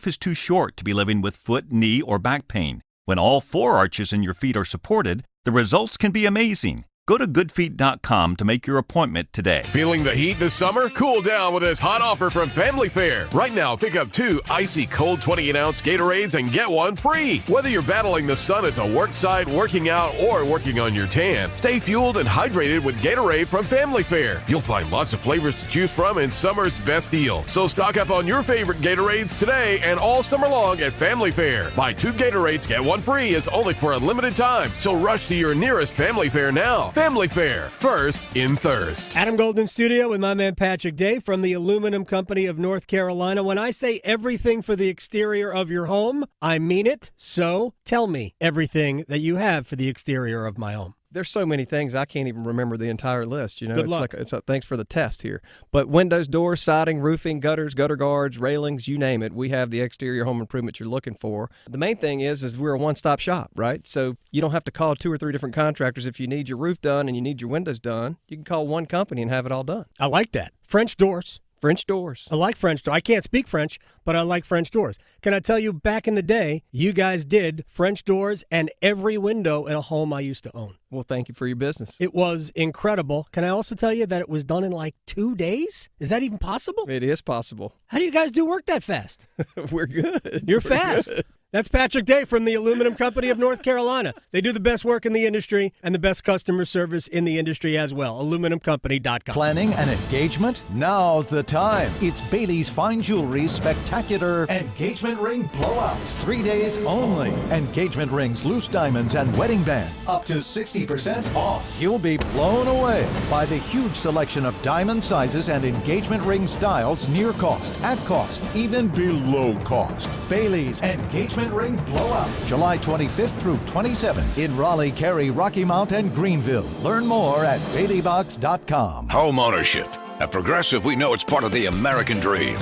is too short to be living with foot, knee, or back pain. When all four arches in your feet are supported, the results can be amazing. Go to goodfeet.com to make your appointment today. Feeling the heat this summer? Cool down with this hot offer from Family Fare. Right now, pick up 2 icy cold 28-ounce Gatorades and get one free. Whether you're battling the sun at the work site, working out, or working on your tan, stay fueled and hydrated with Gatorade from Family Fare. You'll find lots of flavors to choose from in summer's best deal. So stock up on your favorite Gatorades today and all summer long at Family Fare. Buy 2 Gatorades, get one free is only for a limited time. So rush to your nearest Family Fare now. Family Fare, first in thirst. Adam Golden Studio with my man Patrick Day from the Aluminum Company of North Carolina. When I say everything for the exterior of your home, I mean it. So tell me everything that you have for the exterior of my home. There's so many things I can't even remember the entire list. You know, Good luck. Thanks for the test here. But windows, doors, siding, roofing, gutters, gutter guards, railings, you name it. We have the exterior home improvement you're looking for. The main thing is we're a one-stop shop, right? So you don't have to call 2 or 3 different contractors if you need your roof done and you need your windows done. You can call one company and have it all done. I like that. French doors. French doors. I like French doors. I can't speak French, but I like French doors. Can I tell you, back in the day, you guys did French doors and every window in a home I used to own. Well, thank you for your business. It was incredible. Can I also tell you that it was done in like 2 days? Is that even possible? It is possible. How do you guys do work that fast? We're good. You're We're fast. good. That's Patrick Day from the Aluminum Company of North Carolina. They do the best work in the industry and the best customer service in the industry as well. AluminumCompany.com. Planning an engagement? Now's the time. It's Bailey's Fine Jewelry's spectacular Engagement Ring Blowout. 3 days only. Engagement rings, loose diamonds, and wedding bands. Up to 60% off. You'll be blown away by the huge selection of diamond sizes and engagement ring styles near cost, at cost, even below cost. Bailey's Engagement Ring Blowout. July 25th through 27th in Raleigh, Cary, Rocky Mount, and Greenville. Learn more at BaileyBox.com. Home ownership. At Progressive, we know it's part of the American dream.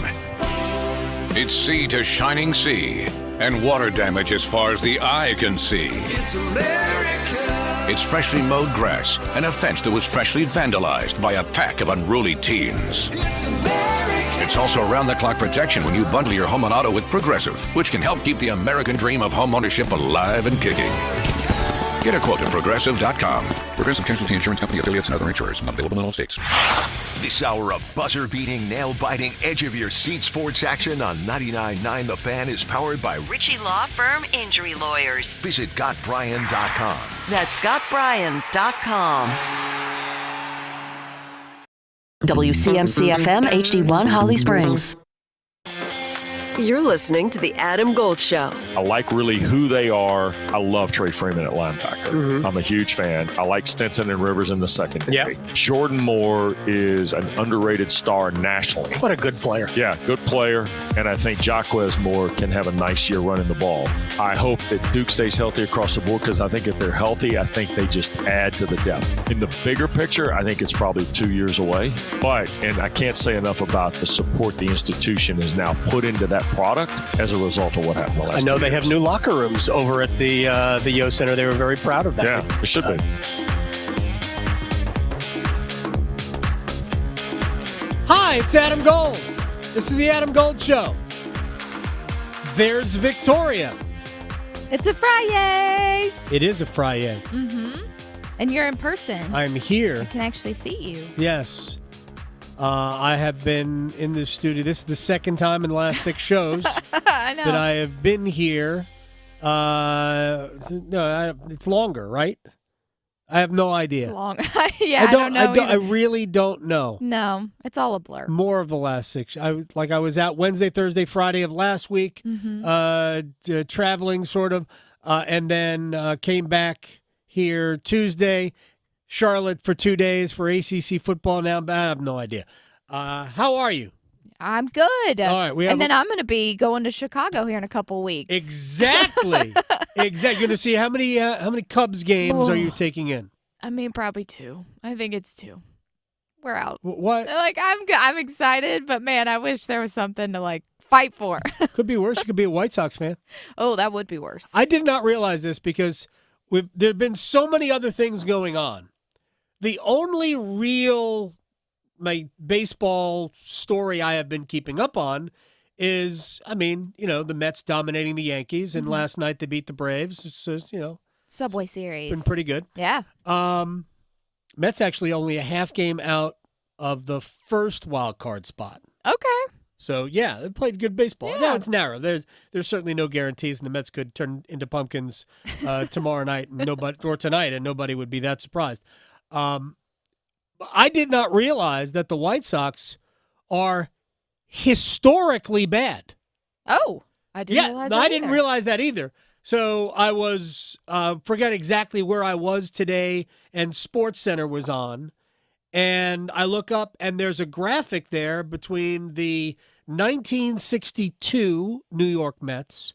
It's sea to shining sea and water damage as far as the eye can see. It's America. It's freshly mowed grass and a fence that was freshly vandalized by a pack of unruly teens. It's America. It's also round-the-clock protection when you bundle your home and auto with Progressive, which can help keep the American dream of home ownership alive and kicking. Get a quote at Progressive.com. Progressive Casualty Insurance Company, affiliates, and other insurers. Not available in all states. This hour of buzzer-beating, nail-biting, edge-of-your-seat sports action on 99.9 The Fan is powered by Ritchie Law Firm Injury Lawyers. Visit GotBryan.com. That's GotBryan.com. WCMC-FM HD1 Holly Springs. You're listening to The Adam Gold Show. I like really who they are. I love Trey Freeman at linebacker. Mm-hmm. I'm a huge fan. I like Stinson and Rivers in the secondary. Yep. Jordan Moore is an underrated star nationally. What a good player. Yeah, good player. And I think Jaquez Moore can have a nice year running the ball. I hope that Duke stays healthy across the board because I think if they're healthy, I think they just add to the depth. In the bigger picture, I think it's probably 2 years away. But, and I can't say enough about the support the institution has now put into that product as a result of what happened the last 2 years. I know they have new locker rooms over at the Yo Center. They were very proud of that. Yeah, it should be. Hi, it's Adam Gold. This is the Adam Gold Show. There's Victoria. It's a Friday. It is a Friday. Mm-hmm. And you're in person. I'm here. I can actually see you. Yes. I have been in the studio. This is the second time in the last 6 shows I know. that I have been here. No, it's longer, right? I have no idea. It's long. Yeah, I don't know. I really don't know. No, it's all a blur. More of the last 6. I was out Wednesday, Thursday, Friday of last week, traveling sort of, and then came back here Tuesday. Charlotte for 2 days for ACC football now. I have no idea. How are you? I'm good. All right. And then I'm going to be going to Chicago here in a couple weeks. Exactly. Exactly. You're going to see how many Cubs games are you taking in? I mean, probably 2. I think it's 2. We're out. What? Like, I'm excited, but man, I wish there was something to like fight for. Could be worse. You could be a White Sox fan. Oh, that would be worse. I did not realize this because there have been so many other things going on. The only real baseball story I have been keeping up on is, the Mets dominating the Yankees, and last night they beat the Braves. It's Subway Series. been pretty good. Yeah. Mets actually only a half game out of the first wild card spot. Okay. So, yeah, they played good baseball. Yeah. Now it's narrow. There's certainly no guarantees, and the Mets could turn into pumpkins tomorrow night or tonight, and nobody would be that surprised. I did not realize that the White Sox are historically bad. Oh, I didn't realize that I didn't realize that either. So I was, forget exactly where I was today, and SportsCenter was on. And I look up, and there's a graphic there between the 1962 New York Mets,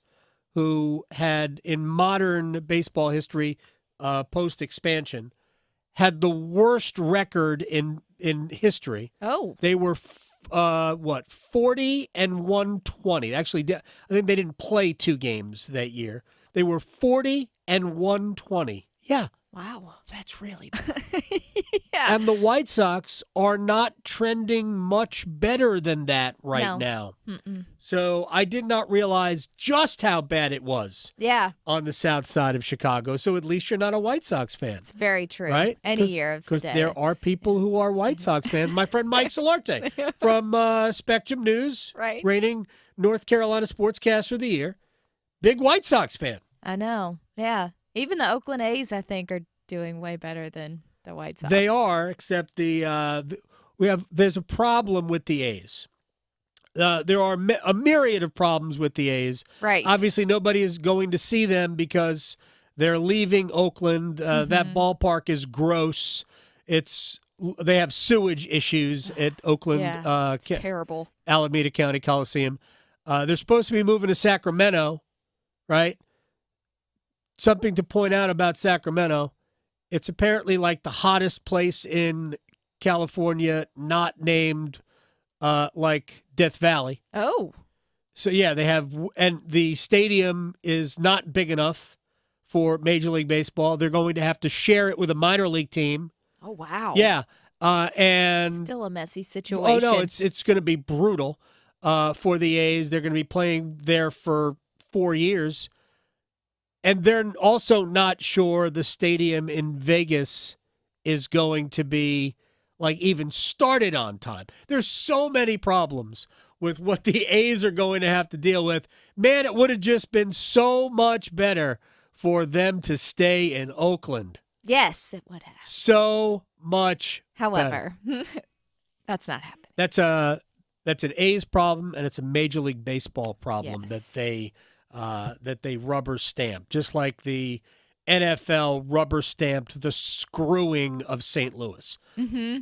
who had, in modern baseball history, post-expansion, had the worst record in history. Oh. They were, 40 and 120. Actually, I think they didn't play 2 games that year. They were 40 and 120. Yeah. Wow. That's really bad. Yeah. And the White Sox are not trending much better than that now. Mm-mm. So I did not realize just how bad it was on the south side of Chicago. So at least you're not a White Sox fan. It's very true. Right? Any year of the Because day. there are people who are White Sox fans. My friend Mike Solarte from Spectrum News, Right. reigning North Carolina Sportscaster of the Year, big White Sox fan. I know. Yeah. Even the Oakland A's, I think, are doing way better than the White Sox. They are, except there's a problem with the A's. There are a myriad of problems with the A's. Right. Obviously, nobody is going to see them because they're leaving Oakland. That ballpark is gross. They have sewage issues at Oakland. Yeah, it's terrible. Alameda County Coliseum. They're supposed to be moving to Sacramento, right? Something to point out about Sacramento. It's apparently like the hottest place in California, not named like Death Valley. Oh. So, yeah, they have, and the stadium is not big enough for Major League Baseball. They're going to have to share it with a minor league team. Oh, wow. Yeah. And still a messy situation. Oh, no, it's going to be brutal for the A's. They're going to be playing there for 4 years. And they're also not sure the stadium in Vegas is going to be, like, even started on time. There's so many problems with what the A's are going to have to deal with. Man, it would have just been so much better for them to stay in Oakland. Yes, it would have. So much However, better. That's not happening. That's an A's problem, and it's a Major League Baseball problem that they rubber stamp, just like the NFL rubber stamped the screwing of St. Louis. Mm-hmm.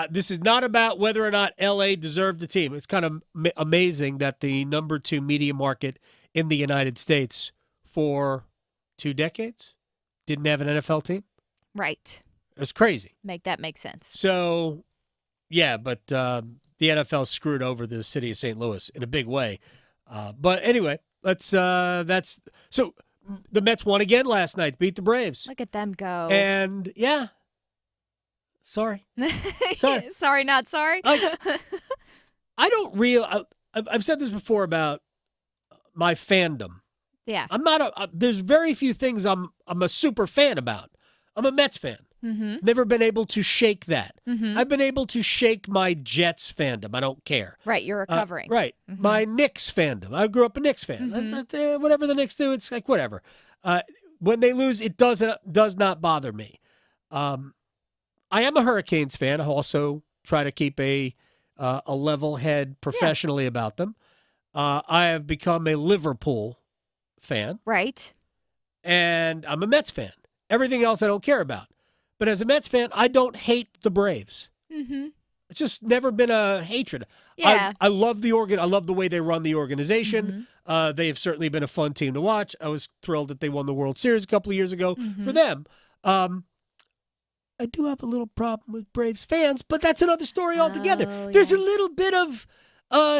This is not about whether or not LA deserved the team. It's kind of amazing that the number 2 media market in the United States for 2 decades didn't have an NFL team. Right. It was crazy. Make that make sense. So, yeah, but the NFL screwed over the city of St. Louis in a big way. But anyway, that's so the Mets won again last night, beat the Braves. Look at them go. And yeah, sorry, sorry, not sorry. I don't I've said this before about my fandom. Yeah, I'm not there's very few things I'm a super fan about. I'm a Mets fan. Mm-hmm. Never been able to shake that. Mm-hmm. I've been able to shake my Jets fandom. I don't care. Right, you're recovering. Right. Mm-hmm. My Knicks fandom. I grew up a Knicks fan. Mm-hmm. Whatever the Knicks do, it's like whatever. When they lose, it does not bother me. I am a Hurricanes fan. I also try to keep a level head professionally about them. I have become a Liverpool fan. Right. And I'm a Mets fan. Everything else I don't care about. But as a Mets fan, I don't hate the Braves. Mm-hmm. It's just never been a hatred. Yeah. I love the I love the way they run the organization. Mm-hmm. They have certainly been a fun team to watch. I was thrilled that they won the World Series a couple of years ago for them. I do have a little problem with Braves fans, but that's another story altogether. There's a little bit of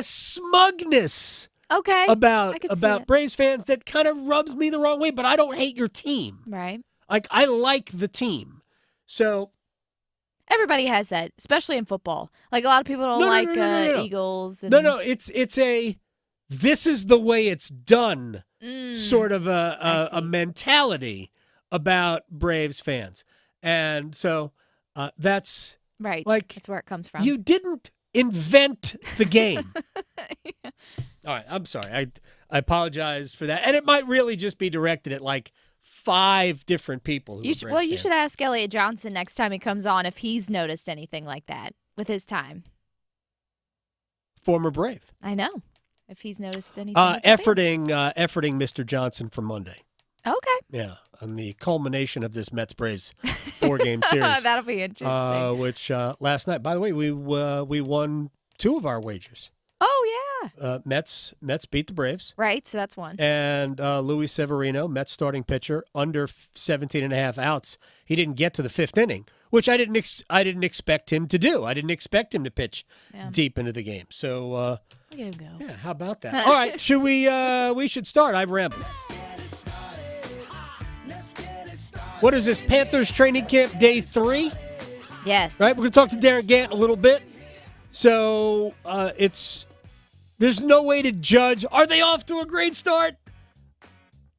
smugness about Braves fans that kind of rubs me the wrong way, but I don't hate your team. Right. Like, I like the team. So everybody has that, especially in football. Like, a lot of people don't like Eagles. And... No, it's a this is the way it's done sort of a mentality about Braves fans. And so that's right. Like, that's where it comes from. You didn't invent the game. Yeah. All right, I'm sorry. I apologize for that. And it might really just be directed at like 5 different people. Who you should ask Elliot Johnson next time he comes on if he's noticed anything like that with his time. Former Brave. I know. If he's noticed anything. Efforting Mr. Johnson for Monday. Okay. Yeah, on the culmination of this Mets-Braves 4-game series. That'll be interesting. Which last night, by the way, we won 2 of our wagers. Oh, yeah. Mets beat the Braves. Right, so that's one. And Luis Severino, Mets starting pitcher, under 17 and a half outs. He didn't get to the 5th inning, which I didn't expect him to do. I didn't expect him to pitch deep into the game. So look at him go. Yeah, how about that? All right, should we should start. I've rambled. What is this, Panthers training camp day 3? Yes. Right, we're going to talk to Darin Gantt a little bit. So there's no way to judge. Are they off to a great start?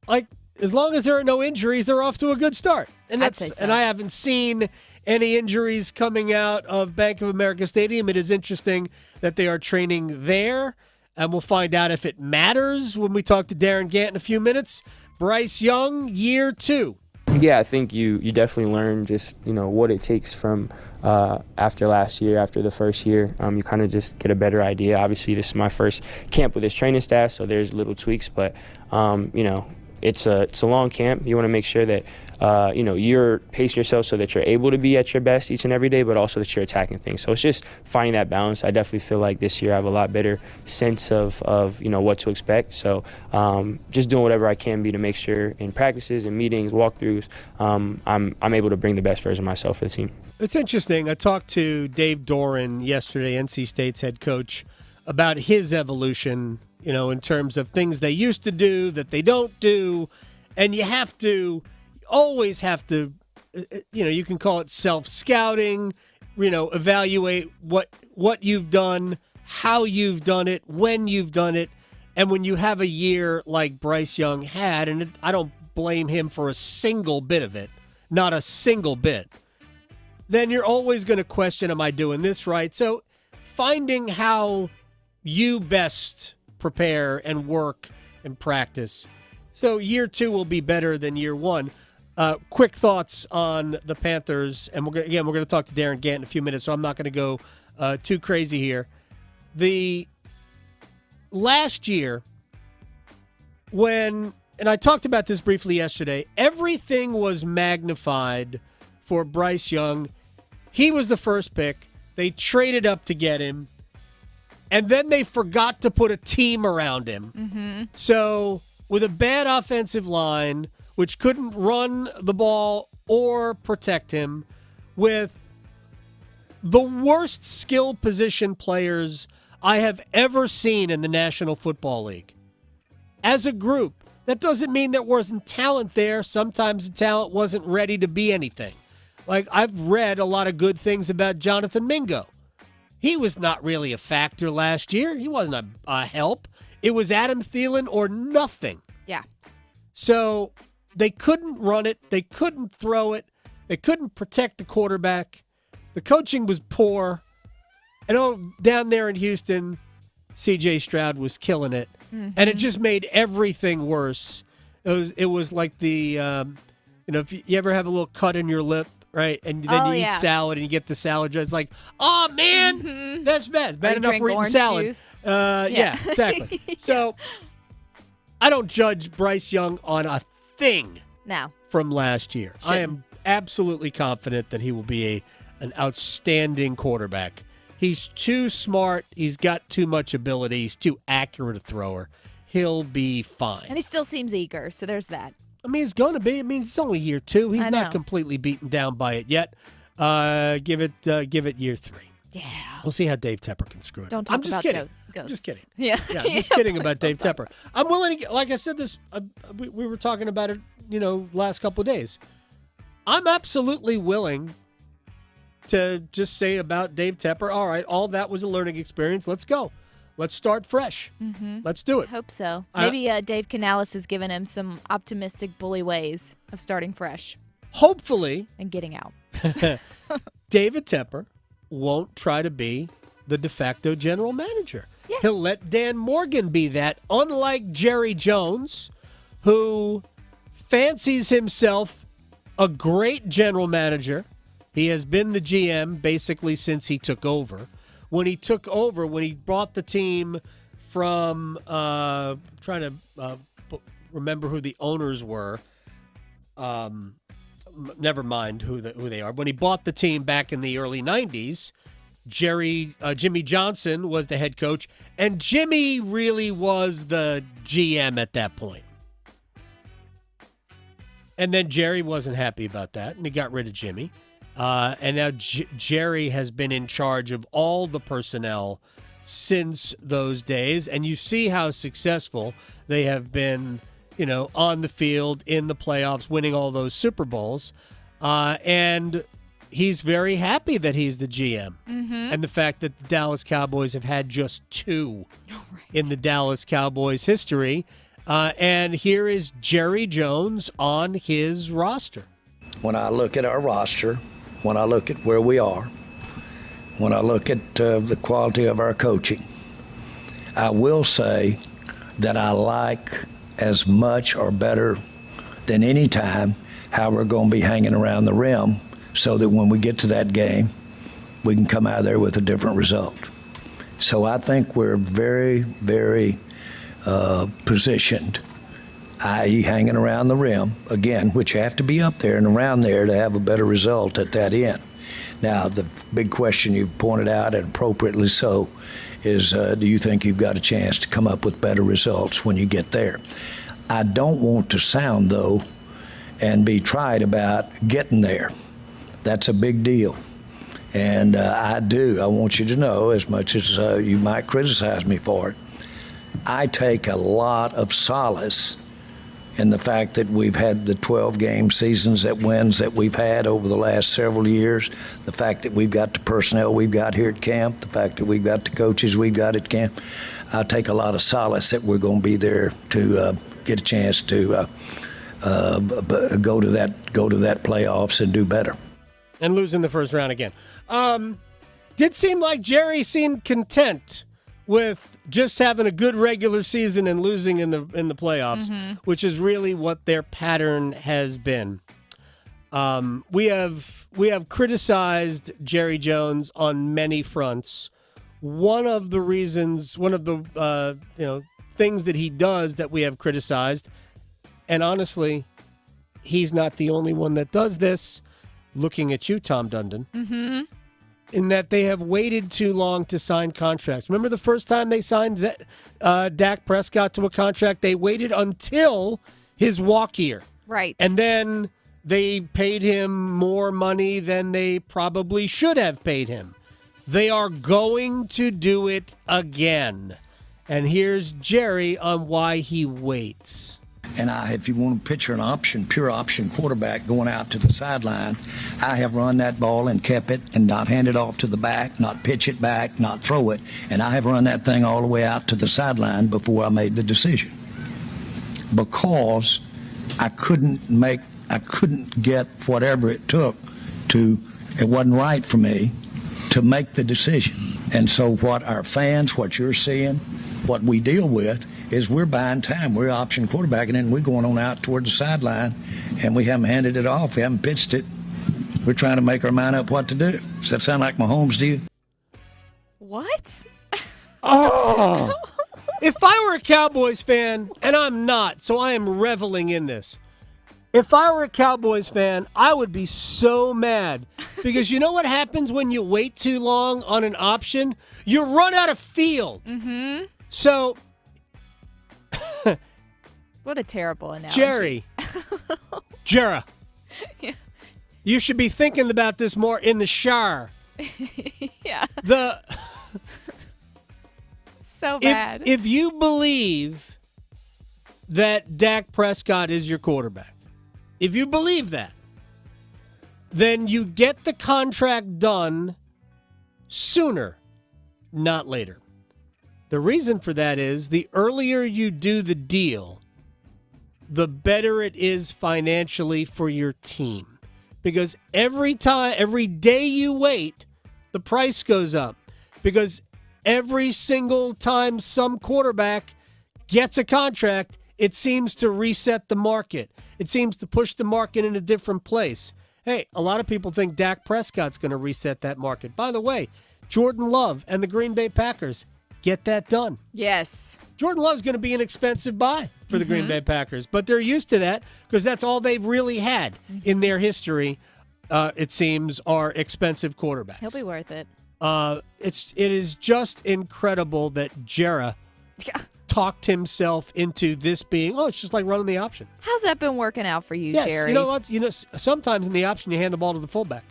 Like, as long as there are no injuries, they're off to a good start. And I'd say so. And I haven't seen any injuries coming out of Bank of America Stadium. It is interesting that they are training there, and we'll find out if it matters when we talk to Darin Gantt in a few minutes. Bryce Young, year 2. Yeah, I think you definitely learn just, what it takes from after last year, after the first year. You kind of just get a better idea. Obviously, this is my first camp with this training staff, so there's little tweaks, but, it's a long camp. You want to make sure that, you're pacing yourself so that you're able to be at your best each and every day, but also that you're attacking things. So it's just finding that balance. I definitely feel like this year I have a lot better sense of what to expect. So just doing whatever I can be to make sure in practices and meetings, walkthroughs, I'm able to bring the best version of myself for the team. It's interesting. I talked to Dave Doran yesterday, NC State's head coach, about his evolution, in terms of things they used to do that they don't do. And you always have to, you can call it self-scouting, evaluate what you've done, how you've done it, when you've done it. And when you have a year like Bryce Young had, and I don't blame him for a single bit of it, not a single bit, then you're always going to question, am I doing this right? So finding how you best prepare and work and practice. So year 2 will be better than year 1. Quick thoughts on the Panthers, and we're going to talk to Darin Gantt in a few minutes, so I'm not going to go too crazy here. The last year, and I talked about this briefly yesterday, everything was magnified for Bryce Young. He was the first pick. They traded up to get him, and then they forgot to put a team around him. Mm-hmm. So with a bad offensive line, which couldn't run the ball or protect him, with the worst skill position players I have ever seen in the National Football League. As a group, that doesn't mean there wasn't talent there. Sometimes the talent wasn't ready to be anything. Like, I've read a lot of good things about Jonathan Mingo. He was not really a factor last year. He wasn't a help. It was Adam Thielen or nothing. Yeah. So they couldn't run it. They couldn't throw it. They couldn't protect the quarterback. The coaching was poor. And down there in Houston, C.J. Stroud was killing it. Mm-hmm. And it just made everything worse. It was like the, if you ever have a little cut in your lip, right? And then you eat salad and you get the salad. It's like, oh, man, that's bad. It's bad enough we're eating salad. Juice. Yeah, exactly. So I don't judge Bryce Young on a thing from last year. I am absolutely confident that he will be an outstanding quarterback. He's too smart. He's got too much ability. He's too accurate a thrower. He'll be fine. And he still seems eager, so there's that. I mean, he's going to be. I mean, it's only year 2. He's not completely beaten down by it yet. Give it year 3. Yeah. We'll see how Dave Tepper can screw it. Don't talk I'm just about kidding. Ghosts. I'm just kidding. Yeah. I'm just kidding about Dave Tepper. I'm willing to, like I said this, we were talking about it, last couple of days. I'm absolutely willing to just say about Dave Tepper, all right, all that was a learning experience. Let's go. Let's start fresh. Mm-hmm. Let's do it. Hope so. Maybe Dave Canales has given him some optimistic bully ways of starting fresh. Hopefully. And getting out. David Tepper won't try to be the de facto general manager. Yes. He'll let Dan Morgan be that, unlike Jerry Jones, who fancies himself a great general manager. He has been the GM basically since he took over. When he brought the team from, trying to remember who the owners were. Never mind who they are. When he bought the team back in the early 90s, Jimmy Johnson was the head coach, and Jimmy really was the GM at that point. And then Jerry wasn't happy about that, and he got rid of Jimmy. And now Jerry has been in charge of all the personnel since those days, and you see how successful they have been, on the field, in the playoffs, winning all those Super Bowls. And he's very happy that he's the GM. Mm-hmm. And the fact that the Dallas Cowboys have had just two in the Dallas Cowboys history. And here is Jerry Jones on his roster. When I look at our roster, when I look at where we are, when I look at the quality of our coaching, I will say that I like as much or better than any time how we're going to be hanging around the rim so that when we get to that game, we can come out of there with a different result. So I think we're very, very positioned, i.e. hanging around the rim, again, which you have to be up there and around there to have a better result at that end. Now, the big question you pointed out, and appropriately so, is do you think you've got a chance to come up with better results when you get there? I don't want to sound, though, and be trite about getting there. That's a big deal. And I want you to know, as much as you might criticize me for it, I take a lot of solace in the fact that we've had the 12-game seasons that wins that we've had over the last several years, the fact that we've got the personnel we've got here at camp, the fact that we've got the coaches we've got at camp. I take a lot of solace that we're going to be there to get a chance to go to that playoffs and do better. And lose in the first round again. Did seem like Jerry seemed content with just having a good regular season and losing in the playoffs, which is really what their pattern has been. We have criticized Jerry Jones on many fronts. One of the things that he does that we have criticized, and honestly, he's not the only one that does this. Looking at you, Tom Dundon. Mm-hmm. In that they have waited too long to sign contracts. Remember the first time they signed Dak Prescott to a contract? They waited until his walk year. Right. And then they paid him more money than they probably should have paid him. They are going to do it again. And here's Jerry on why he waits. And if you want to picture an pure option quarterback going out to the sideline, I have run that ball and kept it and not hand it off to the back, not pitch it back, not throw it. And I have run that thing all the way out to the sideline before I made the decision. Because I couldn't get whatever it took it wasn't right for me to make the decision. And so what our fans, what you're seeing, what we deal with, is we're buying time. We're option quarterbacking, and we're going on out toward the sideline, and we haven't handed it off. We haven't pitched it. We're trying to make our mind up what to do. Does that sound like Mahomes to you? What? Oh! If I were a Cowboys fan, and I'm not, so I am reveling in this. If I were a Cowboys fan, I would be so mad. Because you know what happens when you wait too long on an option? You run out of field. Mm-hmm. So... What a terrible analogy. Jera. Yeah. You should be thinking about this more in the shower. Yeah. So bad. If you believe that Dak Prescott is your quarterback, if you believe that, then you get the contract done sooner, not later. The reason for that is the earlier you do the deal, the better it is financially for your team. Because every day you wait, the price goes up. Because every single time some quarterback gets a contract, it seems to reset the market. It seems to push the market in a different place. Hey, a lot of people think Dak Prescott's going to reset that market. By the way, Jordan Love and the Green Bay Packers get that done. Yes. Jordan Love's going to be an expensive buy for the Green Bay Packers, but they're used to that because that's all they've really had in their history, it seems, are expensive quarterbacks. He'll be worth it. It is just incredible that Jera talked himself into this being, it's just like running the option. How's that been working out for you, yes, Jerry? You know what? Sometimes in the option, you hand the ball to the fullback.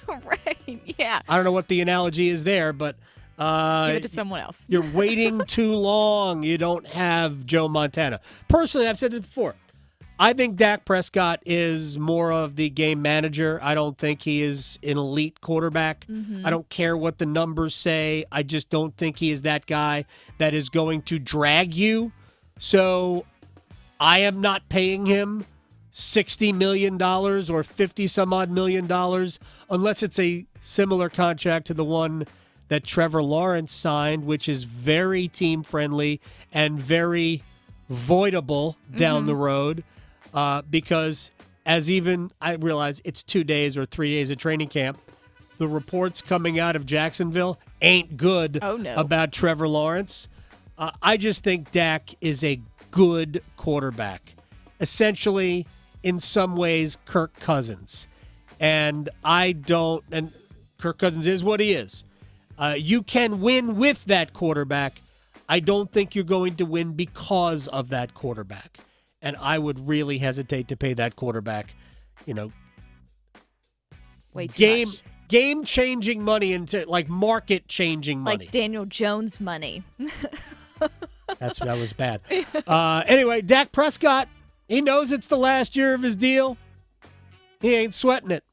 Right, yeah. I don't know what the analogy is there, but give it to someone else. You're waiting too long. You don't have Joe Montana. Personally, I've said this before. I think Dak Prescott is more of the game manager. I don't think he is an elite quarterback. I don't care what the numbers say. I just don't think he is that guy that is going to drag you. So I am not paying him $60 million or 50 some odd $million unless it's a similar contract to the one that Trevor Lawrence signed, which is very team friendly and very voidable down the road. Because I realize it's 2 days or 3 days of training camp, the reports coming out of Jacksonville ain't good about Trevor Lawrence. I just think Dak is a good quarterback. Essentially, in some ways, Kirk Cousins. And Kirk Cousins is what he is. You can win with that quarterback. I don't think you're going to win because of that quarterback. And I would really hesitate to pay that quarterback, way too much. Game-changing money into, like, market-changing money. Like Daniel Jones money. That was bad. Anyway, Dak Prescott, he knows it's the last year of his deal. He ain't sweating it.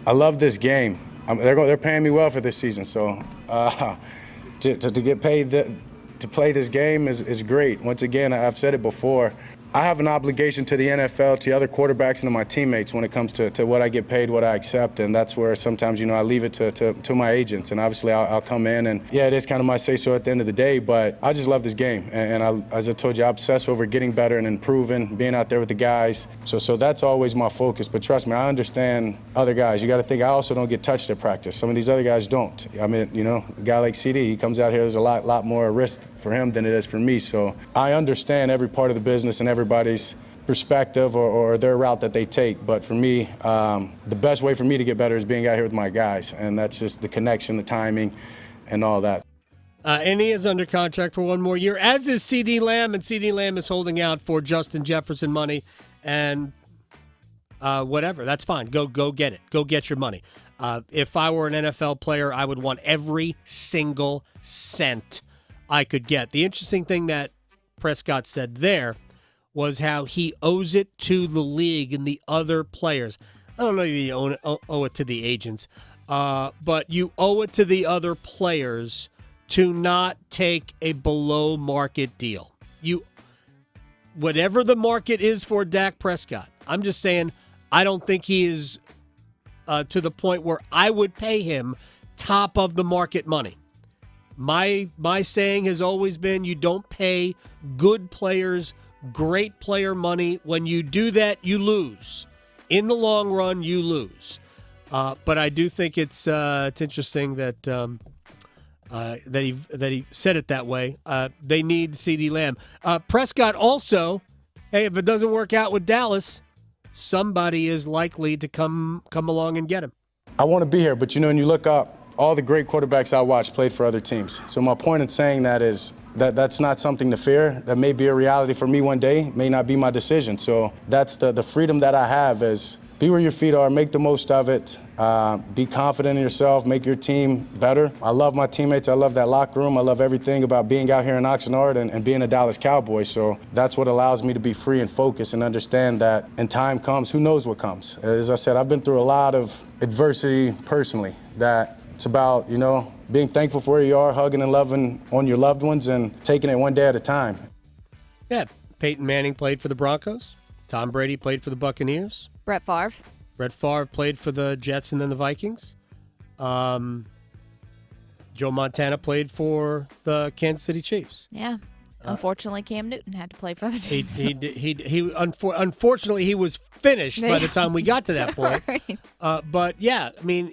I love this game. They're paying me well for this season, so to get paid to play this game is great. Once again, I've said it before. I have an obligation to the NFL, to other quarterbacks, and to my teammates when it comes to what I get paid, what I accept, and that's where sometimes, I leave it to my agents, and obviously I'll come in, and it is kind of my say-so at the end of the day, but I just love this game, and as I told you, I obsess over getting better and improving, being out there with the guys, so that's always my focus, but trust me, I understand other guys. You got to think I also don't get touched at practice. Some of these other guys don't. I mean, a guy like CD, he comes out here, there's a lot more risk for him than it is for me, so I understand every part of the business and everybody's perspective or their route that they take. But for me, the best way for me to get better is being out here with my guys. And that's just the connection, the timing, and all that. And he is under contract for one more year, as is CD Lamb. And CD Lamb is holding out for Justin Jefferson money. And whatever, that's fine. Go get it. Go get your money. If I were an NFL player, I would want every single cent I could get. The interesting thing that Prescott said there was how he owes it to the league and the other players. I don't know if you owe it to the agents, but you owe it to the other players to not take a below-market deal. Whatever the market is for Dak Prescott, I'm just saying I don't think he is to the point where I would pay him top of the market money. My saying has always been you don't pay good players great player money. When you do that, you lose. In the long run, you lose. But I do think it's interesting that he said it that way. They need CD Lamb. Prescott also, hey, if it doesn't work out with Dallas, somebody is likely to come along and get him. I want to be here, but when you look up, all the great quarterbacks I watched played for other teams. So my point in saying that is that's not something to fear. That may be a reality for me one day, may not be my decision. So that's the freedom that I have is be where your feet are, make the most of it, be confident in yourself, make your team better. I love my teammates. I love that locker room. I love everything about being out here in Oxnard and being a Dallas Cowboy. So that's what allows me to be free and focused and understand that when time comes, who knows what comes. As I said, I've been through a lot of adversity personally that It's about, being thankful for where you are, hugging and loving on your loved ones, and taking it one day at a time. Yeah, Peyton Manning played for the Broncos. Tom Brady played for the Buccaneers. Brett Favre. Brett Favre played for the Jets and then the Vikings. Joe Montana played for the Kansas City Chiefs. Yeah. Unfortunately, Cam Newton had to play for other teams. Unfortunately, he was finished by the time we got to that point. Right. But yeah, I mean,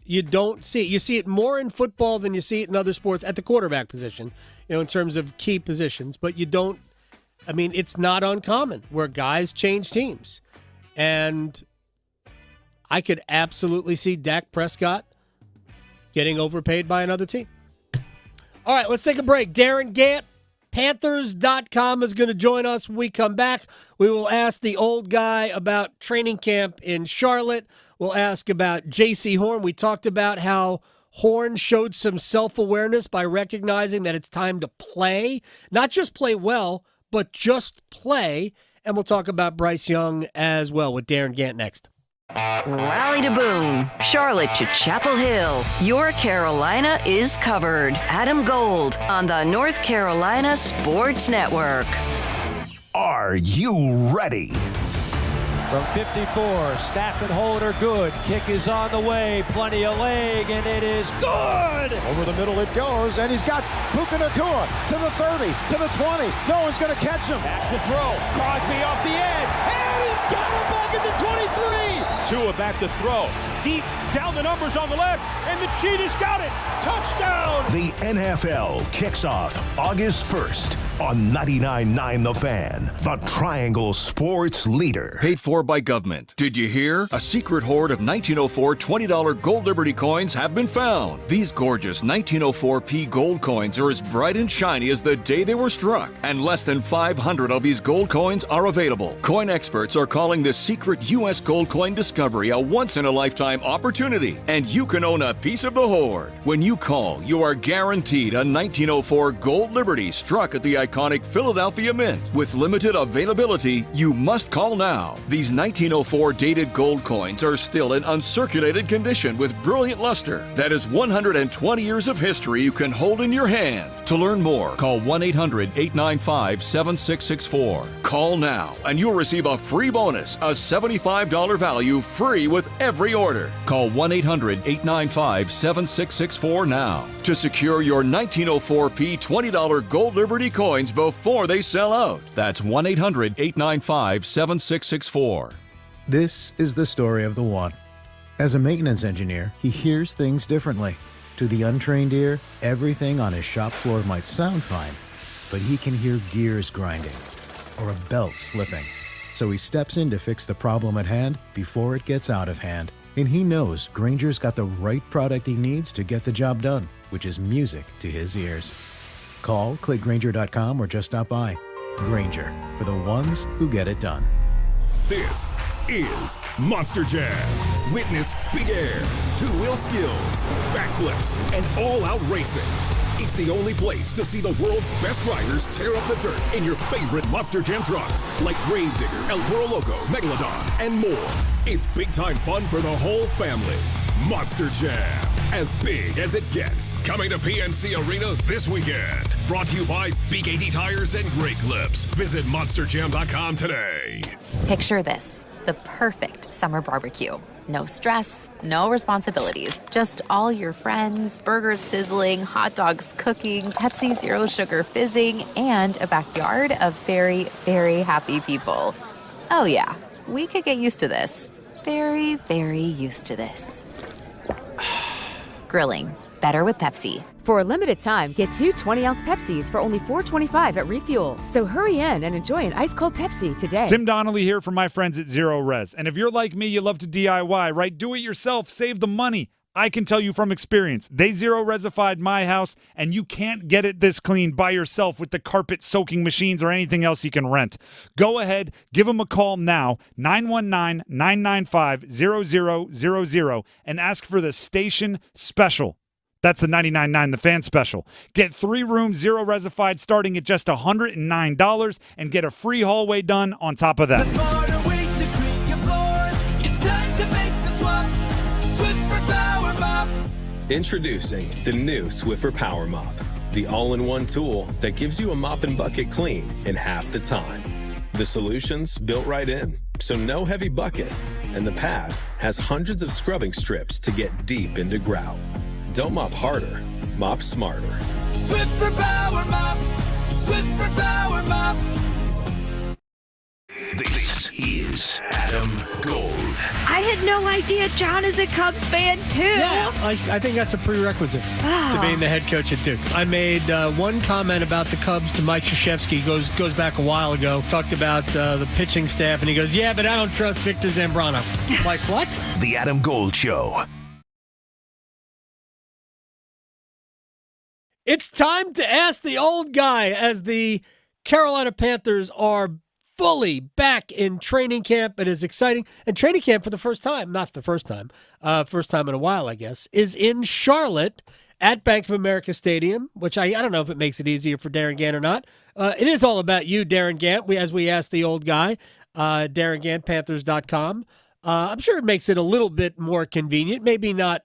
you don't see it. You see it more in football than you see it in other sports at the quarterback position, in terms of key positions. But you don't. I mean, it's not uncommon where guys change teams, and I could absolutely see Dak Prescott getting overpaid by another team. All right, let's take a break. Darin Gantt, Panthers.com, is going to join us when we come back. We will ask the old guy about training camp in Charlotte. We'll ask about J.C. Horn. We talked about how Horn showed some self-awareness by recognizing that it's time to play. Not just play well, but just play. And we'll talk about Bryce Young as well with Darin Gantt next. Raleigh to Boone, Charlotte to Chapel Hill. Your Carolina is covered. Adam Gold on the North Carolina Sports Network. Are you ready? From 54, snap and hold are good. Kick is on the way, plenty of leg, and it is good! Over the middle it goes, and he's got Puka Nacua to the 30, to the 20. No one's going to catch him. Back to throw. Crosby off the edge, and he's got him back at the 23! Tua back to throw. Deep, down the numbers on the left, and the Cheetahs got it! Touchdown! The NFL kicks off August 1st on 99.9 The Fan, the Triangle Sports leader. Paid for by government. Did you hear? A secret hoard of 1904 $20 Gold Liberty coins have been found. These gorgeous 1904p gold coins are as bright and shiny as the day they were struck, and less than 500 of these gold coins are available. Coin experts are calling this secret U.S. gold coin discovery a once-in-a-lifetime opportunity, and you can own a piece of the hoard. When you call, you are guaranteed a 1904 Gold Liberty struck at the iconic Philadelphia Mint. With limited availability, you must call now. These 1904 dated gold coins are still in uncirculated condition with brilliant luster. That is 120 years of history you can hold in your hand. To learn more, call 1-800-895-7664. Call now and you'll receive a free bonus, a $75 value free with every order. Call 1-800-895-7664 now to secure your 1904p $20 Gold Liberty coins before they sell out. That's 1-800-895-7664. This is the story of the one. As a maintenance engineer, he hears things differently. To the untrained ear, everything on his shop floor might sound fine, but he can hear gears grinding or a belt slipping. So he steps in to fix the problem at hand before it gets out of hand. And he knows Grainger's got the right product he needs to get the job done, which is music to his ears. Call, click Grainger.com, or just stop by. Grainger, for the ones who get it done. This is Monster Jam. Witness big air, two-wheel skills, backflips, and all-out racing. It's the only place to see the world's best drivers tear up the dirt in your favorite Monster Jam trucks, like Gravedigger, El Toro Loco, Megalodon, and more. It's big-time fun for the whole family. Monster Jam, as big as it gets. Coming to PNC Arena this weekend. Brought to you by BKT Tires and Great Clips. Visit monsterjam.com today. Picture this, the perfect summer barbecue. No stress, no responsibilities, just all your friends, burgers sizzling, hot dogs cooking, Pepsi Zero Sugar fizzing, and a backyard of very, very happy people. Oh yeah, we could get used to this. Very, very used to this. Grilling, better with Pepsi. For a limited time, get 2 20-ounce Pepsis for only $4.25 at Refuel. So hurry in and enjoy an ice-cold Pepsi today. Tim Donnelly here from my friends at Zero Res. And if you're like me, you love to DIY, right? Do it yourself, save the money. I can tell you from experience, they Zero Resified my house, and you can't get it this clean by yourself with the carpet soaking machines or anything else you can rent. Go ahead, give them a call now, 919-995-0000, and ask for the Station Special. That's the 99.9 The Fan Special. Get 3 rooms Zero Resified starting at just $109 and get a free hallway done on top of that. The smarter way to clean your floors. It's time to make the swap. Swiffer Power Mop. Introducing the new Swiffer Power Mop, the all-in-one tool that gives you a mop and bucket clean in half the time. The solution's built right in, so no heavy bucket, and the pad has hundreds of scrubbing strips to get deep into grout. Don't mop harder, mop smarter. Swiffer Power Mop. Swiffer Power Mop. This is Adam Gold. I had no idea John is a Cubs fan, too. Yeah, I think that's a prerequisite to being the head coach at Duke. I made one comment about the Cubs to Mike Krzyzewski. Goes back a while ago. Talked about the pitching staff, and he goes, yeah, but I don't trust Victor Zambrano. I'm like, what? The Adam Gold Show. It's time to ask the old guy as the Carolina Panthers are fully back in training camp. It is exciting. And training camp for the first time, not the first time, first time in a while, I guess, is in Charlotte at Bank of America Stadium, which I don't know if it makes it easier for Darin Gantt or not. It is all about you, Darin Gantt, as we asked the old guy, Darin Gantt, Panthers.com. I'm sure it makes it a little bit more convenient, maybe not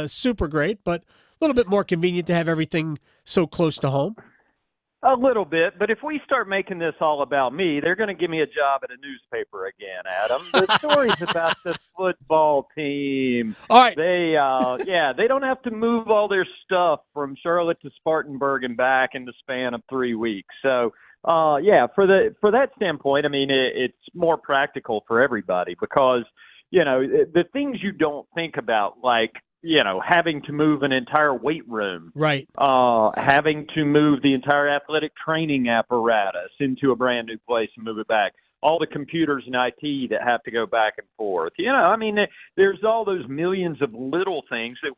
super great, but a little bit more convenient to have everything so close to home. A little bit, but if we start making this all about me, they're going to give me a job at a newspaper again, Adam. The story's about the football team. All right. They don't have to move all their stuff from Charlotte to Spartanburg and back in the span of 3 weeks. So, for that standpoint, I mean, it's more practical for everybody because, the things you don't think about, like, having to move an entire weight room. Right. Having to move the entire athletic training apparatus into a brand new place and move it back. All the computers and IT that have to go back and forth. There's all those millions of little things that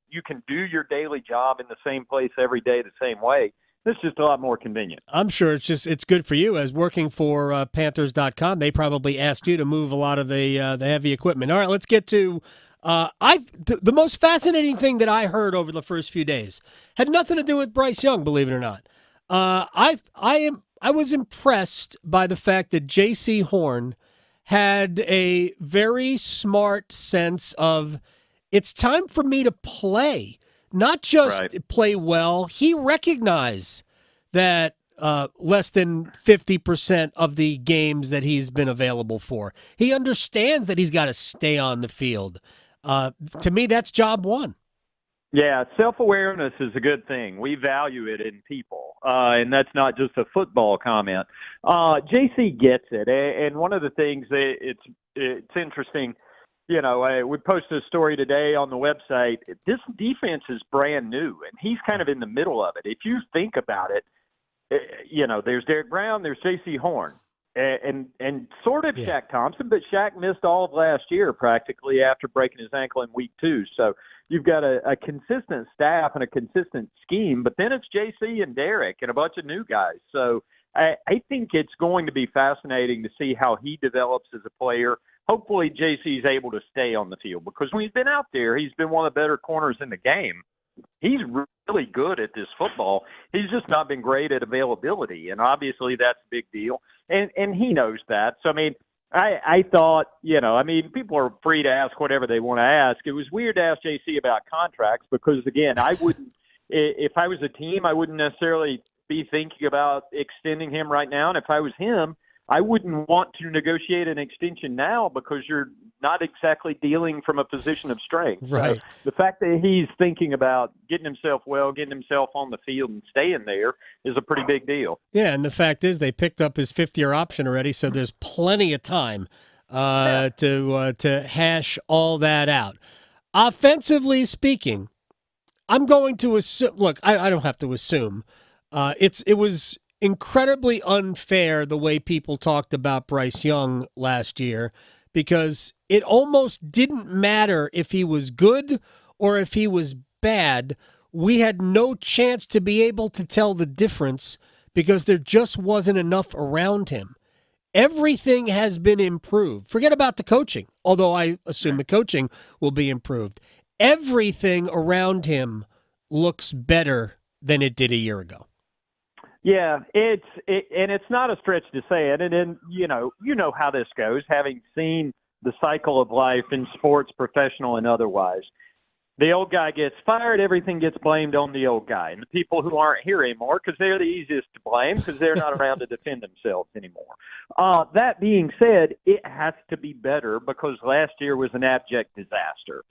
you can do your daily job in the same place every day the same way. This is just a lot more convenient. I'm sure it's good for you as working for Panthers.com. They probably asked you to move a lot of the heavy equipment. All right, let's get to the most fascinating thing that I heard over the first few days had nothing to do with Bryce Young, believe it or not. I was impressed by the fact that J.C. Horn had a very smart sense of it's time for me to play, not just play well. He recognized that less than 50% of the games that he's been available for. He understands that he's got to stay on the field. To me, that's job one. Yeah, self-awareness is a good thing. We value it in people, and that's not just a football comment. JC gets it, and one of the things it's interesting. We posted a story today on the website. This defense is brand new, and he's kind of in the middle of it. If you think about it, there's Derek Brown, there's JC Horn. And sort of Shaq Thompson, but Shaq missed all of last year practically after breaking his ankle in week 2. So you've got a consistent staff and a consistent scheme, but then it's JC and Derek and a bunch of new guys. So I think it's going to be fascinating to see how he develops as a player. Hopefully JC is able to stay on the field because when he's been out there, he's been one of the better corners in the game. He's really good at this football. He's just not been great at availability, and obviously that's a big deal. And he knows that. So, I thought, people are free to ask whatever they want to ask. It was weird to ask JC about contracts because, again, I wouldn't – if I was a team, I wouldn't necessarily be thinking about extending him right now. And if I was him, I wouldn't want to negotiate an extension now because you're not exactly dealing from a position of strength. Right. So the fact that he's thinking about getting himself well, getting himself on the field and staying there is a pretty big deal. Yeah, and the fact is they picked up his fifth-year option already, so there's plenty of time to hash all that out. Offensively speaking, I'm going to assume – look, I don't have to assume. It was – incredibly unfair the way people talked about Bryce Young last year because it almost didn't matter if he was good or if he was bad. We had no chance to be able to tell the difference because there just wasn't enough around him. Everything has been improved. Forget about the coaching, although I assume the coaching will be improved. Everything around him looks better than it did a year ago. Yeah, it's not a stretch to say it, and then you know how this goes, having seen the cycle of life in sports, professional and otherwise. The old guy gets fired, everything gets blamed on the old guy. And the people who aren't here anymore, because they're the easiest to blame because they're not around to defend themselves anymore. That being said, it has to be better because last year was an abject disaster.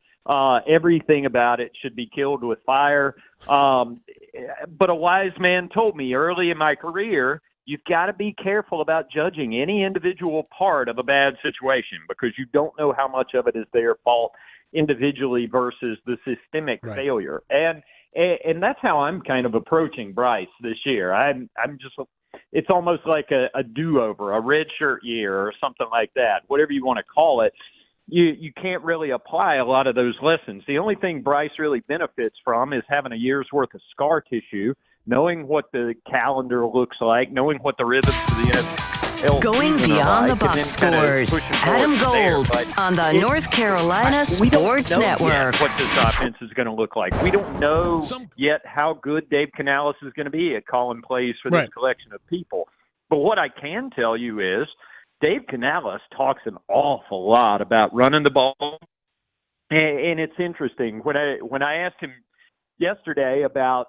Everything about it should be killed with fire. But a wise man told me early in my career, you've got to be careful about judging any individual part of a bad situation because you don't know how much of it is their fault individually versus the systemic failure. And that's how I'm kind of approaching Bryce this year. I'm just, it's almost like a do-over, a redshirt year or something like that, whatever you want to call it. You can't really apply a lot of those lessons. The only thing Bryce really benefits from is having a year's worth of scar tissue, knowing what the calendar looks like, knowing what the rhythms of the NFL Going beyond the box scores. Adam Gold on the North Carolina Sports Network. What this offense is going to look like. We don't know yet how good Dave Canales is going to be at calling plays for this collection of people. But what I can tell you is Dave Canales talks an awful lot about running the ball. And it's interesting. When I asked him yesterday about,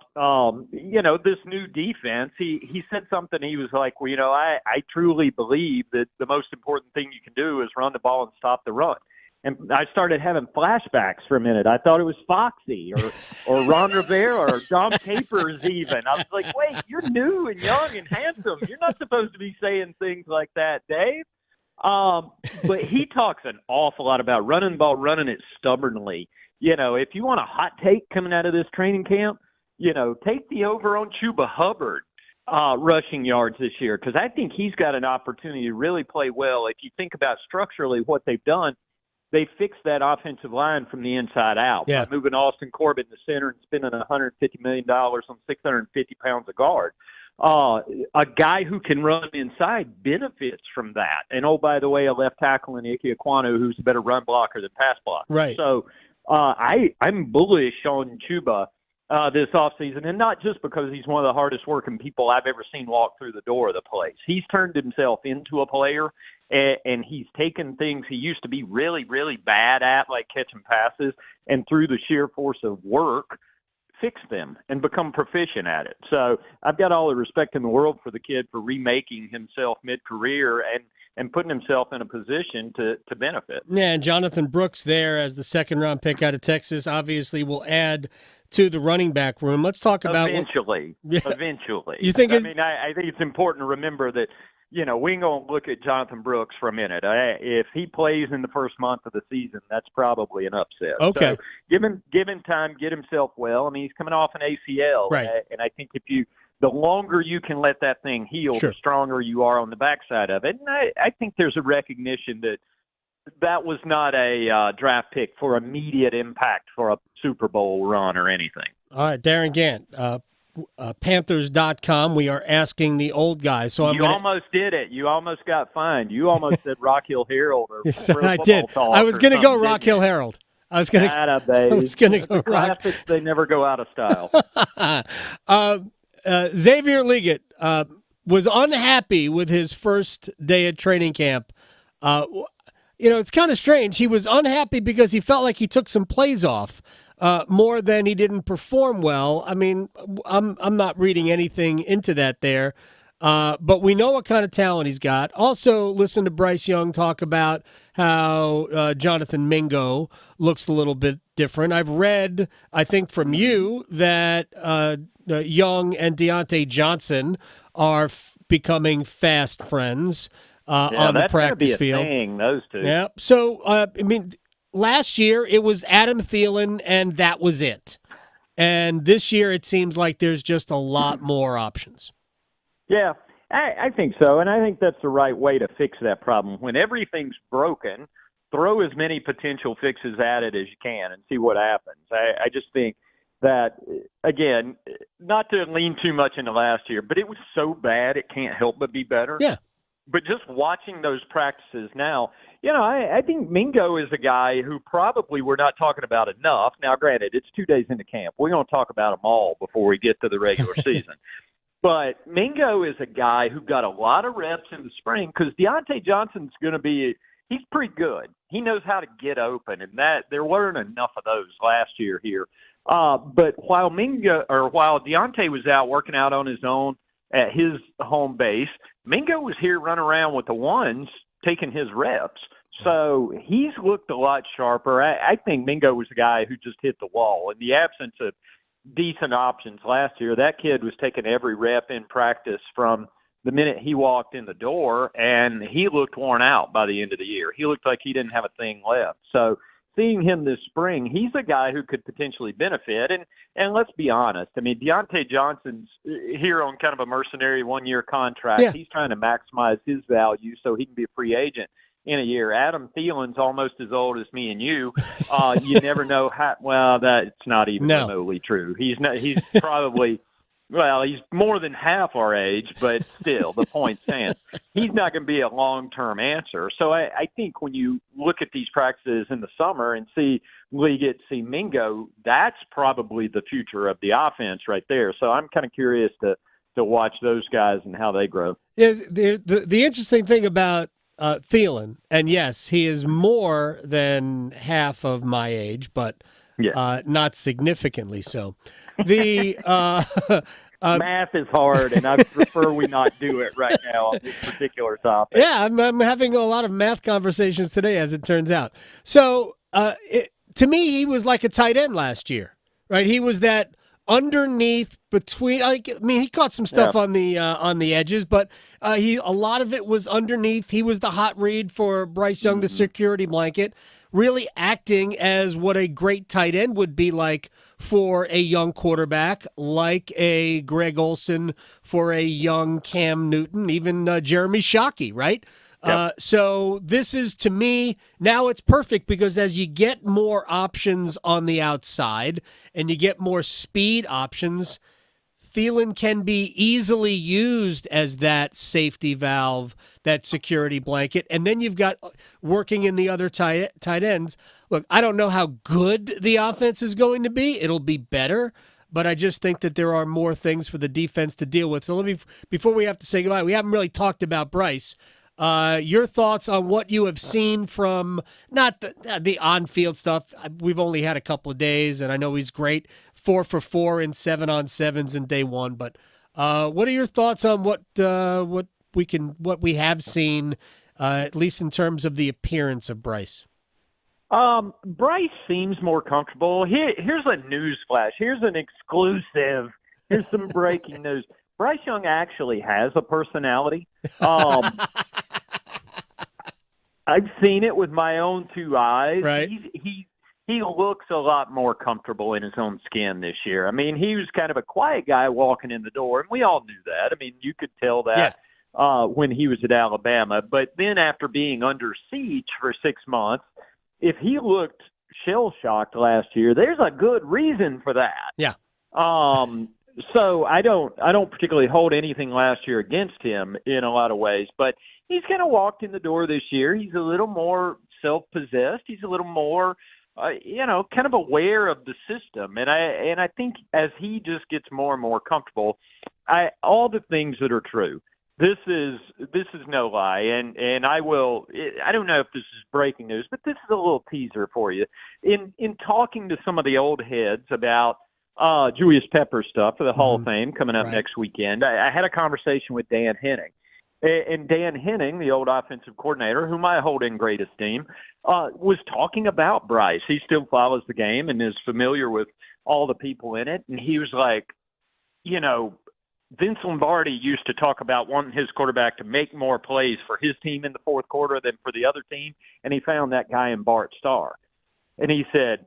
this new defense, he said something. He was like, well, I truly believe that the most important thing you can do is run the ball and stop the run. And I started having flashbacks for a minute. I thought it was Foxy or Ron Rivera or Dom Capers even. I was like, wait, you're new and young and handsome. You're not supposed to be saying things like that, Dave. But he talks an awful lot about running the ball, running it stubbornly. If you want a hot take coming out of this training camp, take the over on Chuba Hubbard rushing yards this year because I think he's got an opportunity to really play well. If you think about structurally what they've done, they fixed that offensive line from the inside out by moving Austin Corbett in the center and spending $150 million on 650 pounds of guard. A guy who can run inside benefits from that. And, oh, by the way, a left tackle in Ike Ekwonu who's a better run blocker than pass blocker. Right. So I'm bullish on Chuba this offseason, and not just because he's one of the hardest working people I've ever seen walk through the door of the place. He's turned himself into a player, and he's taken things he used to be really, really bad at, like catching passes, and through the sheer force of work, fix them and become proficient at it. So I've got all the respect in the world for the kid for remaking himself mid-career and putting himself in a position to benefit. Yeah, and Jonathan Brooks there as the second-round pick out of Texas obviously will add to the running back room. Let's talk about eventually. Eventually. You think? I think it's important to remember that we ain't gonna look at Jonathan Brooks for a minute. If he plays in the first month of the season, that's probably an upset. Okay. So give him time, get himself well. I mean, he's coming off an ACL, right? And I think the longer you can let that thing heal, the stronger you are on the backside of it. And I think there's a recognition that was not a draft pick for immediate impact for a Super Bowl run or anything. All right, Darin Gantt, Panthers.com. We are asking the old guys. So you almost did it. You almost got fined. You almost said Rock Hill Herald. Or yes, I did. I was going to go Rock Hill Herald. I was going to go Rock. Classics, they never go out of style. Xavier Liggett was unhappy with his first day at training camp. It's kind of strange. He was unhappy because he felt like he took some plays off more than he didn't perform well. I mean, I'm not reading anything into that there, but we know what kind of talent he's got. Also, listen to Bryce Young talk about how Jonathan Mingo looks a little bit different. I've read, I think from you, that Young and Deontay Johnson are becoming fast friends. On the practice field. Thing, those two. Yeah. So, last year it was Adam Thielen, and that was it. And this year it seems like there's just a lot more options. Yeah, I think so. And I think that's the right way to fix that problem. When everything's broken, throw as many potential fixes at it as you can and see what happens. I just think that, again, not to lean too much into last year, but it was so bad it can't help but be better. Yeah. But just watching those practices now, I think Mingo is a guy who probably we're not talking about enough. Now, granted, it's 2 days into camp. We're going to talk about them all before we get to the regular season. But Mingo is a guy who got a lot of reps in the spring because Deontay Johnson's going to be he's pretty good. He knows how to get open, and that there weren't enough of those last year here. But while Deontay was out working out on his own at his home base, Mingo was here running around with the ones, taking his reps. So he's looked a lot sharper. I think Mingo was the guy who just hit the wall. In the absence of decent options last year, that kid was taking every rep in practice from the minute he walked in the door, and he looked worn out by the end of the year. He looked like he didn't have a thing left. So seeing him this spring, he's a guy who could potentially benefit. And let's be honest. I mean, Deontay Johnson's here on kind of a mercenary one-year contract. Yeah. He's trying to maximize his value so he can be a free agent in a year. Adam Thielen's almost as old as me and you. You never know how. Well, that's not even remotely true. He's probably. Well, he's more than half our age, but still, the point stands. He's not going to be a long-term answer. So I think when you look at these practices in the summer and see Mingo, that's probably the future of the offense right there. So I'm kind of curious to watch those guys and how they grow. The interesting thing about Thielen, and yes, he is more than half of my age, but not significantly so. The math is hard, and I prefer we not do it right now on this particular topic. Yeah, I'm having a lot of math conversations today, as it turns out. So, to me, he was like a tight end last year, right? He was that underneath between. He caught some stuff on the edges, but a lot of it was underneath. He was the hot read for Bryce Young, the security blanket, really acting as what a great tight end would be like for a young quarterback, like a Greg Olsen for a young Cam Newton, even Jeremy Shockey, right? Yep. So this is, to me, now it's perfect because as you get more options on the outside and you get more speed options, Thielen can be easily used as that safety valve, that security blanket. And then you've got working in the other tight ends. Look, I don't know how good the offense is going to be. It'll be better. But I just think that there are more things for the defense to deal with. So before we have to say goodbye, we haven't really talked about Bryce. Your thoughts on what you have seen from not the on-field stuff. We've only had a couple of days, and I know he's great, 4 for 4 in 7-on-7s in day one. But what are your thoughts on what we have seen, at least in terms of the appearance of Bryce? Bryce seems more comfortable. Here's a news flash. Here's an exclusive. Here's some breaking news. Bryce Young actually has a personality. I've seen it with my own two eyes. Right. He looks a lot more comfortable in his own skin this year. I mean, he was kind of a quiet guy walking in the door, and we all knew that. I mean, you could tell that when he was at Alabama. But then after being under siege for 6 months, if he looked shell-shocked last year, there's a good reason for that. Yeah. So I don't particularly hold anything last year against him in a lot of ways, but he's kind of walked in the door this year. He's a little more self-possessed. He's a little more, kind of aware of the system. And I think as he just gets more and more comfortable, all the things that are true. This is no lie, and I don't know if this is breaking news, but this is a little teaser for you. In talking to some of the old heads about Julius Peppers stuff for the Hall of Fame coming up next weekend, I had a conversation with Dan Henning. And Dan Henning, the old offensive coordinator, whom I hold in great esteem, was talking about Bryce. He still follows the game and is familiar with all the people in it. And he was like, Vince Lombardi used to talk about wanting his quarterback to make more plays for his team in the fourth quarter than for the other team, and he found that guy in Bart Starr. And he said,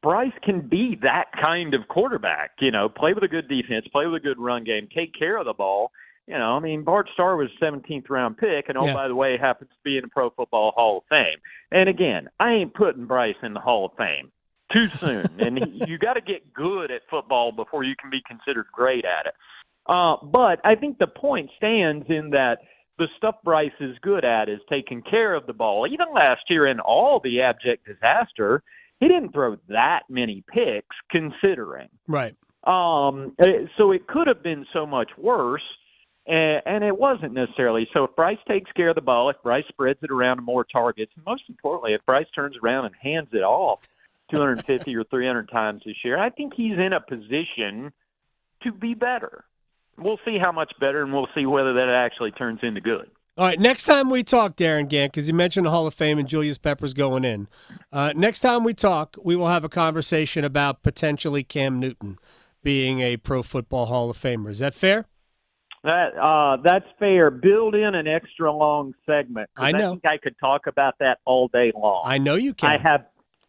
Bryce can be that kind of quarterback, play with a good defense, play with a good run game, take care of the ball. Bart Starr was a 17th-round pick, and by the way, happens to be in the Pro Football Hall of Fame. And again, I ain't putting Bryce in the Hall of Fame too soon. And you got to get good at football before you can be considered great at it. But I think the point stands in that the stuff Bryce is good at is taking care of the ball. Even last year in all the abject disaster, he didn't throw that many picks considering. Right. So it could have been so much worse. And it wasn't necessarily. So if Bryce takes care of the ball, if Bryce spreads it around to more targets, and most importantly, if Bryce turns around and hands it off 250 or 300 times this year, I think he's in a position to be better. We'll see how much better, and we'll see whether that actually turns into good. All right, next time we talk, Darin Gantt, because you mentioned the Hall of Fame and Julius Peppers going in. Next time we talk, we will have a conversation about potentially Cam Newton being a Pro Football Hall of Famer. Is that fair? That's fair. Build in an extra long segment. I know. I think I could talk about that all day long. I know you can.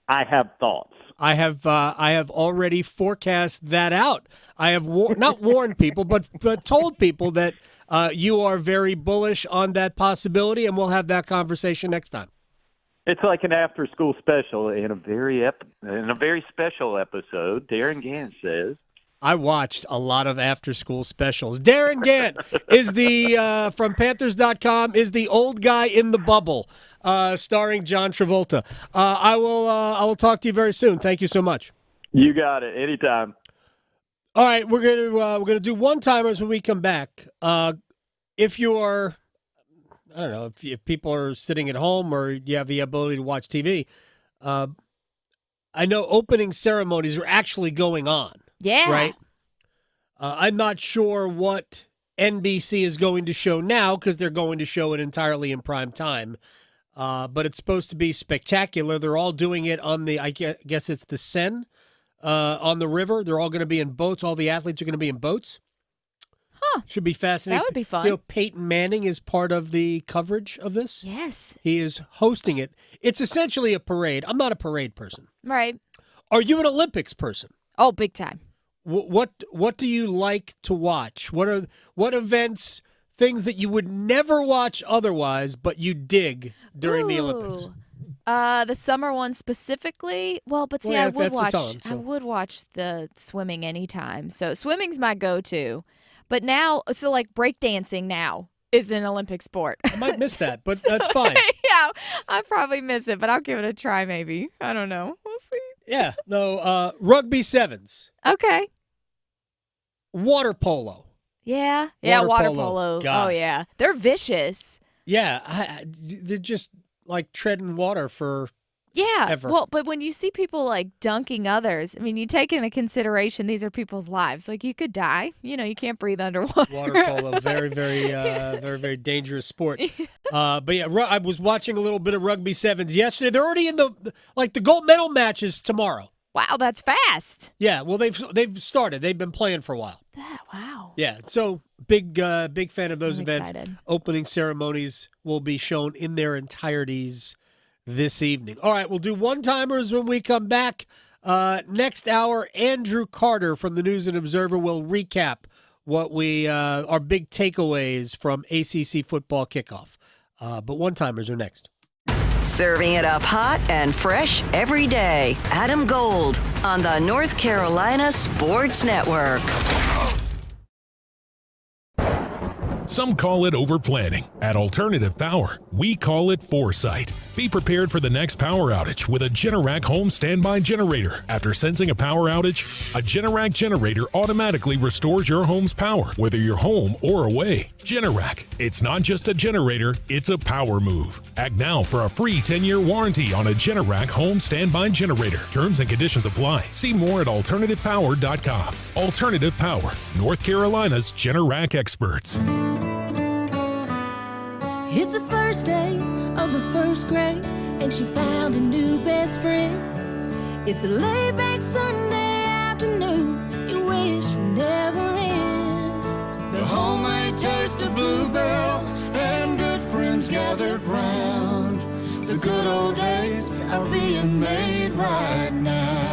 I have thoughts. I have already forecast that out. I have not warned people, but told people that you are very bullish on that possibility, and we'll have that conversation next time. It's like an after-school special in a very special episode. Darin Gantt says. I watched a lot of after-school specials. Darin Gantt is the from Panthers.com is the old guy in the bubble, starring John Travolta. I will talk to you very soon. Thank you so much. You got it. Anytime. All right, we're gonna do one-timers when we come back. If you're, I don't know, if people are sitting at home or you have the ability to watch TV, I know opening ceremonies are actually going on. Yeah. Right? I'm not sure what NBC is going to show now because they're going to show it entirely in prime time. But it's supposed to be spectacular. They're all doing it on the, I guess it's the Seine on the river. They're all going to be in boats. All the athletes are going to be in boats. Huh. Should be fascinating. That would be fun. You know, Peyton Manning is part of the coverage of this. Yes. He is hosting it. It's essentially a parade. I'm not a parade person. Right. Are you an Olympics person? Oh, big time. What do you like to watch? What events, things that you would never watch otherwise, but you dig during the Olympics? The summer one specifically. Well, but see, Well, yeah, I would watch. so. I would watch the swimming anytime. So swimming's my go-to. But now, so like breakdancing now is an Olympic sport. I might miss that, but that's fine. Yeah, I'll probably miss it, but I'll give it a try. Maybe I don't know. We'll see. Yeah, no. Rugby sevens. Okay. Water polo. Yeah. Water polo. Gosh. Oh yeah, they're vicious. Yeah, they're just like treading water for. Yeah. Ever. Well, but when you see people like dunking others, I mean, you take into consideration these are people's lives. Like you could die. You know, you can't breathe underwater. Water polo, very, very dangerous sport. But yeah, I was watching a little bit of rugby sevens yesterday. They're already in the gold medal matches tomorrow. Wow, that's fast. Yeah, well they've started. They've been playing for a while. Wow. Yeah, so big fan of those I'm events. excited. Opening ceremonies will be shown in their entireties this evening. All right, we'll do one-timers when we come back. Next hour, Andrew Carter from the News and Observer will recap what our big takeaways from ACC football kickoff. But one-timers are next. Serving it up hot and fresh every day. Adam Gold on the North Carolina Sports Network. Some call it overplanning. At Alternative Power, we call it foresight. Be prepared for the next power outage with a Generac home standby generator. After sensing a power outage, a Generac generator automatically restores your home's power, whether you're home or away. Generac, it's not just a generator, it's a power move. Act now for a free 10-year warranty on a Generac home standby generator. Terms and conditions apply. See more at alternativepower.com. Alternative Power, North Carolina's Generac experts. It's the first day of the first grade, and she found a new best friend. It's a laid-back Sunday afternoon you wish would never end. The homemade taste of Bluebell and good friends gathered round. The good old days are being made right now.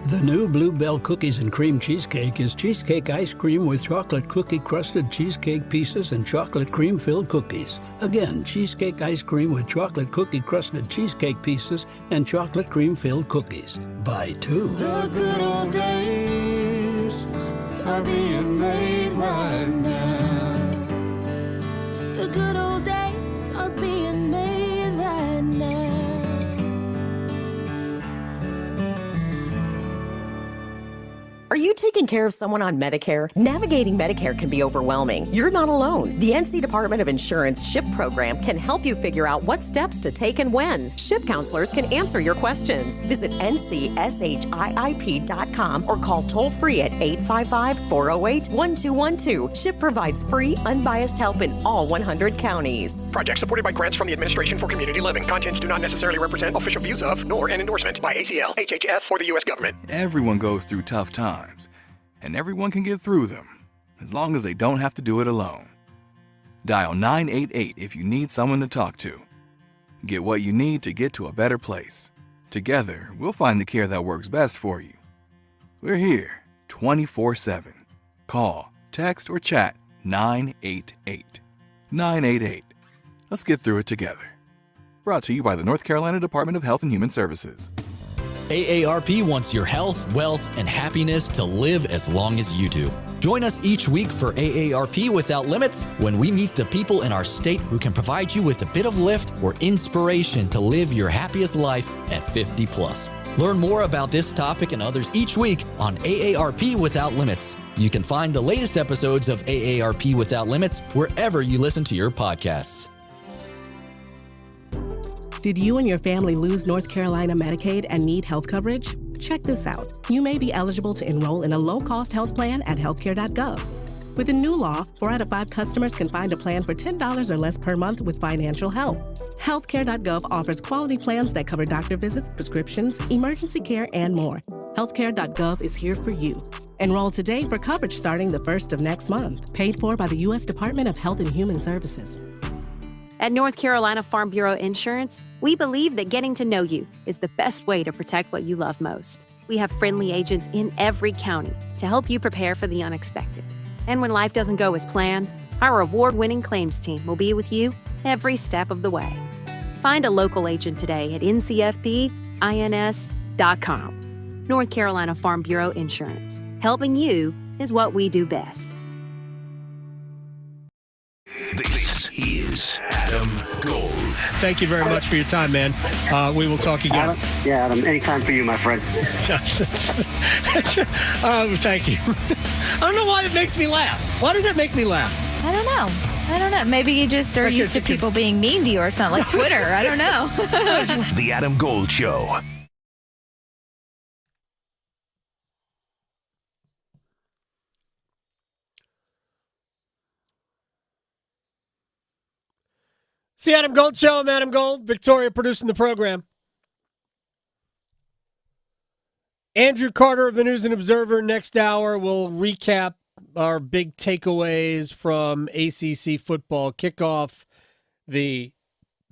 The new Bluebell Cookies and Cream Cheesecake is cheesecake ice cream with chocolate cookie-crusted cheesecake pieces and chocolate cream-filled cookies. Again, cheesecake ice cream with chocolate cookie-crusted cheesecake pieces and chocolate cream-filled cookies. Buy two. The good old days are being made right now. The good old days are being made right now. Are you taking taking care of someone on Medicare? Navigating Medicare can be overwhelming. You're not alone. The NC Department of Insurance SHIP program can help you figure out what steps to take and when. SHIP counselors can answer your questions. Visit ncship.com or call toll-free at 855-408-1212. SHIP provides free, unbiased help in all 100 counties. Project supported by grants from the Administration for Community Living. Contents do not necessarily represent official views of, nor an endorsement by ACL, HHS, or the U.S. government. Everyone goes through tough times, and everyone can get through them, as long as they don't have to do it alone. Dial 988 if you need someone to talk to. Get what you need to get to a better place. Together, we'll find the care that works best for you. We're here 24/7. Call, text, or chat 988. 988. Let's get through it together. Brought to you by the North Carolina Department of Health and Human Services. AARP wants your health, wealth, and happiness to live as long as you do. Join us each week for AARP Without Limits when we meet the people in our state who can provide you with a bit of lift or inspiration to live your happiest life at 50 plus. Learn more about this topic and others each week on AARP Without Limits. You can find the latest episodes of AARP Without Limits wherever you listen to your podcasts. Did you and your family lose North Carolina Medicaid and need health coverage? Check this out. You may be eligible to enroll in a low-cost health plan at healthcare.gov. With a new law, 4 out of 5 customers can find a plan for $10 or less per month with financial help. Healthcare.gov offers quality plans that cover doctor visits, prescriptions, emergency care, and more. Healthcare.gov is here for you. Enroll today for coverage starting the 1st of next month. Paid for by the U.S. Department of Health and Human Services. At North Carolina Farm Bureau Insurance, we believe that getting to know you is the best way to protect what you love most. We have friendly agents in every county to help you prepare for the unexpected. And when life doesn't go as planned, our award-winning claims team will be with you every step of the way. Find a local agent today at ncfpins.com. North Carolina Farm Bureau Insurance. Helping you is what we do best. This is Adam Gold. Thank you very much for your time, man. We will talk again. Adam, anytime for you, my friend. Thank you. I don't know why it makes me laugh. Why does that make me laugh? I don't know. Maybe you just are used to people being mean to you or something, like Twitter. I don't know. The Adam Gold Show. It's the Adam Gold Show. I'm Adam Gold. Victoria producing the program. Andrew Carter of the News and Observer next hour will recap our big takeaways from ACC football kickoff. The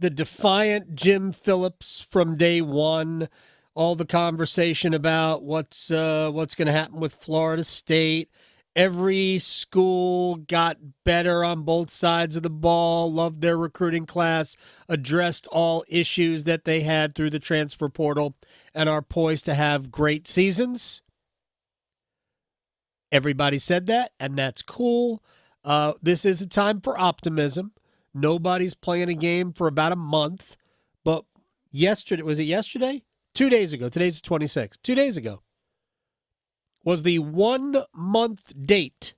defiant Jim Phillips from day one. All the conversation about what's going to happen with Florida State. Every school got better on both sides of the ball, loved their recruiting class, addressed all issues that they had through the transfer portal, and are poised to have great seasons. Everybody said that, and that's cool. This is a time for optimism. Nobody's playing a game for about a month, but yesterday, was it yesterday? 2 days ago. Today's the 26th. 2 days ago was the 1 month date.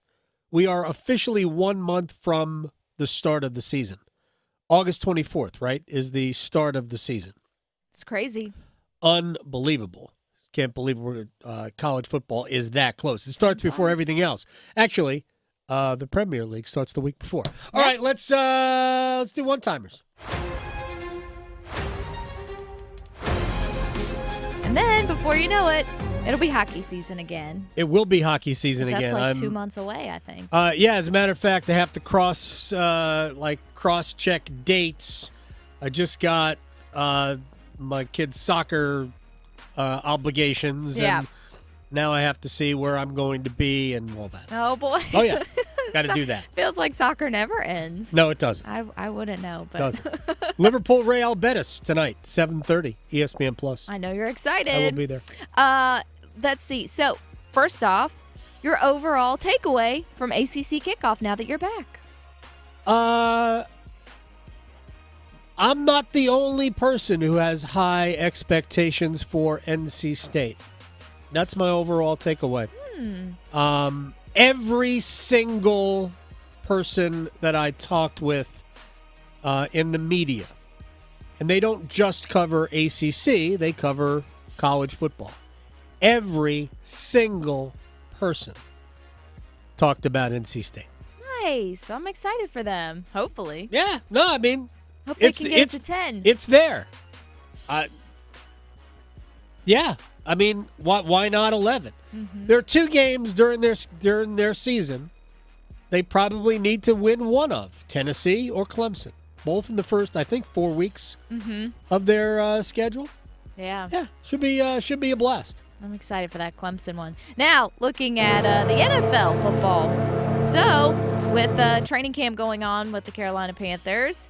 We are officially 1 month from the start of the season. August 24th, right, is the start of the season. It's crazy. Unbelievable. Can't believe college football is that close. It starts before everything else. Actually, the Premier League starts the week before. All right, let's do one-timers. And then, before you know it, it'll be hockey season again. It will be hockey season again. That's like 2 months away, I think. Yeah, as a matter of fact, I have to cross-check dates. I just got my kids' soccer obligations. Yeah. And now I have to see where I'm going to be and all that. Oh, boy. Oh, yeah. Got to do that. Feels like soccer never ends. No, it doesn't. I wouldn't know. But Doesn't. Liverpool Real Betis tonight, 7:30, ESPN Plus. I know you're excited. I will be there. Let's see. So, first off, your overall takeaway from ACC Kickoff now that you're back. I'm not the only person who has high expectations for NC State. That's my overall takeaway. Every single person that I talked with in the media, and they don't just cover ACC, they cover college football. Every single person talked about NC State. Nice. I'm excited for them. Hopefully. Yeah. No, I mean, hope they can get it to 10. It's there. Yeah. I mean, why not 11? Mm-hmm. There are 2 games during their season they probably need to win one of, Tennessee or Clemson. Both in the first, I think, 4 weeks of their schedule. Yeah. Yeah. Should be a blast. I'm excited for that Clemson one. Now, looking at the NFL football. So, with training camp going on with the Carolina Panthers,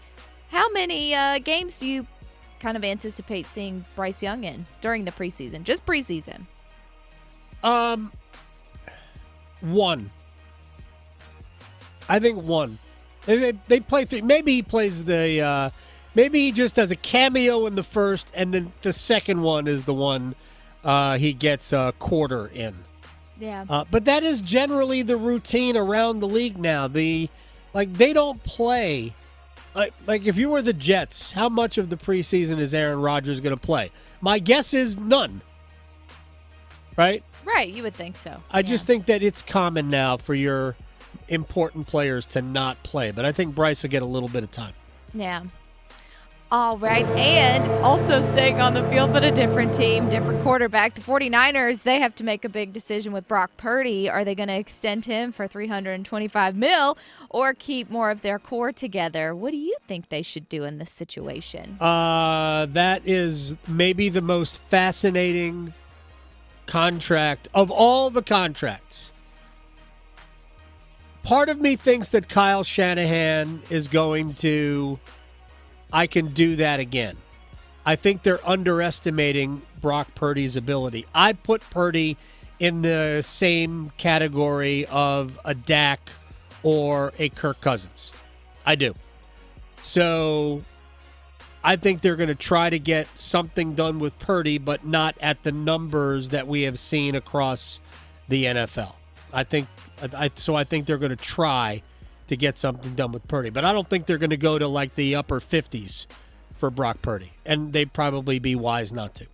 how many games do you kind of anticipate seeing Bryce Young in during the preseason? Just preseason. 1. I think 1. They play 3. Maybe he plays maybe he just does a cameo in the first, and then the second one is the one he gets a quarter in. Yeah. But that is generally the routine around the league now. They don't play. Like if you were the Jets, how much of the preseason is Aaron Rodgers going to play? My guess is none. Right? Right, you would think so. I just think that it's common now for your important players to not play, but I think Bryce will get a little bit of time. Yeah. All right, and also staying on the field, but a different team, different quarterback. The 49ers, they have to make a big decision with Brock Purdy. Are they going to extend him for $325 million or keep more of their core together? What do you think they should do in this situation? That is maybe the most fascinating contract of all the contracts. Part of me thinks that Kyle Shanahan is going to, I can do that again. I think they're underestimating Brock Purdy's ability. I put Purdy in the same category of a Dak or a Kirk Cousins. I do. So I think they're going to try to get something done with Purdy, but not at the numbers that we have seen across the NFL. I think they're going to try to get something done with Purdy. But I don't think they're going to go to like the upper 50s for Brock Purdy. And they'd probably be wise not to.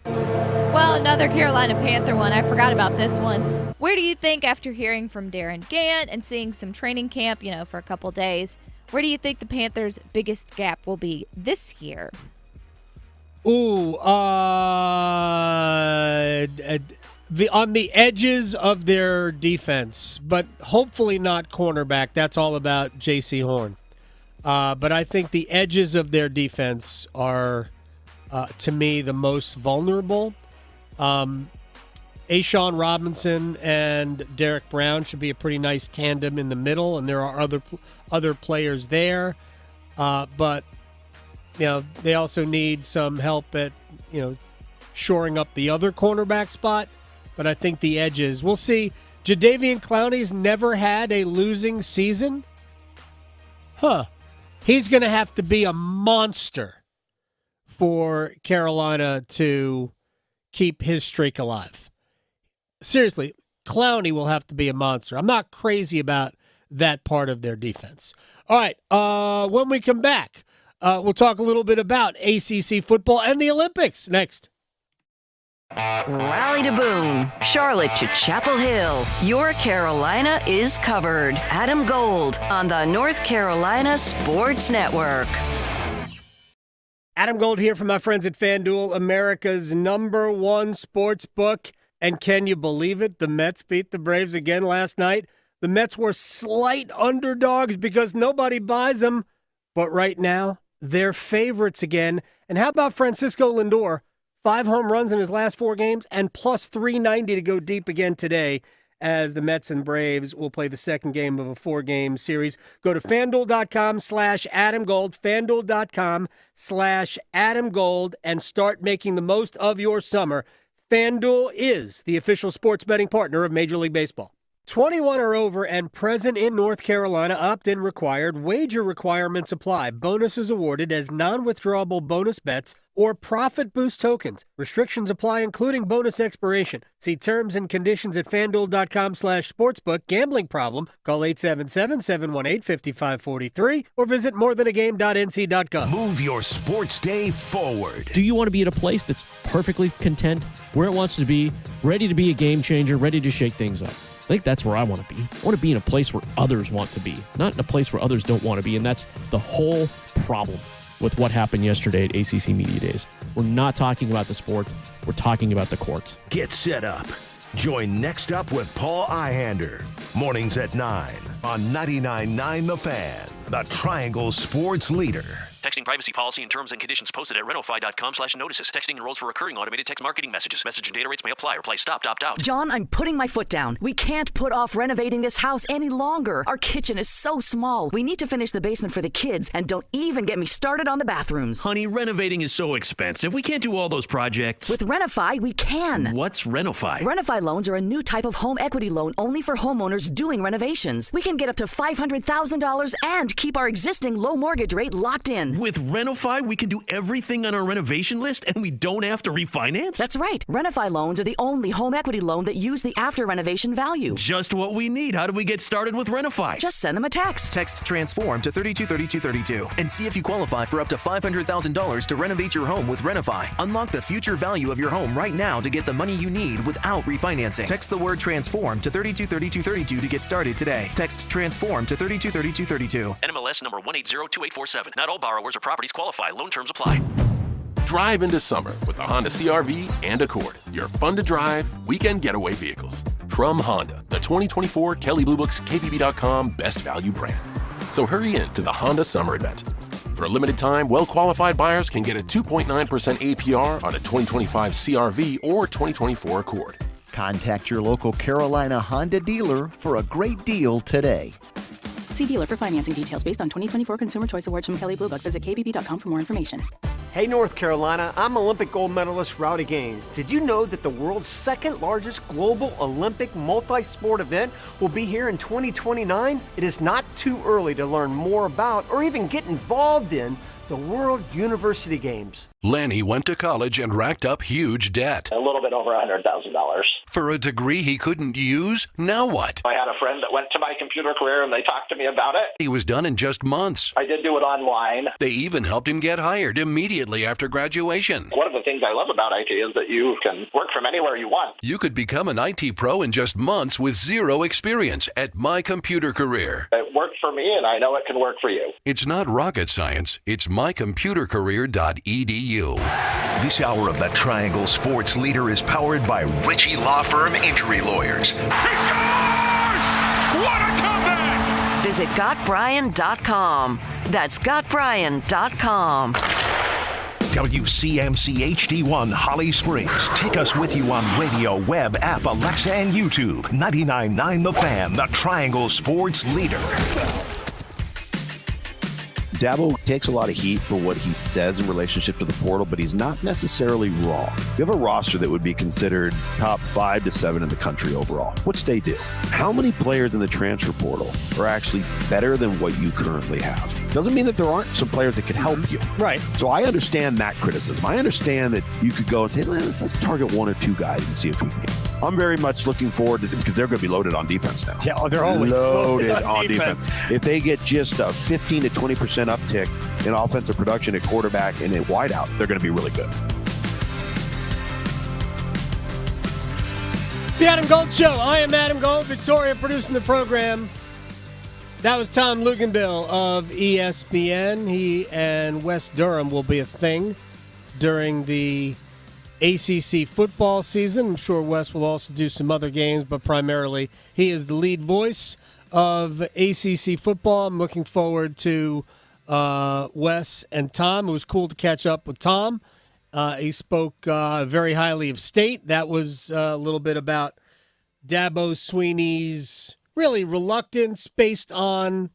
Well, another Carolina Panther one. I forgot about this one. Where do you think, after hearing from Darin Gantt and seeing some training camp, for a couple days, where do you think the Panthers' biggest gap will be this year? Ooh, on the edges of their defense, but hopefully not cornerback. That's all about J.C. Horn. But I think the edges of their defense are, to me, the most vulnerable. A'Shawn Robinson and Derek Brown should be a pretty nice tandem in the middle, and there are other players there. But they also need some help at shoring up the other cornerback spot. But I think the edges, we'll see. Jadeveon Clowney's never had a losing season. He's going to have to be a monster for Carolina to keep his streak alive. Seriously, Clowney will have to be a monster. I'm not crazy about that part of their defense. All right, when we come back, we'll talk a little bit about ACC football and the Olympics next. Raleigh to Boone, Charlotte to Chapel Hill. Your Carolina is covered. Adam Gold on the North Carolina Sports Network. Adam Gold here from my friends at FanDuel, America's #1 sports book. And can you believe it? The Mets beat the Braves again last night. The Mets were slight underdogs because nobody buys them. But right now, they're favorites again. And how about Francisco Lindor? 5 home runs in his last 4 games and plus 390 to go deep again today as the Mets and Braves will play the second game of a 4-game series. Go to FanDuel.com/AdamGold, FanDuel.com/AdamGold, and start making the most of your summer. FanDuel is the official sports betting partner of Major League Baseball. 21 or over and present in North Carolina, opt-in required, wager requirements apply. Bonuses awarded as non-withdrawable bonus bets or profit boost tokens. Restrictions apply, including bonus expiration. See terms and conditions at FanDuel.com/sportsbook. Gambling problem? Call 877-718-5543 or visit morethanagame.nc.gov. Move your sports day forward. Do you want to be at a place that's perfectly content, where it wants to be, ready to be a game changer, ready to shake things up? I think that's where I want to be. I want to be in a place where others want to be, not in a place where others don't want to be, and that's the whole problem with what happened yesterday at ACC Media Days. We're not talking about the sports. We're talking about the courts. Get set up. Join Next Up with Paul Ihander. Mornings at 9 on 99.9 The Fan, the Triangle Sports Leader. Texting privacy policy and terms and conditions posted at renofy.com/notices. Texting enrolls for recurring automated text marketing messages. Message and data rates may apply. Reply stop, opt out. John, I'm putting my foot down. We can't put off renovating this house any longer. Our kitchen is so small. We need to finish the basement for the kids, and don't even get me started on the bathrooms. Honey, renovating is so expensive. We can't do all those projects. With Renofy, we can. What's Renofy? Renofy loans are a new type of home equity loan only for homeowners doing renovations. We can get up to $500,000 and keep our existing low mortgage rate locked in. With Renofy, we can do everything on our renovation list and we don't have to refinance? That's right. Renofy loans are the only home equity loan that use the after renovation value. Just what we need. How do we get started with Renofy? Just send them a text. Text TRANSFORM to 323232 and see if you qualify for up to $500,000 to renovate your home with Renofy. Unlock the future value of your home right now to get the money you need without refinancing. Text the word TRANSFORM to 323232 to get started today. Text TRANSFORM to 323232. NMLS number 1802847. Not all borrowers or properties qualify. Loan terms apply. Drive into summer with the Honda CR-V and Accord, your fun-to-drive, weekend getaway vehicles. From Honda, the 2024 Kelley Blue Book's KBB.com Best Value brand. So hurry in to the Honda Summer Event. For a limited time, well-qualified buyers can get a 2.9% APR on a 2025 CR-V or 2024 Accord. Contact your local Carolina Honda dealer for a great deal today. See dealer for financing details based on 2024 Consumer Choice Awards from Kelley Blue Book. Visit kbb.com for more information. Hey, North Carolina, I'm Olympic gold medalist Rowdy Gaines. Did you know that the world's second largest global Olympic multi-sport event will be here in 2029? It is not too early to learn more about or even get involved in the World University Games. Lanny went to college and racked up huge debt. A little bit over $100,000. For a degree he couldn't use? Now what? I had a friend that went to my computer career and they talked to me about it. He was done in just months. I did do it online. They even helped him get hired immediately after graduation. One of the things I love about IT is that you can work from anywhere you want. You could become an IT pro in just months with zero experience at My Computer Career. It worked for me and I know it can work for you. It's not rocket science. It's mycomputercareer.edu. This hour of the Triangle Sports Leader is powered by Ritchie Law Firm Injury Lawyers. He scores! What a comeback! Visit GotBryan.com. That's GotBryan.com. WCMC HD1 Holly Springs. Take us with you on radio, web, app, Alexa, and YouTube. 99.9 The Fan, the Triangle Sports Leader. Dabo takes a lot of heat for what he says in relationship to the portal, but he's not necessarily wrong. You have a roster that would be considered top 5 to 7 in the country overall, which they do. How many players in the transfer portal are actually better than what you currently have? Doesn't mean that there aren't some players that could help you. Right. So I understand that criticism. I understand that you could go and say, let's target 1 or 2 guys and see if we can. I'm very much looking forward to this because they're going to be loaded on defense now. Yeah, they're always loaded on defense. If they get just a 15 to 20% uptick in offensive production at quarterback and at wideout, they're going to be really good. It's the Adam Gold Show. I am Adam Gold, Victoria producing the program. That was Tom Luganbill of ESPN. He and West Durham will be a thing during the ACC football season. I'm sure Wes will also do some other games, but primarily he is the lead voice of ACC football. I'm looking forward to Wes and Tom. It was cool to catch up with Tom. He spoke very highly of State. That was a little bit about Dabo Swinney's really reluctance based on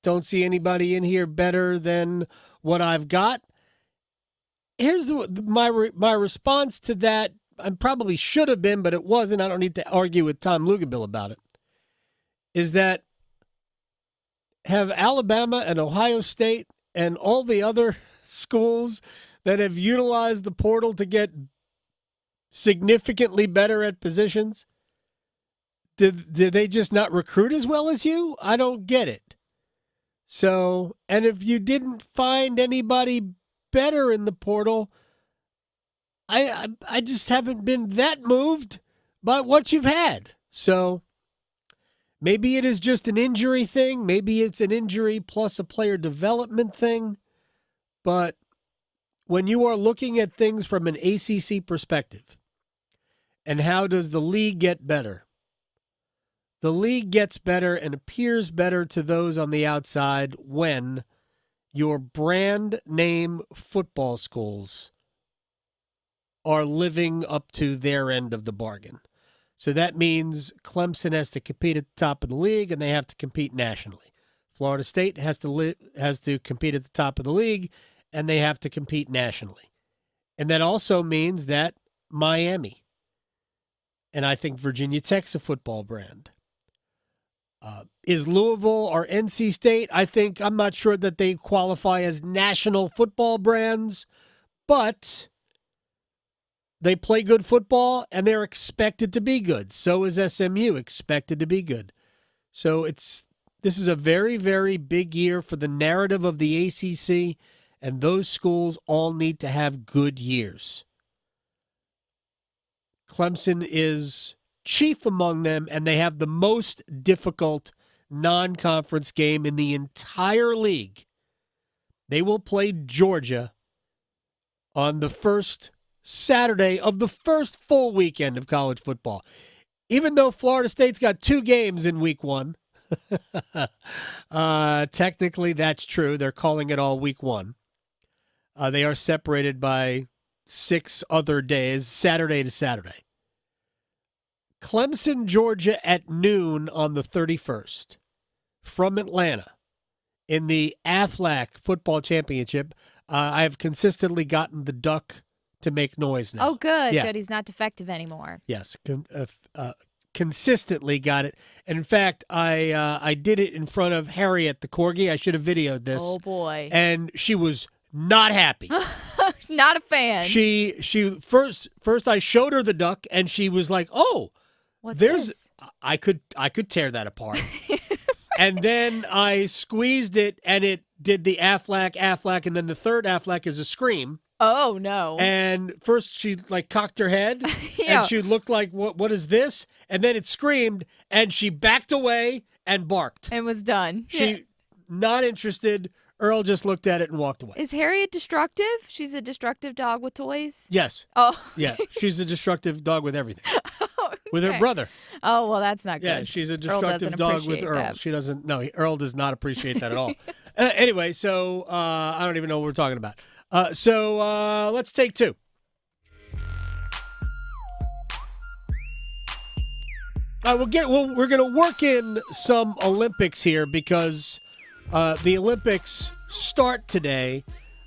don't see anybody in here better than what I've got. Here's my response to that. I probably should have been, but it wasn't. I don't need to argue with Tom Luginbill about it, is that have Alabama and Ohio State and all the other schools that have utilized the portal to get significantly better at positions, did they just not recruit as well as you? I don't get it. So, and if you didn't find anybody better in the portal, I just haven't been that moved by what you've had. So maybe it is just an injury thing. Maybe it's an injury plus a player development thing. But when you are looking at things from an ACC perspective, and how does the league get better? The league gets better and appears better to those on the outside when your brand name football schools are living up to their end of the bargain. So that means Clemson has to compete at the top of the league, and they have to compete nationally. Florida State has to compete at the top of the league, and they have to compete nationally. And that also means that Miami, and I think Virginia Tech's a football brand. Is Louisville or NC State? I'm not sure that they qualify as national football brands, but they play good football and they're expected to be good. So is SMU expected to be good. So this is a very, very big year for the narrative of the ACC, and those schools all need to have good years. Clemson is chief among them, and they have the most difficult non-conference game in the entire league. They will play Georgia on the first Saturday of the first full weekend of college football. Even though Florida State's got 2 games in week 1, technically that's true. They're calling it all week 1. They are separated by 6 other days, Saturday to Saturday. Clemson, Georgia at noon on the 31st from Atlanta in the AFLAC Football Championship. I have consistently gotten the duck to make noise now. Oh, good. Yeah. Good. He's not defective anymore. Yes, consistently got it. And in fact, I did it in front of Harriet, the corgi. I should have videoed this. Oh, boy. And she was not happy. Not a fan. She first I showed her the duck, and she was like, "Oh, this? I could tear that apart." And then I squeezed it, and it did the Aflac, and then the third Aflac is a scream. Oh, no. And first she cocked her head, Yeah. and she looked like, what is this? And then it screamed, and she backed away and barked. And was done. She not interested. Earl just looked at it and walked away. Is Harriet destructive? She's a destructive dog with toys? Yes. Oh. Yeah, she's a destructive dog with everything. Okay. With her brother. Oh, well, that's not good. Yeah, she's a destructive dog with Earl. That. She doesn't. No, Earl does not appreciate that at all. Anyway, so I don't even know what we're talking about. So let's take 2. We're going to work in some Olympics here because the Olympics start today.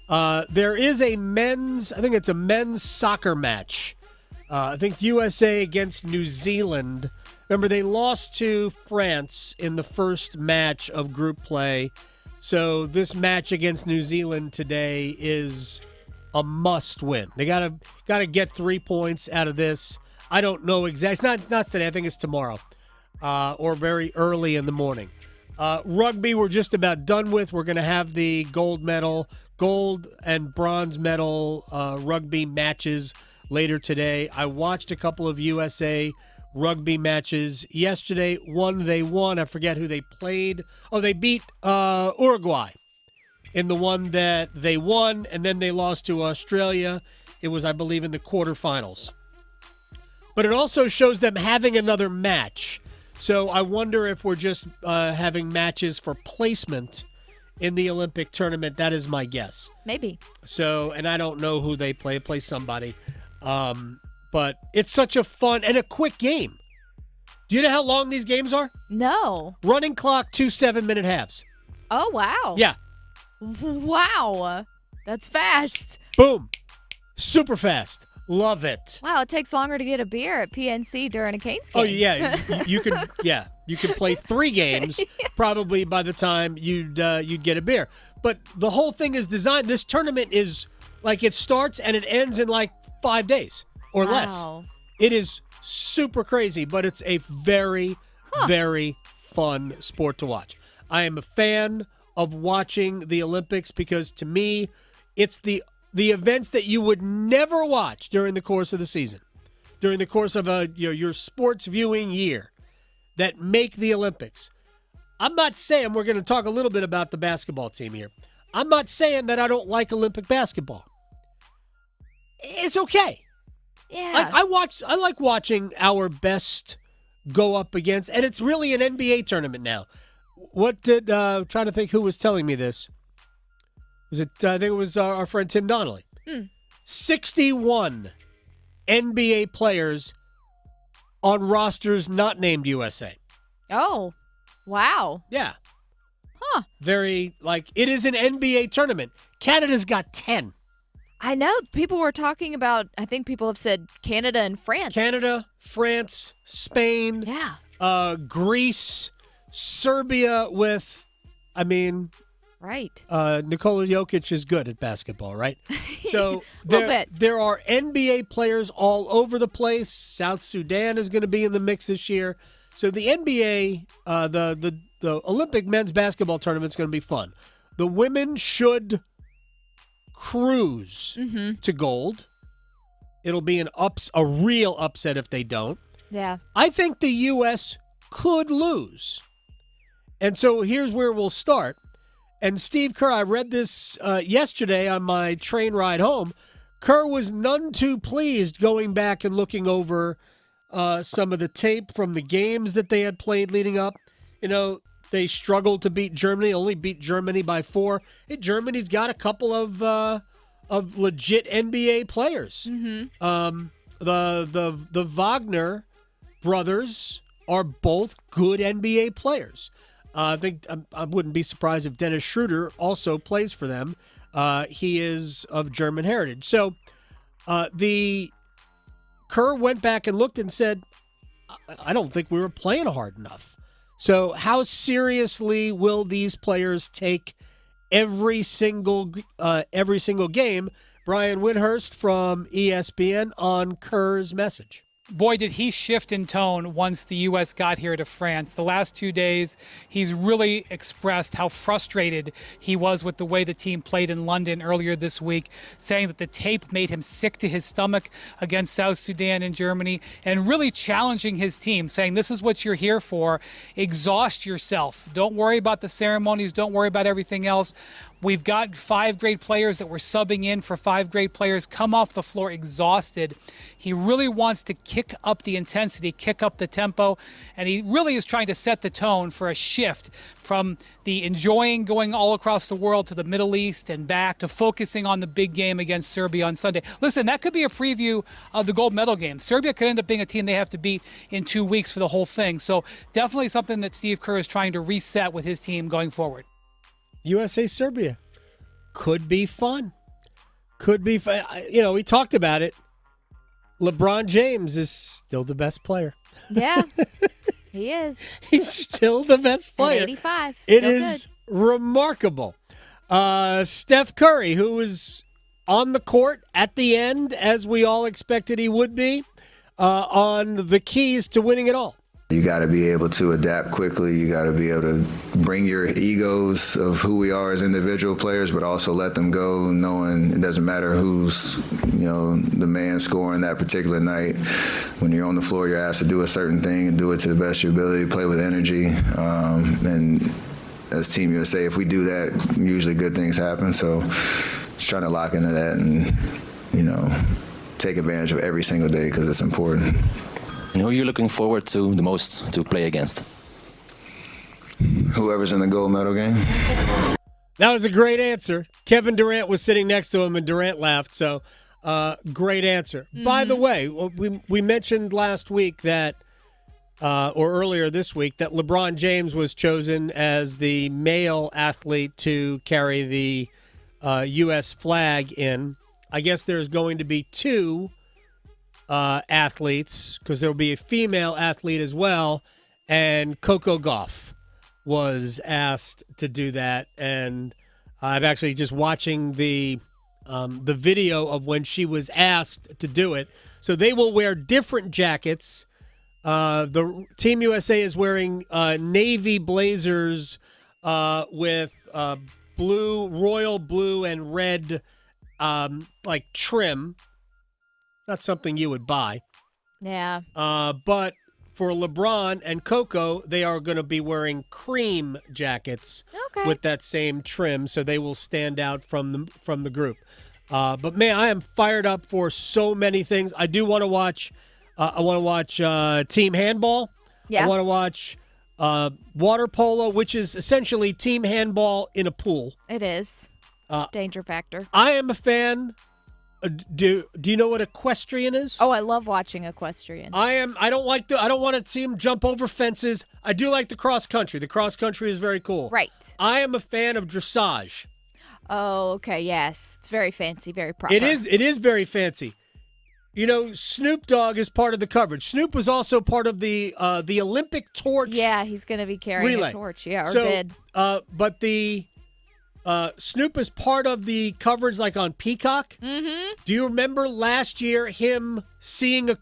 There is a men's soccer match. I think USA against New Zealand. Remember, they lost to France in the first match of group play. So this match against New Zealand today is a must win. They gotta get 3 points out of this. I don't know exactly. It's not today. I think it's tomorrow, or very early in the morning. Rugby, we're just about done with. We're gonna have the gold and bronze medal rugby matches later today. I watched a couple of USA rugby matches yesterday. They won. I forget who they played. Oh, they beat Uruguay in the one that they won, and then they lost to Australia. It was, I believe, in the quarterfinals. But it also shows them having another match. So I wonder if we're just having matches for placement in the Olympic tournament. That is my guess. Maybe. So, and I don't know who they play. They play somebody. But it's such a fun and a quick game. Do you know how long these games are? No. Running clock, 2 7-minute halves. Oh, wow. Yeah. Wow. That's fast. Boom. Super fast. Love it. Wow, it takes longer to get a beer at PNC during a Canes game. Oh yeah, you could play 3 games probably by the time you'd get a beer. But the whole thing is designed. This tournament is like it starts and it ends in like 5 days or less. It is super crazy, but it's a very, very fun sport to watch. I am a fan of watching the Olympics because to me, it's the events that you would never watch during the course of the season, during the course of your sports viewing year, that make the Olympics. I'm not saying we're going to talk a little bit about the basketball team here. I'm not saying that I don't like Olympic basketball. It's okay. Yeah. I like watching our best go up against, and it's really an NBA tournament now. What did trying to think who was telling me this? Was it? I think it was our friend Tim Donnelly. 61 NBA players on rosters not named USA. Oh, wow. Yeah. Huh. Very, it is an NBA tournament. Canada's got 10. I know. People were talking about, I think people have said Canada and France. Canada, France, Spain. Yeah. Greece, Serbia with, right. Nikola Jokic is good at basketball, right? So Little bit. there are NBA players all over the place. South Sudan is going to be in the mix this year. So the NBA, the Olympic men's basketball tournament is going to be fun. The women should cruise to gold. It'll be a real upset if they don't. Yeah. I think the U.S. could lose. And so here's where we'll start. And Steve Kerr, I read this yesterday on my train ride home. Kerr was none too pleased going back and looking over some of the tape from the games that they had played leading up. They struggled to beat Germany, only beat Germany by 4. Hey, Germany's got a couple of legit NBA players. The Wagner brothers are both good NBA players. I think I wouldn't be surprised if Dennis Schroeder also plays for them. He is of German heritage. So the Kerr went back and looked and said, I don't think we were playing hard enough. So how seriously will these players take every single game? Brian Windhurst from ESPN on Kerr's message. Boy, did he shift in tone once the U.S. got here to France. The last 2 days, he's really expressed how frustrated he was with the way the team played in London earlier this week, saying that the tape made him sick to his stomach against South Sudan and Germany, and really challenging his team, saying this is what you're here for. Exhaust yourself. Don't worry about the ceremonies. Don't worry about everything else. We've got 5 great players that we're subbing in for 5 great players, come off the floor exhausted. He really wants to kick up the intensity, kick up the tempo, and he really is trying to set the tone for a shift from the enjoying going all across the world to the Middle East and back to focusing on the big game against Serbia on Sunday. Listen, that could be a preview of the gold medal game. Serbia could end up being a team they have to beat in 2 weeks for the whole thing. So definitely something that Steve Kerr is trying to reset with his team going forward. USA Serbia could be fun. Could be fun. We talked about it. LeBron James is still the best player. Yeah, he is. He's still the best player. At 85. It is remarkable. Steph Curry, who was on the court at the end, as we all expected he would be, on the keys to winning it all. You got to be able to adapt quickly. You got to be able to bring your egos of who we are as individual players, but also let them go, knowing it doesn't matter who's, the man scoring that particular night. When you're on the floor, you're asked to do a certain thing and do it to the best of your ability, play with energy. And as Team USA, if we do that, usually good things happen. So just trying to lock into that and, take advantage of every single day because it's important. And who are you looking forward to the most to play against? Whoever's in the gold medal game. That was a great answer. Kevin Durant was sitting next to him, and Durant laughed. So, great answer. Mm-hmm. By the way, we mentioned last week that, or earlier this week, that LeBron James was chosen as the male athlete to carry the U.S. flag in. I guess there's going to be 2 athletes, because there will be a female athlete as well, and Coco Gauff was asked to do that, and I've actually just watching the video of when she was asked to do it. So they will wear different jackets. The Team USA is wearing navy blazers with royal blue and red like trim. Not something you would buy. Yeah. But for LeBron and Coco, they are going to be wearing cream jackets with that same trim, so they will stand out from the group. But man, I am fired up for so many things. I do want to watch. I want to watch team handball. Yeah. I want to watch water polo, which is essentially team handball in a pool. It is. It's danger factor. I am a fan. Do you know what equestrian is? Oh, I love watching equestrian. I don't want to see him jump over fences. I do like the cross country. The cross country is very cool. Right. I am a fan of dressage. Oh, okay, yes. It's very fancy, very proper. It is very fancy. You know, Snoop Dogg is part of the coverage. Snoop was also part of the Olympic torch. Yeah, he's going to be carrying relay. a torch. Yeah, or did. But the Snoop is part of the coverage, like on Peacock. Mm-hmm. Do you remember last year him seeing the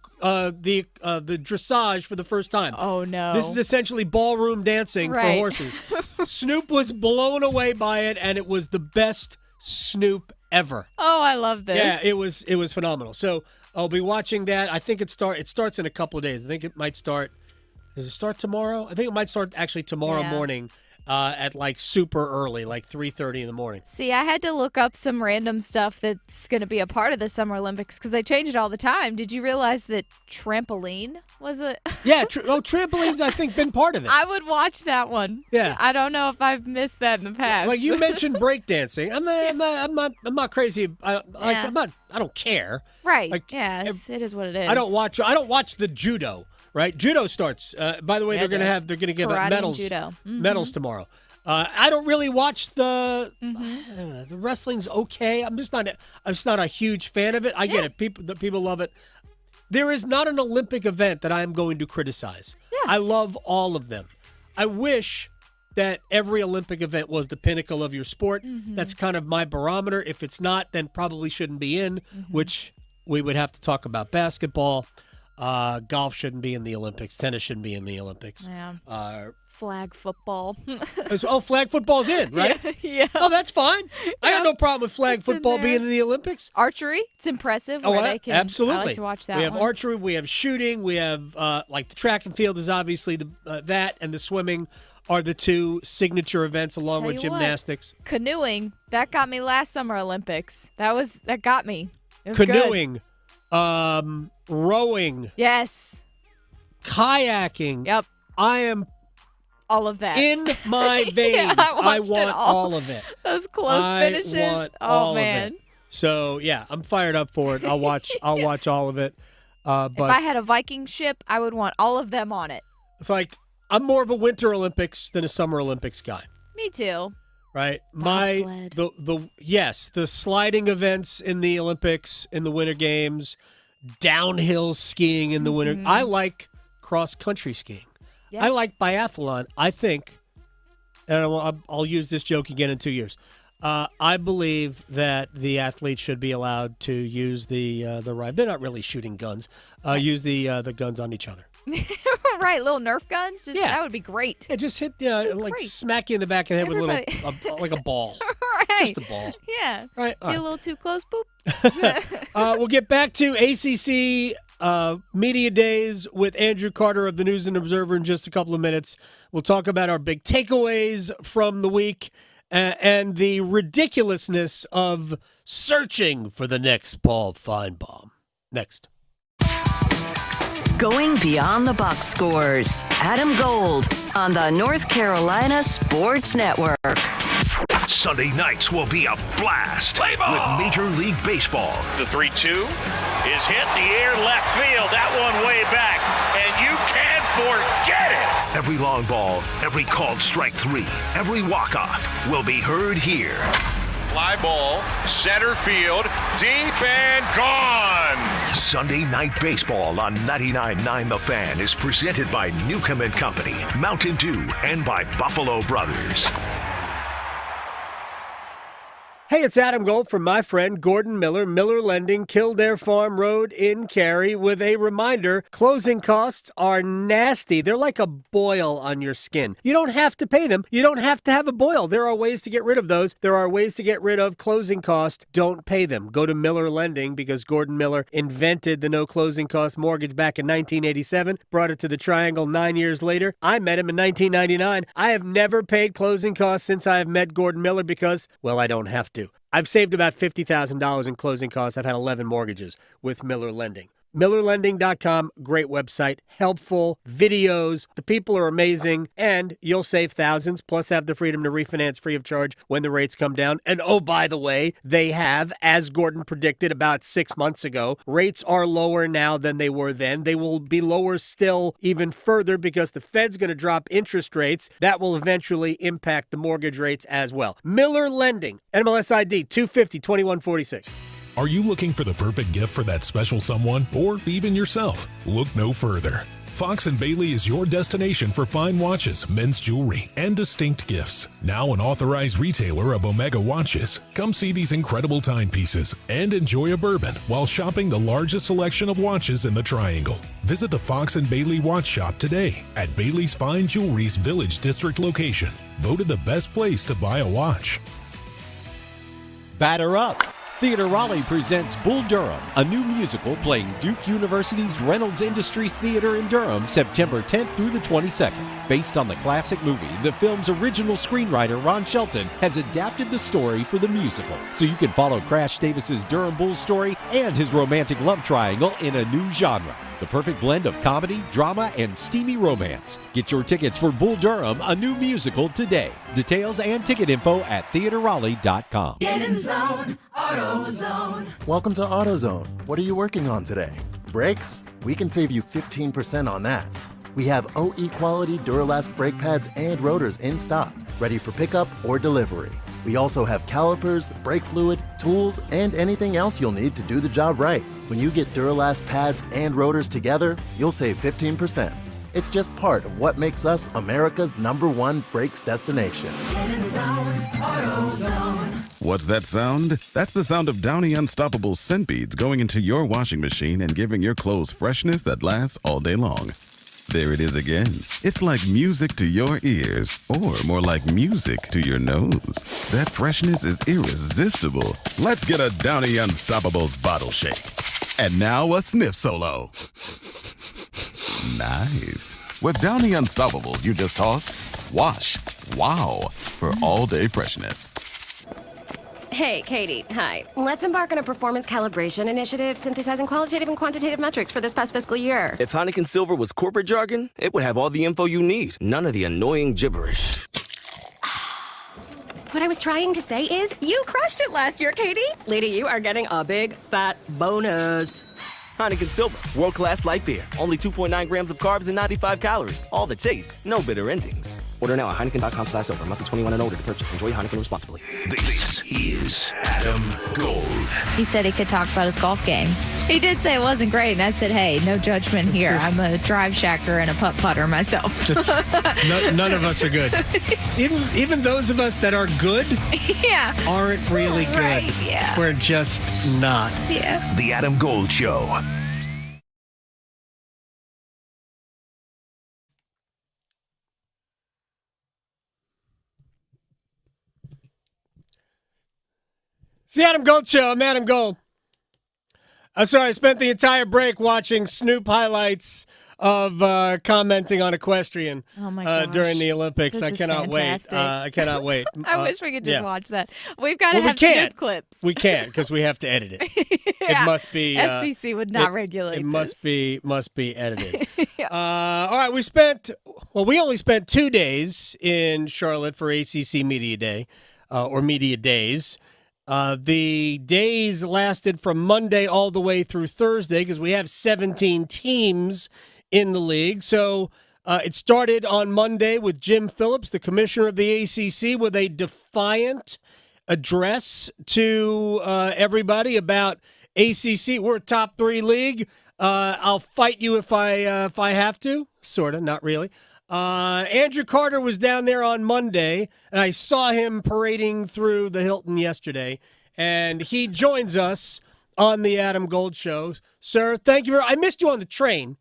dressage for the first time? Oh no! This is essentially ballroom dancing for horses. Snoop was blown away by it, and it was the best Snoop ever. Oh, I love this. Yeah, it was phenomenal. So I'll be watching that. I think it starts in a couple of days. I think it might start. Does it start tomorrow? I think it might start actually tomorrow morning. At like super early, like 3:30 in the morning. See, I had to look up some random stuff that's going to be a part of the Summer Olympics because they change it all the time. Did you realize that trampoline was a... Yeah, trampoline's, I think, been part of it. I would watch that one. Yeah. I don't know if I've missed that in the past. Like you mentioned breakdancing. I'm not crazy. I don't care. Right. Like, yes, it is what it is. I don't watch the judo. Right, judo starts. By the way, they're going to give out medals. Mm-hmm. Medals tomorrow. I don't really watch the. I don't know, the wrestling's okay. I'm just not a huge fan of it. I get it. People love it. There is not an Olympic event that I am going to criticize. Yeah. I love all of them. I wish that every Olympic event was the pinnacle of your sport. Mm-hmm. That's kind of my barometer. If it's not, then probably shouldn't be in. Mm-hmm. Which we would have to talk about basketball. Golf shouldn't be in the Olympics. Tennis shouldn't be in the Olympics. Yeah. Flag football. Flag football's in, right? Yeah. Oh, that's fine. I got no problem with flag football being in the Olympics. Archery, it's impressive. They can, absolutely. I like to watch that. We have archery. We have shooting. We have like the track and field is obviously that, and the swimming are the two signature events along with gymnastics. Canoeing, that got me last Summer Olympics. That got me. It was Canoeing. Good. Rowing. Yes. Kayaking. Yep. I am all of that in my veins. Yeah, I want all of it. Those close finishes. Oh man. So yeah, I'm fired up for it. I'll watch all of it. But if I had a Viking ship, I would want all of them on it. It's like I'm more of a Winter Olympics than a Summer Olympics guy. Me too. Right. Bobsled. The sliding events in the Olympics, in the Winter Games, downhill skiing in the winter. I like cross country skiing. Yeah. I like biathlon. I think, and I'll use this joke again in 2 years. I believe that the athletes should be allowed to use the rifle. They're not really shooting guns. Use the guns on each other. Right, little Nerf guns. That would be great. Yeah, just hit smack you in the back of the head with like a ball. Right. Just a ball. Yeah. Right. Get a little too close, boop. We'll get back to ACC Media Days with Andrew Carter of the News and Observer in just a couple of minutes. We'll talk about our big takeaways from the week and the ridiculousness of searching for the next Paul Feinbaum. Next. Going beyond the box scores. Adam Gold on the North Carolina Sports Network. Sunday nights will be a blast with Major League Baseball. The 3-2 is hit in the air left field. That one way back, and you can't forget it. Every long ball, every called strike three, every walk-off will be heard here. Fly ball, center field, deep and gone. Sunday Night Baseball on 99.9 The Fan is presented by Newcomb & Company, Mountain Dew, and by Buffalo Brothers. Hey, it's Adam Gold from my friend Gordon Miller, Miller Lending, Kildare Farm Road in Cary, with a reminder, closing costs are nasty. They're like a boil on your skin. You don't have to pay them. You don't have to have a boil. There are ways to get rid of those. There are ways to get rid of closing costs. Don't pay them. Go to Miller Lending, because Gordon Miller invented the no closing cost mortgage back in 1987, brought it to the Triangle 9 years later. I met him in 1999. I have never paid closing costs since I have met Gordon Miller because, well, I don't have to. I've saved about $50,000 in closing costs. I've had 11 mortgages with Miller Lending. MillerLending.com, great website, helpful, videos, the people are amazing, and you'll save thousands, plus have the freedom to refinance free of charge when the rates come down. And oh, by the way, they have, as Gordon predicted about 6 months ago, rates are lower now than they were then. They will be lower still even further because the Fed's going to drop interest rates. That will eventually impact the mortgage rates as well. Miller Lending, NMLS ID 250-2146. Are you looking for the perfect gift for that special someone or even yourself? Look no further. Fox & Bailey is your destination for fine watches, men's jewelry, and distinct gifts. Now an authorized retailer of Omega watches, come see these incredible timepieces and enjoy a bourbon while shopping the largest selection of watches in the Triangle. Visit the Fox & Bailey Watch Shop today at Bailey's Fine Jewelry's Village District location. Voted the best place to buy a watch. Batter up! Theater Raleigh presents Bull Durham, a new musical playing Duke University's Reynolds Industries Theater in Durham, September 10th through the 22nd. Based on the classic movie, the film's original screenwriter Ron Shelton has adapted the story for the musical, so you can follow Crash Davis's Durham Bulls story and his romantic love triangle in a new genre. The perfect blend of comedy, drama, and steamy romance. Get your tickets for Bull Durham, a new musical, today. Details and ticket info at theaterraleigh.com. Get in zone, AutoZone. Welcome to AutoZone. What are you working on today? Brakes? We can save you 15% on that. We have OE quality Duralast brake pads and rotors in stock, ready for pickup or delivery. We also have calipers, brake fluid, tools, and anything else you'll need to do the job right. When you get Duralast pads and rotors together, you'll save 15%. It's just part of what makes us America's #1 brakes destination. Get in zone, AutoZone. What's that sound? That's the sound of Downy Unstoppable scent beads going into your washing machine and giving your clothes freshness that lasts all day long. There it is again. It's like music to your ears, or more like music to your nose. That freshness is irresistible. Let's get a Downy Unstoppables bottle shake. And now a sniff solo. Nice. With Downy Unstoppables, you just toss, wash, wow, for all-day freshness. Hey, Katie. Hi. Let's embark on a performance calibration initiative synthesizing qualitative and quantitative metrics for this past fiscal year. If Heineken Silver was corporate jargon, it would have all the info you need. None of the annoying gibberish. What I was trying to say is, you crushed it last year, Katie. Lady, you are getting a big, fat bonus. Heineken Silver, world-class light beer. Only 2.9 grams of carbs and 95 calories. All the taste, no bitter endings. Order now at Heineken.com/silver. Must be 21 and older to purchase. Enjoy Heineken responsibly. This is Adam Gold. He said he could talk about his golf game. He did say it wasn't great, and I said, hey, no judgment here. I'm a drive shacker and a putt-putter myself. None of us are good. Even those of us that are good yeah. aren't really good. Right, yeah. We're just not. Yeah. The Adam Gold Show. It's the Adam Gold Show. I'm Adam Gold. I'm sorry, I spent the entire break watching Snoop highlights of commenting on equestrian during the Olympics. This I is cannot fantastic. wait. I cannot wait. I wish we could just yeah. watch that. We've got to Well, have Snoop clips. We can't because we have to edit it. Yeah. It must be FCC would not regulate It this. must be edited. All right, we only spent 2 days in Charlotte for ACC Media Day or Media Days. The days lasted from Monday all the way through Thursday because we have 17 teams in the league. So it started on Monday with Jim Phillips, the commissioner of the ACC, with a defiant address to everybody about ACC, we're a top 3 league. I'll fight you if I have to. Sort of, not really. Andrew Carter was down there on Monday, and I saw him parading through the Hilton yesterday, and he joins us on the Adam Gold Show. Sir, thank you. I missed you on the train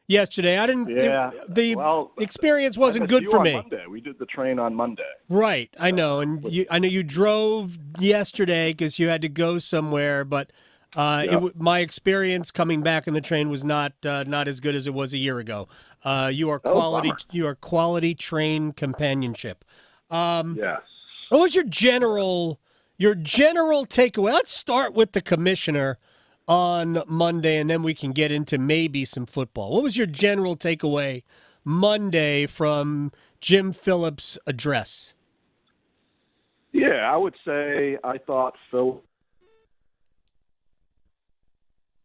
yesterday. I didn't. Yeah. The experience wasn't good for me. Monday. We did the train on Monday. Right, I know, and I know you drove yesterday because you had to go somewhere, but my experience coming back in the train was not as good as it was a year ago. You are quality. Bummer. You are quality train companionship. Yes. What was your general takeaway? Let's start with the commissioner on Monday, and then we can get into maybe some football. What was your general takeaway Monday from Jim Phillips' address? Yeah, I would say I thought Phil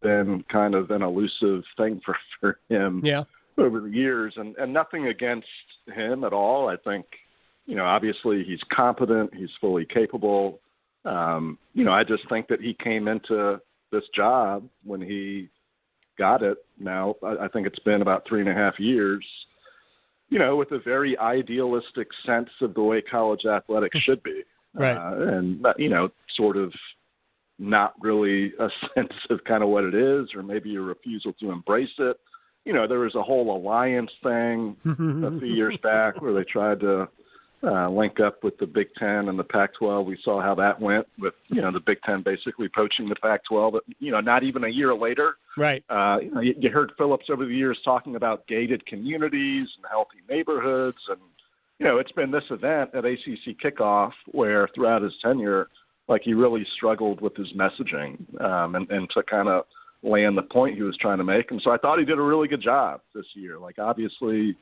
been kind of an elusive thing for him over the years, and nothing against him at all. I think, obviously he's competent, he's fully capable. I just think that he came into this job when he got it. Now, I think it's been about 3.5 years, with a very idealistic sense of the way college athletics should be. Right. And, sort of not really a sense of kind of what it is, or maybe a refusal to embrace it. There was a whole alliance thing a few years back where they tried to link up with the Big Ten and the Pac-12. We saw how that went with, the Big Ten basically poaching the Pac-12, but, not even a year later. Right. You heard Phillips over the years talking about gated communities and healthy neighborhoods. And, it's been this event at ACC Kickoff where throughout his tenure, he really struggled with his messaging and to kind of land the point he was trying to make. And so I thought he did a really good job this year. Obviously,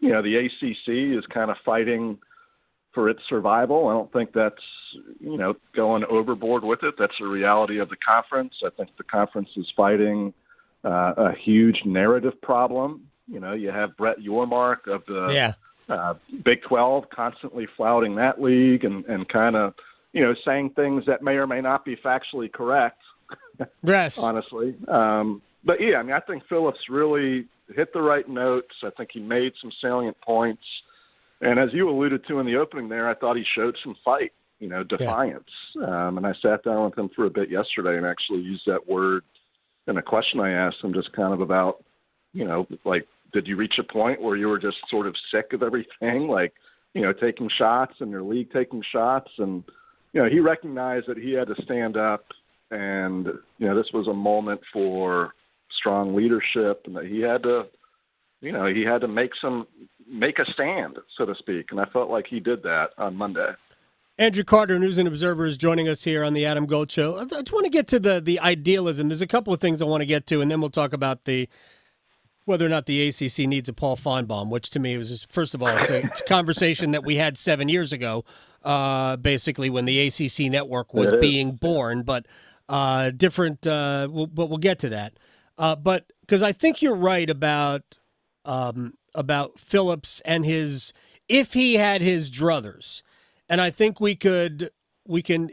the ACC is kind of fighting for its survival. I don't think that's, going overboard with it. That's the reality of the conference. I think the conference is fighting a huge narrative problem. You have Brett Yormark of the Big 12 constantly flouting that league and kind of, saying things that may or may not be factually correct. Yes. Honestly. But yeah, I think Phillips really hit the right notes. I think he made some salient points. And as you alluded to in the opening there, I thought he showed some fight, defiance. And I sat down with him for a bit yesterday and actually used that word in a question I asked him, just kind of about, did you reach a point where you were just sort of sick of everything, taking shots and your league taking shots? And, he recognized that he had to stand up and, this was a moment for strong leadership and that he had to, make a stand, so to speak. And I felt like he did that on Monday. Andrew Carter, News and Observer, is joining us here on the Adam Gold Show. I just want to get to the idealism. There's a couple of things I want to get to, and then we'll talk about whether or not the ACC needs a Paul Feinbaum, which to me was just, first of all, it's a conversation that we had 7 years ago, basically when the ACC network was being born, but different. But we'll get to that. But because I think you're right about Phillips and if he had his druthers, and I think we can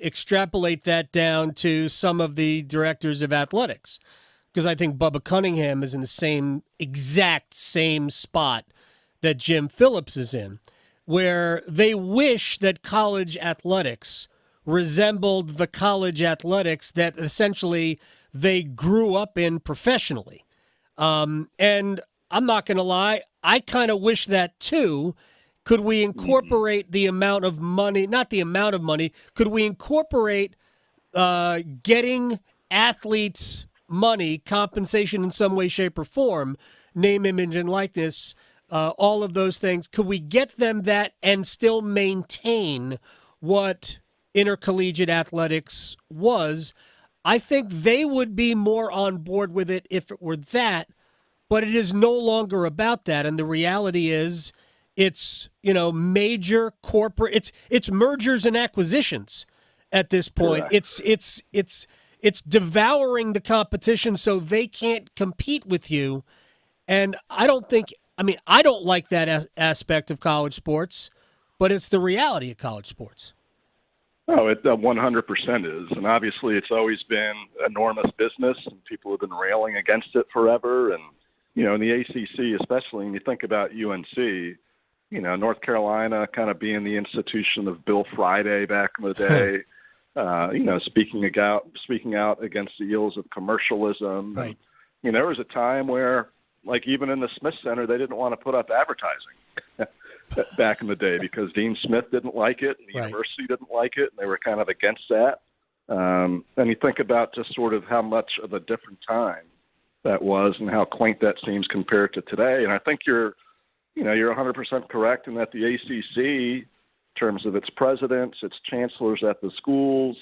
extrapolate that down to some of the directors of athletics. Because I think Bubba Cunningham is in the exact same spot that Jim Phillips is in, where they wish that college athletics resembled the college athletics that essentially they grew up in professionally. And I'm not going to lie, I kind of wish that too. Could we incorporate the amount of money, not the amount of money, could we incorporate getting athletes money, compensation in some way, shape, or form, name, image, and likeness, all of those things. Could we get them that and still maintain what intercollegiate athletics was? I think they would be more on board with it if it were that, but it is no longer about that. And the reality is it's, major corporate, it's mergers and acquisitions at this point. Correct. It's devouring the competition so they can't compete with you. And I don't like that aspect of college sports, but it's the reality of college sports. Oh, it 100% is. And obviously it's always been enormous business, and people have been railing against it forever. And, in the ACC especially, when you think about UNC, North Carolina kind of being the institution of Bill Friday back in the day, speaking out against the ills of commercialism. Right. And, there was a time where, like, even in the Smith Center, they didn't want to put up advertising back in the day because Dean Smith didn't like it and the university didn't like it, and they were kind of against that. And you think about just sort of how much of a different time that was and how quaint that seems compared to today. And I think you're 100% correct in that the ACC, in terms of its presidents, its chancellors at the schools,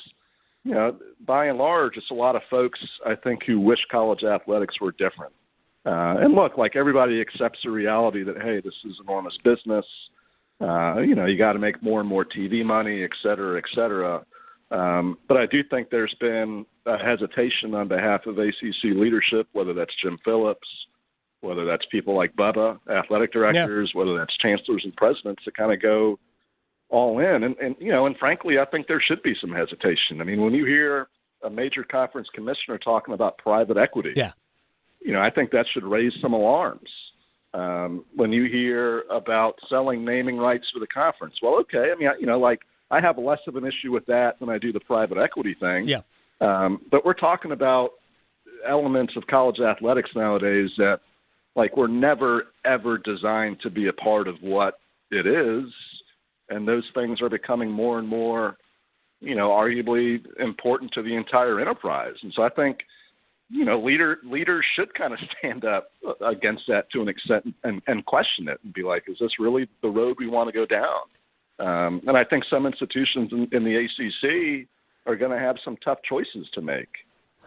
by and large, it's a lot of folks, I think, who wish college athletics were different. And look, like, everybody accepts the reality that, hey, this is enormous business. You got to make more and more TV money, et cetera, et cetera. But I do think there's been a hesitation on behalf of ACC leadership, whether that's Jim Phillips, whether that's people like Bubba, athletic directors, whether that's chancellors and presidents, to kind of go all in. And frankly, I think there should be some hesitation. I mean, when you hear a major conference commissioner talking about private equity, I think that should raise some alarms. When you hear about selling naming rights for the conference, well, okay. I mean, I have less of an issue with that than I do the private equity thing. Yeah. But we're talking about elements of college athletics nowadays that, like, were never, ever designed to be a part of what it is. And those things are becoming more and more, arguably important to the entire enterprise. And so I think, leaders should kind of stand up against that to an extent and question it and be like, is this really the road we want to go down? And I think some institutions in the ACC are going to have some tough choices to make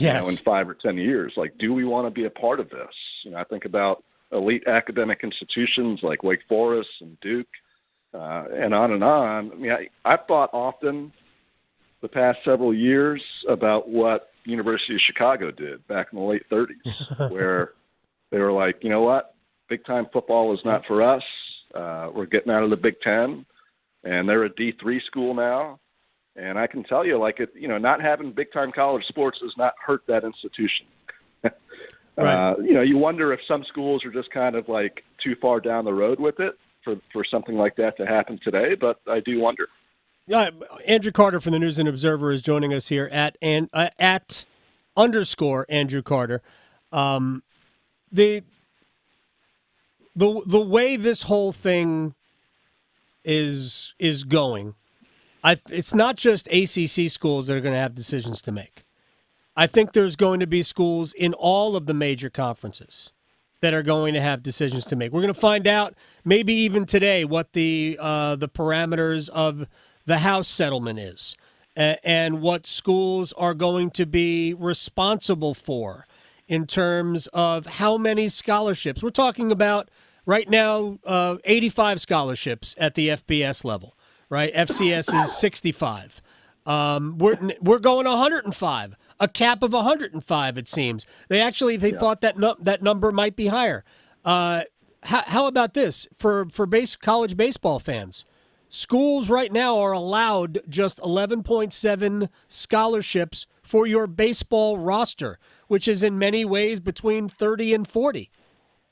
in 5 or 10 years. Like, do we want to be a part of this? I think about elite academic institutions like Wake Forest and Duke and on and on. I mean, I've thought often the past several years about what University of Chicago did back in the late 30s, where they were like, you know what, big-time football is not for us. We're getting out of the Big Ten, and they're a D3 school now. And I can tell you, like, not having big-time college sports does not hurt that institution. Right. You wonder if some schools are just kind of like too far down the road with it for something like that to happen today, but I do wonder. Yeah, Andrew Carter from the News and Observer is joining us here at @_ Andrew Carter. The way this whole thing is going, it's not just ACC schools that are going to have decisions to make. I think there's going to be schools in all of the major conferences that are going to have decisions to make. We're going to find out maybe even today what the parameters of the House settlement is and what schools are going to be responsible for in terms of how many scholarships. We're talking about right now 85 scholarships at the FBS level, right? FCS is 65. We're going 105, a cap of 105, it seems. They thought that number might be higher. How about this for college baseball fans? Schools right now are allowed just 11.7 scholarships for your baseball roster, which is in many ways between 30 and 40.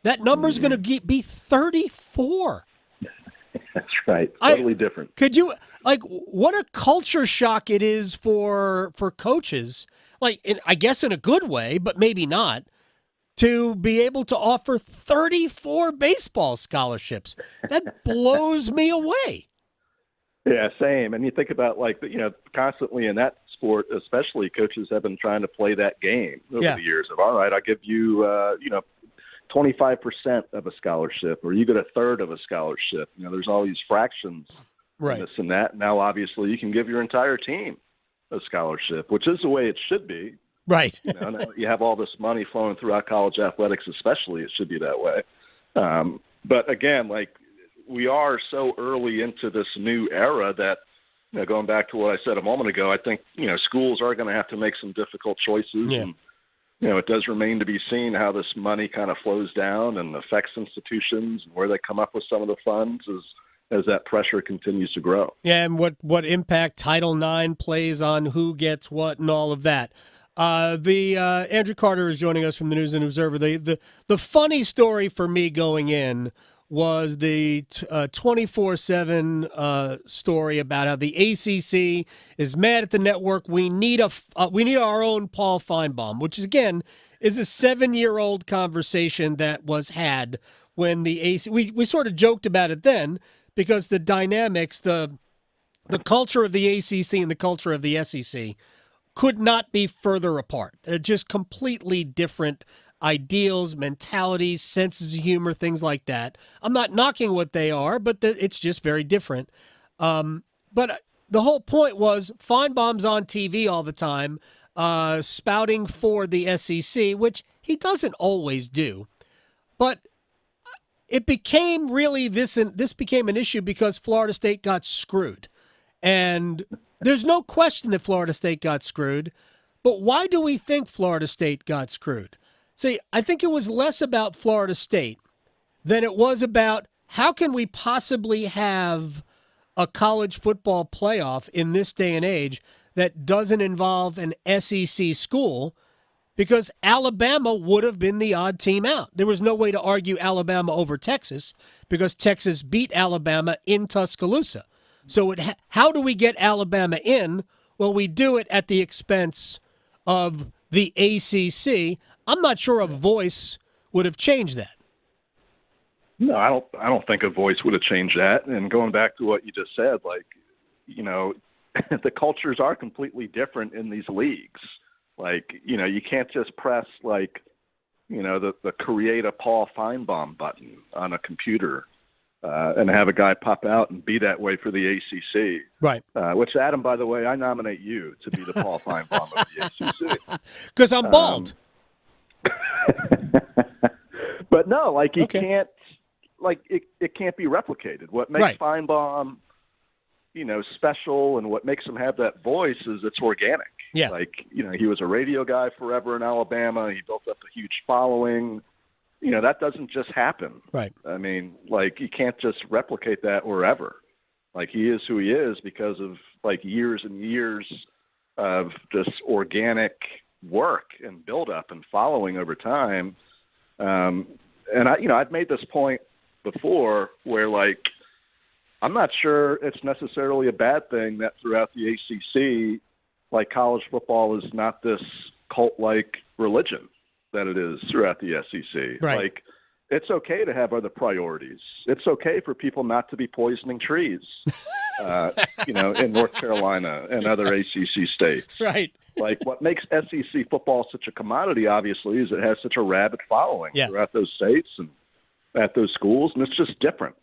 That number's going to be 34. That's right. Totally different. Could you, what a culture shock it is for coaches, I guess in a good way, but maybe not, to be able to offer 34 baseball scholarships. That blows me away. Yeah, same. And you think about, constantly in that sport, especially, coaches have been trying to play that game over the years of, all right, I'll give you, 25% of a scholarship, or you get a third of a scholarship. There's all these fractions, right, this and that. Now, obviously, you can give your entire team a scholarship, which is the way it should be. Right. You have all this money flowing throughout college athletics, especially. It should be that way. But again, we are so early into this new era that, going back to what I said a moment ago, I think, schools are going to have to make some difficult choices. Yeah. And, it does remain to be seen how this money kind of flows down and affects institutions and where they come up with some of the funds as that pressure continues to grow. Yeah, and what impact Title IX plays on who gets what and all of that. Andrew Carter is joining us from the News and Observer. The funny story for me going in was the 24/7 story about how the ACC is mad at the network. We need our own Paul Feinbaum, which is again is a 7-year-old conversation that was had when the ACC. We sort of joked about it then because the dynamics, the culture of the ACC and the culture of the SEC could not be further apart. They're just completely different ideals, mentalities, senses of humor, things like that. I'm not knocking what they are, but it's just very different. But the whole point was Feinbaum's on TV all the time, spouting for the SEC, which he doesn't always do. But it became really this became an issue because Florida State got screwed. And there's no question that Florida State got screwed. But why do we think Florida State got screwed? See, I think it was less about Florida State than it was about how can we possibly have a college football playoff in this day and age that doesn't involve an SEC school, because Alabama would have been the odd team out. There was no way to argue Alabama over Texas because Texas beat Alabama in Tuscaloosa. So how do we get Alabama in? Well, we do it at the expense of the ACC. I'm not sure a voice would have changed that. No, I don't think a voice would have changed that. And going back to what you just said, the cultures are completely different in these leagues. You can't just press the create a Paul Feinbaum button on a computer and have a guy pop out and be that way for the ACC. Right. Which, Adam, by the way, I nominate you to be the Paul Feinbaum of the ACC. Because I'm bald. But no, you can't, it can't be replicated. What makes Feinbaum, special and what makes him have that voice is it's organic. Yeah. He was a radio guy forever in Alabama. He built up a huge following. That doesn't just happen. Right. I mean, you can't just replicate that wherever. He is who he is because of years and years of just organic work and build up and following over time. And I've made this point before where I'm not sure it's necessarily a bad thing that throughout the ACC, college football is not this cult-like religion that it is throughout the SEC. Right. It's okay to have other priorities. It's okay for people not to be poisoning trees, in North Carolina and other ACC states. Right. What makes SEC football such a commodity, obviously, is it has such a rabid following throughout those states and at those schools, and it's just different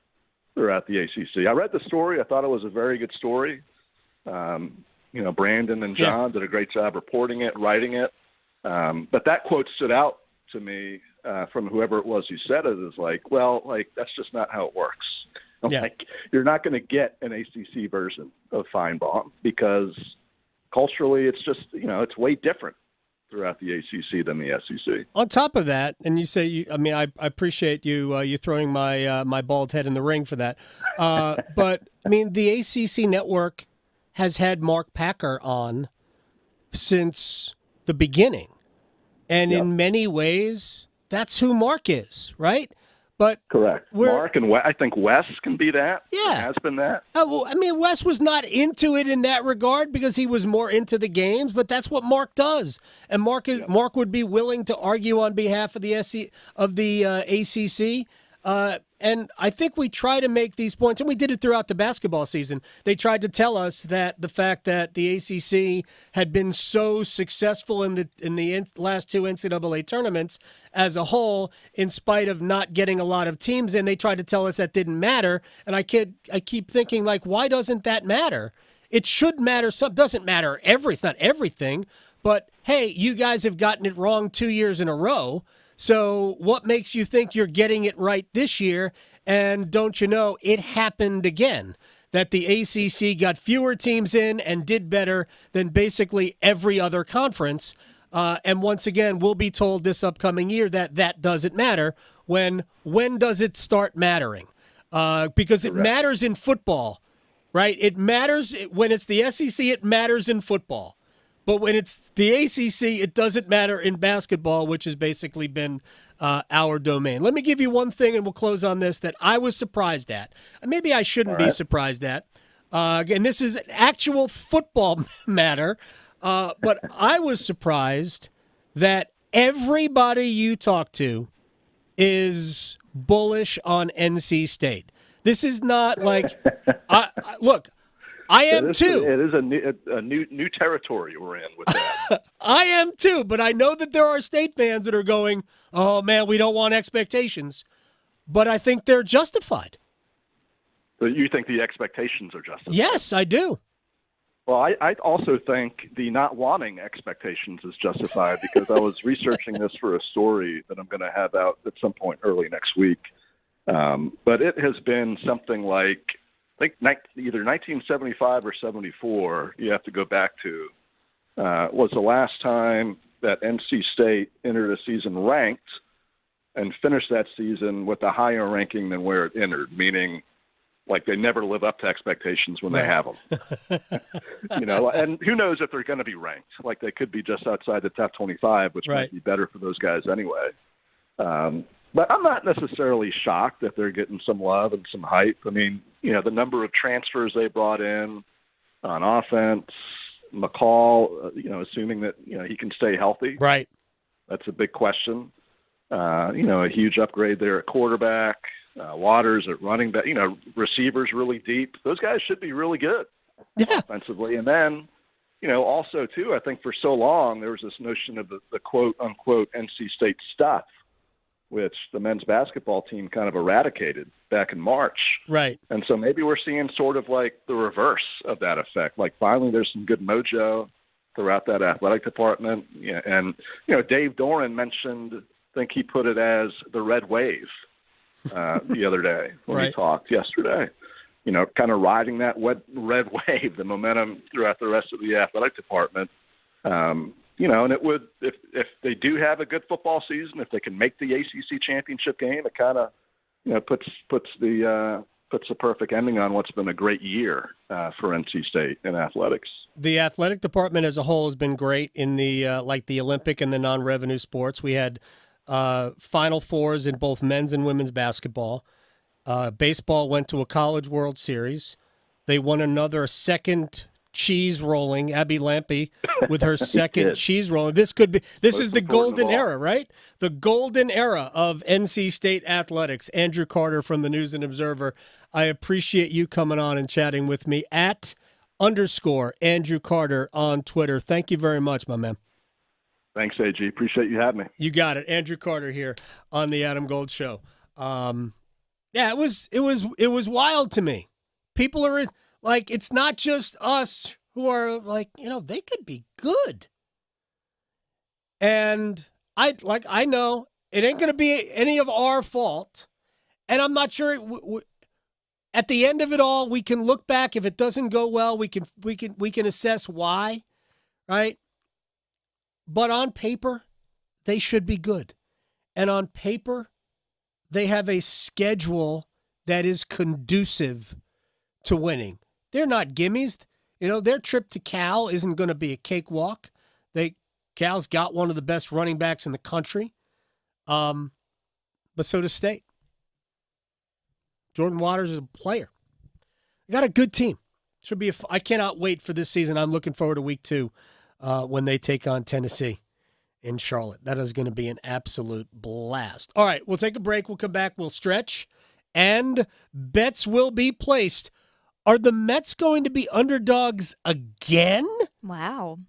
throughout the ACC. I read the story. I thought it was a very good story. Brandon and John did a great job reporting it, writing it. But that quote stood out to me from whoever it was who said it is that's just not how it works. You're not going to get an ACC version of Feinbaum because culturally it's just, it's way different throughout the ACC than the SEC. On top of that, and you say, I appreciate you throwing my bald head in the ring for that. But the ACC network has had Mark Packer on since the beginning. And in many ways, that's who Mark is, right? But correct. Mark and I think Wes can be that. Yeah. Has been that. Wes was not into it in that regard because he was more into the games, but that's what Mark does. And Mark would be willing to argue on behalf of the ACC. And I think we try to make these points, and we did it throughout the basketball season. They tried to tell us that the fact that the ACC had been so successful in the last two NCAA tournaments as a whole, in spite of not getting a lot of teams in, they tried to tell us that didn't matter. And I keep thinking, why doesn't that matter? It should matter. Doesn't matter. It's not everything, but hey, you guys have gotten it wrong 2 years in a row. So what makes you think you're getting it right this year? And don't you know, it happened again, that the ACC got fewer teams in and did better than basically every other conference. And once again, we'll be told this upcoming year that doesn't matter. When does it start mattering? because it matters in football, right? It matters when it's the SEC, it matters in football. But when it's the ACC, it doesn't matter in basketball, which has basically been our domain. Let me give you one thing, and we'll close on this, that I was surprised at. Maybe I shouldn't be surprised at. And this is an actual football matter, but I was surprised that everybody you talk to is bullish on NC State. This is not like look, I am too. It is a new territory we're in with that. I am too, but I know that there are State fans that are going, "Oh man, we don't want expectations," but I think they're justified. So you think the expectations are justified? Yes, I do. Well, I also think the not wanting expectations is justified because I was researching this for a story that I'm going to have out at some point early next week. But it has been something like, I think either 1975 or 74, you have to go back to, was the last time that NC State entered a season ranked and finished that season with a higher ranking than where it entered, meaning like they never live up to expectations when they have them. And who knows if they're going to be ranked. Like they could be just outside the top 25, which might be better for those guys anyway. But I'm not necessarily shocked that they're getting some love and some hype. I mean, the number of transfers they brought in on offense, McCall, assuming that, he can stay healthy. Right. That's a big question. A huge upgrade there at quarterback. Waters at running back, receivers really deep. Those guys should be really good offensively. And then, also too, I think for so long there was this notion of the quote unquote NC State stuff, which the men's basketball team kind of eradicated back in March. Right. And so maybe we're seeing sort of like the reverse of that effect. Like finally there's some good mojo throughout that athletic department. Yeah, and, Dave Doran mentioned, I think he put it as the red wave. The other day when we talked yesterday, kind of riding that red wave, the momentum throughout the rest of the athletic department. And it would, if they do have a good football season, if they can make the ACC championship game, it kind of, puts the perfect ending on what's been a great year for NC State in athletics. The athletic department as a whole has been great in the like the Olympic and the non-revenue sports. We had Final Fours in both men's and women's basketball. Baseball went to a College World Series. They won another second cheese rolling. Abby Lampe with her second cheese rolling. This is the golden era, right? The golden era of NC State athletics. Andrew Carter from the News and Observer. I appreciate you coming on and chatting with me at _Andrew Carter on Twitter. Thank you very much, my man. Thanks, AG. Appreciate you having me. You got it. Andrew Carter here on the Adam Gold Show. It was wild to me. People are like, it's not just us who are like, they could be good. And I know it ain't going to be any of our fault. And I'm not sure at the end of it all, we can look back. If it doesn't go well, we can assess why, right? But on paper, they should be good. And on paper, they have a schedule that is conducive to winning. They're not gimmies. Their trip to Cal isn't going to be a cakewalk. Cal's got one of the best running backs in the country. But so does State. Jordan Waters is a player. They got a good team. Should be. I cannot wait for this season. I'm looking forward to week 2. When they take on Tennessee in Charlotte. That is going to be an absolute blast. All right, we'll take a break. We'll come back. We'll stretch, and bets will be placed. Are the Mets going to be underdogs again? Wow.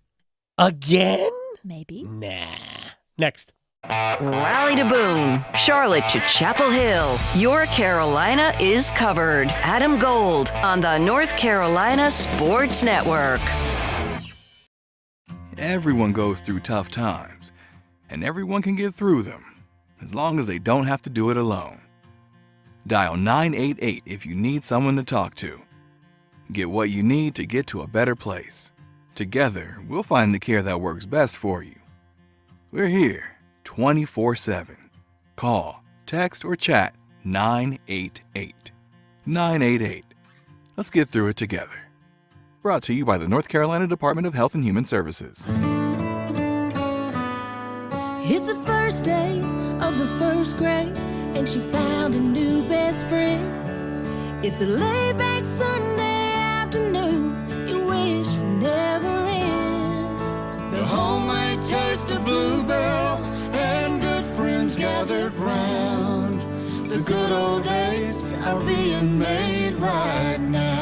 Again? Maybe. Nah. Next. Raleigh to Boone, Charlotte to Chapel Hill. Your Carolina is covered. Adam Gold on the North Carolina Sports Network. Everyone goes through tough times, and everyone can get through them, as long as they don't have to do it alone. Dial 988 if you need someone to talk to. Get what you need to get to a better place. Together, we'll find the care that works best for you. We're here 24/7. Call, text, or chat 988. 988. Let's get through it together. Brought to you by the North Carolina Department of Health and Human Services. It's the first day of the first grade, and she found a new best friend. It's a laid-back Sunday afternoon you wish would never end. The homemade taste of Bluebell and good friends gathered round. The good old days are being made right now.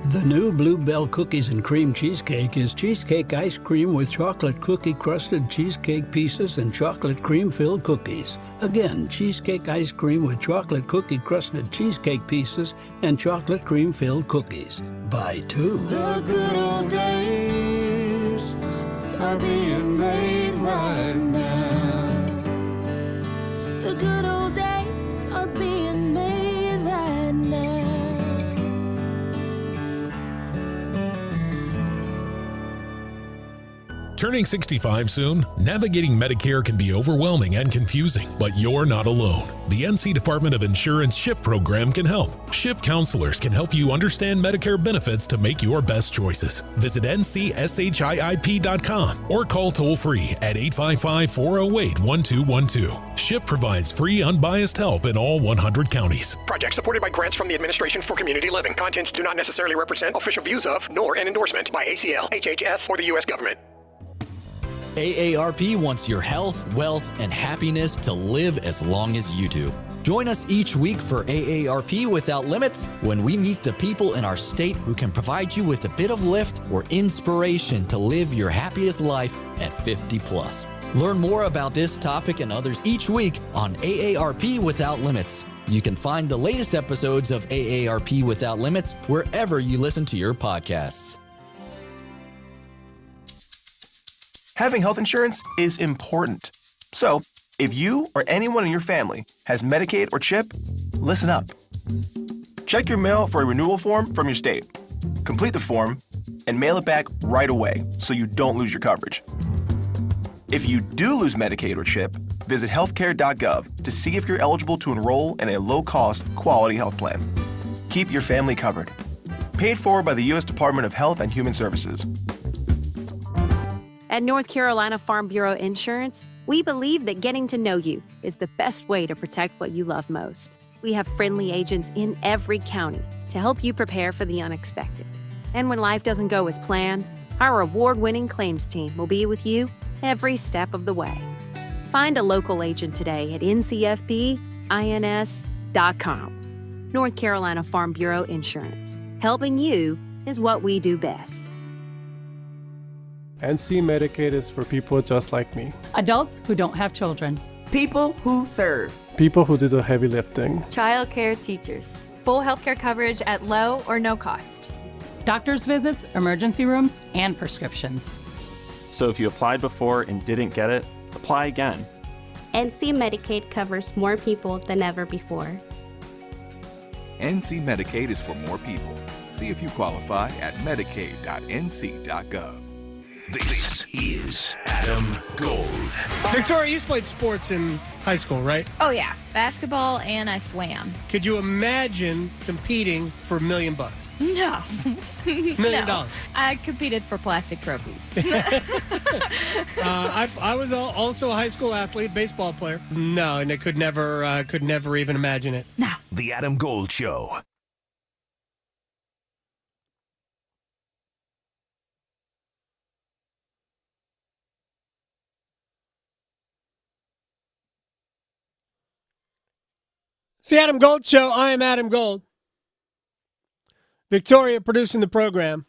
The new Bluebell Cookies and Cream Cheesecake is cheesecake ice cream with chocolate cookie-crusted cheesecake pieces and chocolate cream-filled cookies. Again, cheesecake ice cream with chocolate cookie-crusted cheesecake pieces and chocolate cream-filled cookies. Buy two. The good old days are being made right now. The good old days are being made right now. Turning 65 soon, navigating Medicare can be overwhelming and confusing, but you're not alone. The NC Department of Insurance SHIP program can help. SHIP counselors can help you understand Medicare benefits to make your best choices. Visit ncship.com or call toll-free at 855-408-1212. SHIP provides free, unbiased help in all 100 counties. Project supported by grants from the Administration for Community Living. Contents do not necessarily represent official views of, nor an endorsement by ACL, HHS, or the U.S. government. AARP wants your health, wealth, and happiness to live as long as you do. Join us each week for AARP Without Limits when we meet the people in our state who can provide you with a bit of lift or inspiration to live your happiest life at 50 plus. Learn more about this topic and others each week on AARP Without Limits. You can find the latest episodes of AARP Without Limits wherever you listen to your podcasts. Having health insurance is important. So, if you or anyone in your family has Medicaid or CHIP, listen up. Check your mail for a renewal form from your state. Complete the form and mail it back right away so you don't lose your coverage. If you do lose Medicaid or CHIP, visit healthcare.gov to see if you're eligible to enroll in a low-cost, quality health plan. Keep your family covered. Paid for by the U.S. Department of Health and Human Services. At North Carolina Farm Bureau Insurance, we believe that getting to know you is the best way to protect what you love most. We have friendly agents in every county to help you prepare for the unexpected. And when life doesn't go as planned, our award-winning claims team will be with you every step of the way. Find a local agent today at ncfbins.com. North Carolina Farm Bureau Insurance. Helping you is what we do best. NC Medicaid is for people just like me. Adults who don't have children. People who serve. People who do the heavy lifting. Child care teachers. Full healthcare coverage at low or no cost. Doctor's visits, emergency rooms, and prescriptions. So if you applied before and didn't get it, apply again. NC Medicaid covers more people than ever before. NC Medicaid is for more people. See if you qualify at medicaid.nc.gov. This is Adam Gold. Victoria, you played sports in high school, right? Oh, yeah. Basketball, and I swam. Could you imagine competing for $1 million? No. $1 million. No. I competed for plastic trophies. I was also a high school athlete, baseball player. No, and I could never even imagine it. No. The Adam Gold Show. It's the Adam Gold Show. I am Adam Gold. Victoria producing the program.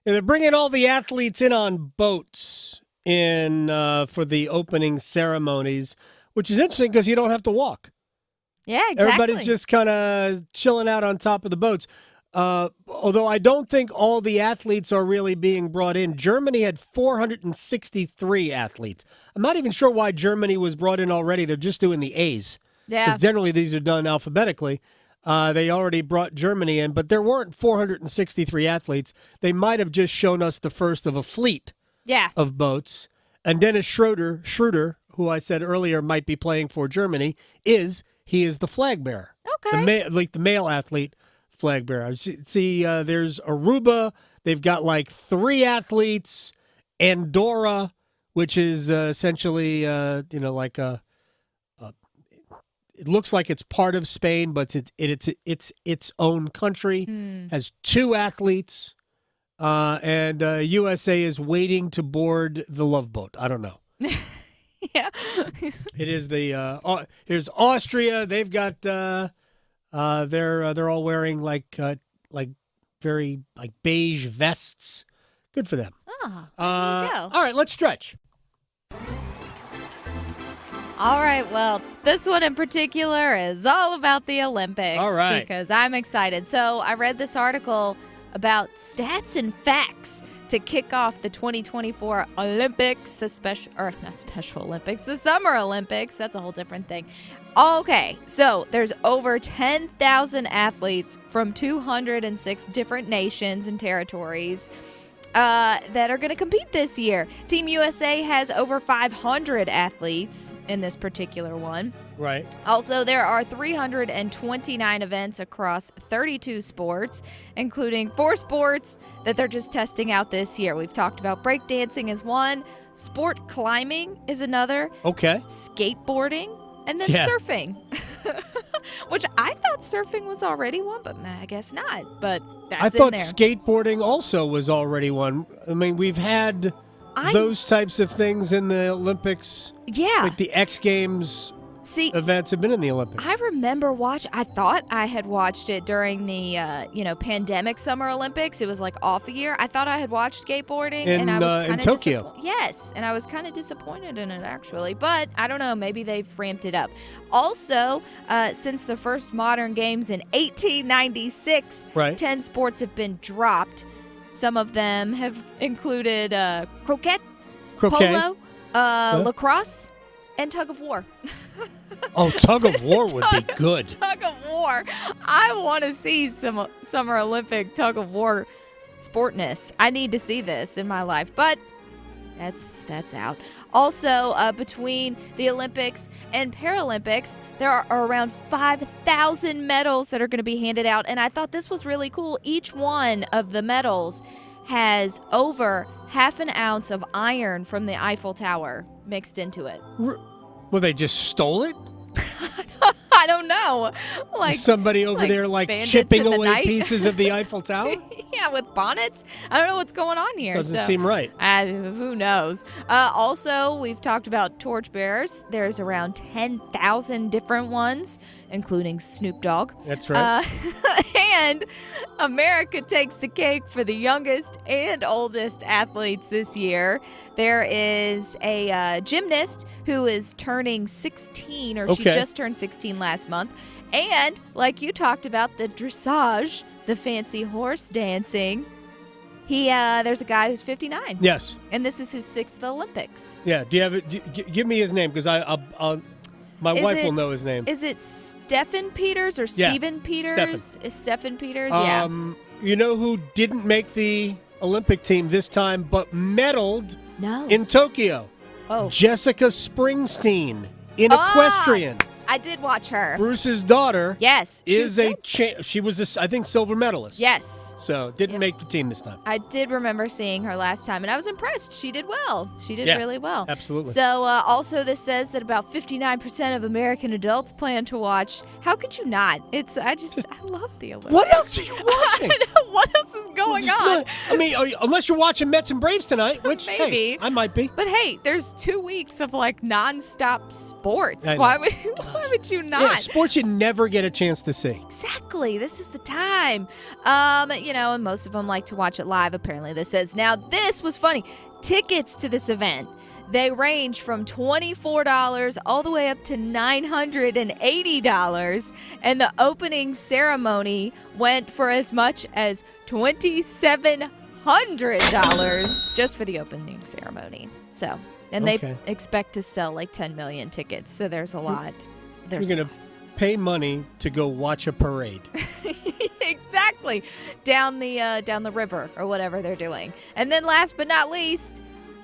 And they're bringing all the athletes in on boats for the opening ceremonies, which is interesting because you don't have to walk. Yeah, exactly. Everybody's just kind of chilling out on top of the boats. Although I don't think all the athletes are really being brought in. Germany had 463 athletes. I'm not even sure why Germany was brought in already. They're just doing the A's. Yeah. Because generally these are done alphabetically. They already brought Germany in, but there weren't 463 athletes. They might have just shown us the first of a fleet of boats. And Dennis Schroeder, who I said earlier might be playing for Germany, he is the flag bearer. Okay. The male athlete flag bearer. See, there's Aruba. They've got like 3 athletes. Andorra, which is essentially, like it looks like it's part of Spain, but it's its own country. Has 2 athletes, and USA is waiting to board the Love Boat. I don't know. Yeah. It is here's Austria. They've got they're all wearing like very like beige vests. Good for them. Oh, All right, let's stretch. All right, well, this one in particular is all about the Olympics. All right. Because I'm excited. So I read this article about stats and facts to kick off the 2024 Olympics, the Summer Olympics. That's a whole different thing. Okay, so there's over 10,000 athletes from 206 different nations and territories that are going to compete this year. Team USA has over 500 athletes in this particular one. Right. Also, there are 329 events across 32 sports, including 4 sports that they're just testing out this year. We've talked about breakdancing as one, sport climbing is another, Okay. skateboarding, and then surfing. Which I thought surfing was already one, but I guess not. But that's I thought in there. skateboarding also was already one. I mean, we've had those types of things in the Olympics. Yeah. Like the X Games events have been in the Olympics. I remember I thought I had watched it during the, pandemic Summer Olympics. It was like off a year. I thought I had watched skateboarding. And I was kind in of Tokyo. Yes, and I was kind of disappointed in it, actually. But I don't know, maybe they've ramped it up. Also, since the first modern games in 1896, 10 sports have been dropped. Some of them have included croquet, polo, lacrosse, and tug of war. Oh, tug of war would be good. Tug of war. I want to see some Summer Olympic tug of war sportness. I need to see this in my life, but that's out. Also, between the Olympics and Paralympics, there are around 5,000 medals that are going to be handed out, and I thought this was really cool. Each one of the medals has over half an ounce of iron from the Eiffel Tower mixed into it. Well, they just stole it? I don't know. Like somebody over there, like chipping away pieces of the Eiffel Tower? Yeah, with bonnets. I don't know what's going on here. Doesn't seem right. Who knows? Also, we've talked about torchbearers. There's around 10,000 different ones, including Snoop Dogg. That's right. And America takes the cake for the youngest and oldest athletes this year. There is a gymnast who is turning 16, or she just turned 16 last month. And like you talked about, the dressage, the fancy horse dancing, there's a guy who's 59. Yes. And this is his 6th Olympics. Yeah. Do you have it? Give me his name, because my wife will know his name. Is it Stephen Peters or Stephen Peters? Is Stephen Peters? Yeah. You know who didn't make the Olympic team this time, but medaled in Tokyo? Oh. Jessica Springsteen in equestrian. I did watch her. Bruce's daughter. Yes. She was I think silver medalist. Yes. So didn't make the team this time. I did remember seeing her last time, and I was impressed. She did well. She did really well. Absolutely. So also this says that about 59% of American adults plan to watch. How could you not? I love the Olympics. What else are you watching? I know. What else is going on? Unless you're watching Mets and Braves tonight, which maybe hey, I might be. But hey, there's 2 weeks of like nonstop sports. Why would you not? Yeah, sports you never get a chance to see. Exactly. This is the time. And most of them like to watch it live, apparently, this says. Now, this was funny. Tickets to this event, they range from $24 all the way up to $980. And the opening ceremony went for as much as $2,700 just for the opening ceremany. So, and they expect to sell like 10 million tickets. So there's a lot. You're going to pay money to go watch a parade. Exactly. Down the river or whatever they're doing. And then last but not least,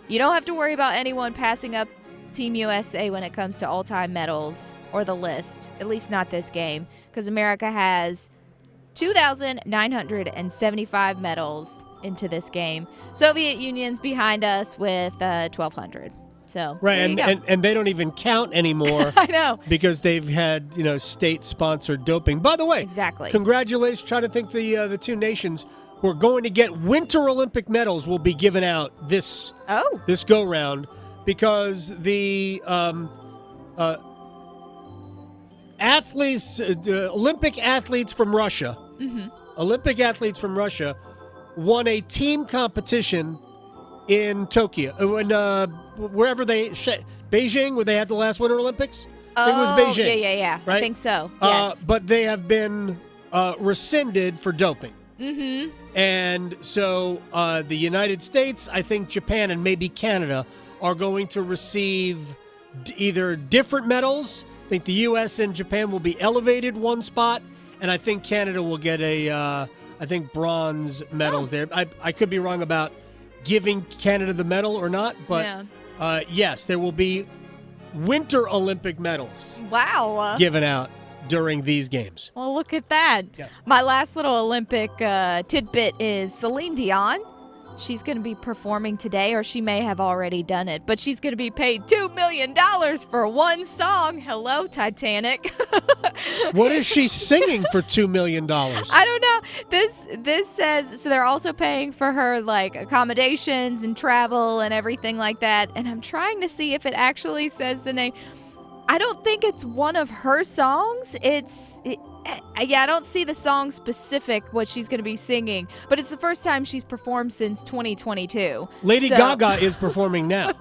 you don't have to worry about anyone passing up Team USA when it comes to all-time medals or the list, at least not this game, because America has 2,975 medals into this game. Soviet Union's behind us with 1,200. So right, there you go. and they don't even count anymore. I know, because they've had state-sponsored doping. By the way, exactly. Congratulations! Trying to think the two nations who are going to get Winter Olympic medals will be given out this go round because the athletes, Olympic athletes from Russia, Olympic athletes from Russia won a team competition in Tokyo, wherever Beijing, where they had the last Winter Olympics. I think it was Beijing. Yeah. Right? I think so. Yes. But they have been rescinded for doping. Mm-hmm. And so the United States, I think Japan, and maybe Canada are going to receive either different medals. I think the U.S. and Japan will be elevated one spot, and I think Canada will get bronze medals there. I could be wrong about giving Canada the medal or not, but yes, there will be Winter Olympic medals given out during these games. Well, look at that. Yeah. My last little Olympic tidbit is Celine Dion. She's going to be performing today, or she may have already done it, but she's going to be paid $2 million for one song. Hello, Titanic. What is she singing for $2 million? I don't know. This says, so they're also paying for her like accommodations and travel and everything like that. And I'm trying to see if it actually says the name. I don't think it's one of her songs. I don't see the song specific, what she's going to be singing, but it's the first time she's performed since 2022. Lady Gaga is performing now.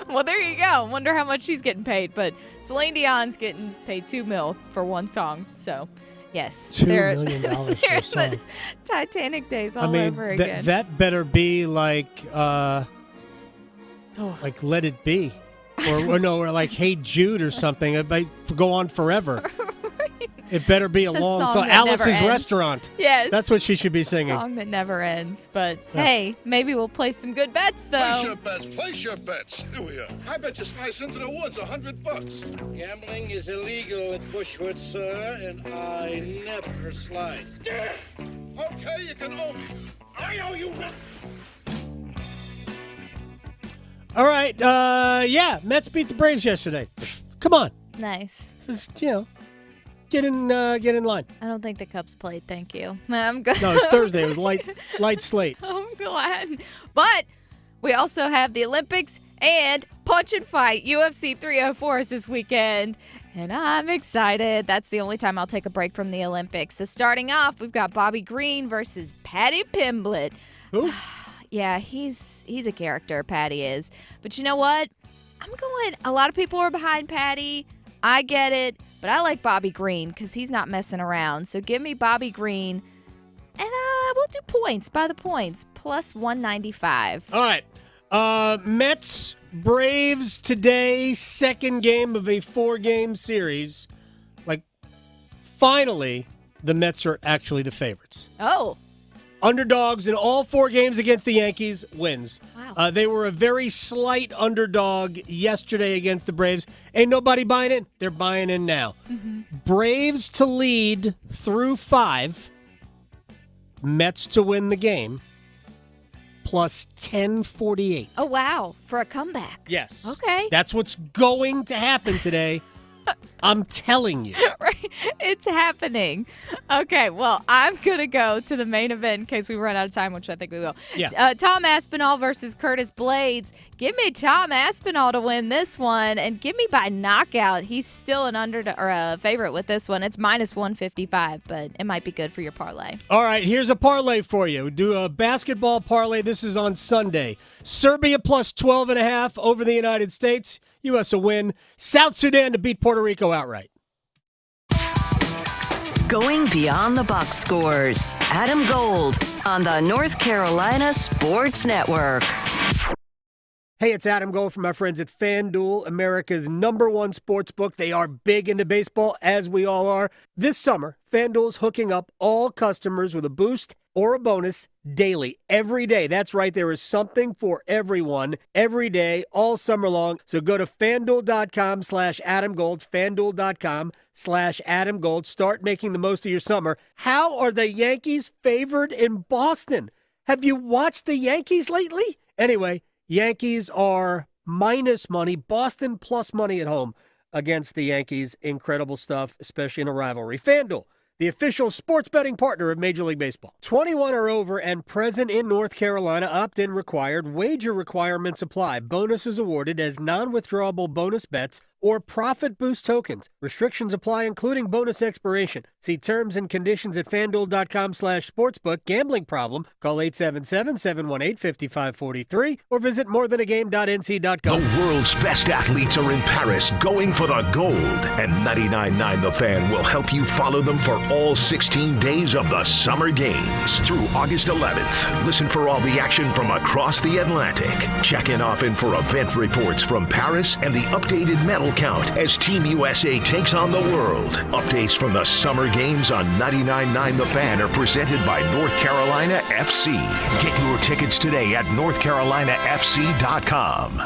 Well, there you go. Wonder how much she's getting paid, but Celine Dion's getting paid $2 million for one song. So, yes. $2 million for a song. The Titanic days all over again. That better be like Let It Be. Or like Hey Jude or something. It might go on forever. It better be a long song. Alice's Restaurant. Yes. That's what she should be singing. A song that never ends. But hey, maybe we'll play some good bets, though. Place your bets. Here we are. I bet you slice into the woods $100. Gambling is illegal at Bushwood, sir, and I never slide. Okay, you can owe me. I owe you nothing. All right. Mets beat the Braves yesterday. Come on. Nice. Just, get in line. I don't think the Cubs played, thank you. I'm good. No, it's Thursday. It was light slate. I'm glad. But we also have the Olympics and Punch and Fight. UFC 304 is this weekend, and I'm excited. That's the only time I'll take a break from the Olympics. So starting off, we've got Bobby Green versus Patty Pimblett. Who? Yeah, he's a character, Patty is. But you know what? A lot of people are behind Patty. I get it. But I like Bobby Green because he's not messing around. So give me Bobby Green. And we'll do points by the points. Plus 195. All right. Mets, Braves today. Second game of a 4-game series. Finally, the Mets are actually the favorites. Oh. Underdogs in all 4 games against the Yankees, wins. Wow. They were a very slight underdog yesterday against the Braves. Ain't nobody buying in. They're buying in now. Mm-hmm. Braves to lead through 5. Mets to win the game. Plus 1048. Oh, wow. For a comeback. Yes. Okay. That's what's going to happen today. I'm telling you. Right. It's happening. Okay, well, I'm going to go to the main event in case we run out of time, which I think we will. Yeah. Tom Aspinall versus Curtis Blades. Give me Tom Aspinall to win this one, and give me by knockout. He's still a favorite with this one. It's minus 155, but it might be good for your parlay. All right, here's a parlay for you. We do a basketball parlay. This is on Sunday. Serbia plus 12.5 over the United States. U.S. a win. South Sudan to beat Puerto Rico outright. Going beyond the box scores. Adam Gold on the North Carolina Sports Network. Hey, it's Adam Gold from my friends at FanDuel, America's #1 sports book. They are big into baseball, as we all are. This summer, FanDuel's hooking up all customers with a boost or a bonus daily, every day. That's right, there is something for everyone, every day, all summer long. So go to FanDuel.com/AdamGold, FanDuel.com/AdamGold. Start making the most of your summer. How are the Yankees favored in Boston? Have you watched the Yankees lately? Anyway, Yankees are minus money, Boston plus money at home against the Yankees. Incredible stuff, especially in a rivalry. FanDuel, the official sports betting partner of Major League Baseball. 21 or over and present in North Carolina. Opt-in required. Wager requirements apply. Bonuses awarded as non-withdrawable bonus bets or profit boost tokens. Restrictions apply, including bonus expiration. See terms and conditions at FanDuel.com/sportsbook. Gambling problem? Call 877-718-5543 or visit morethanagame.nc.com. The world's best athletes are in Paris going for the gold, and 99.9 The Fan will help you follow them for all 16 days of the Summer Games through August 11th. Listen for all the action from across the Atlantic. Check in often for event reports from Paris and the updated medal count as Team USA takes on the world. Updates from the Summer Games on 99.9 The Fan are presented by North Carolina FC. Get your tickets today at northcarolinafc.com.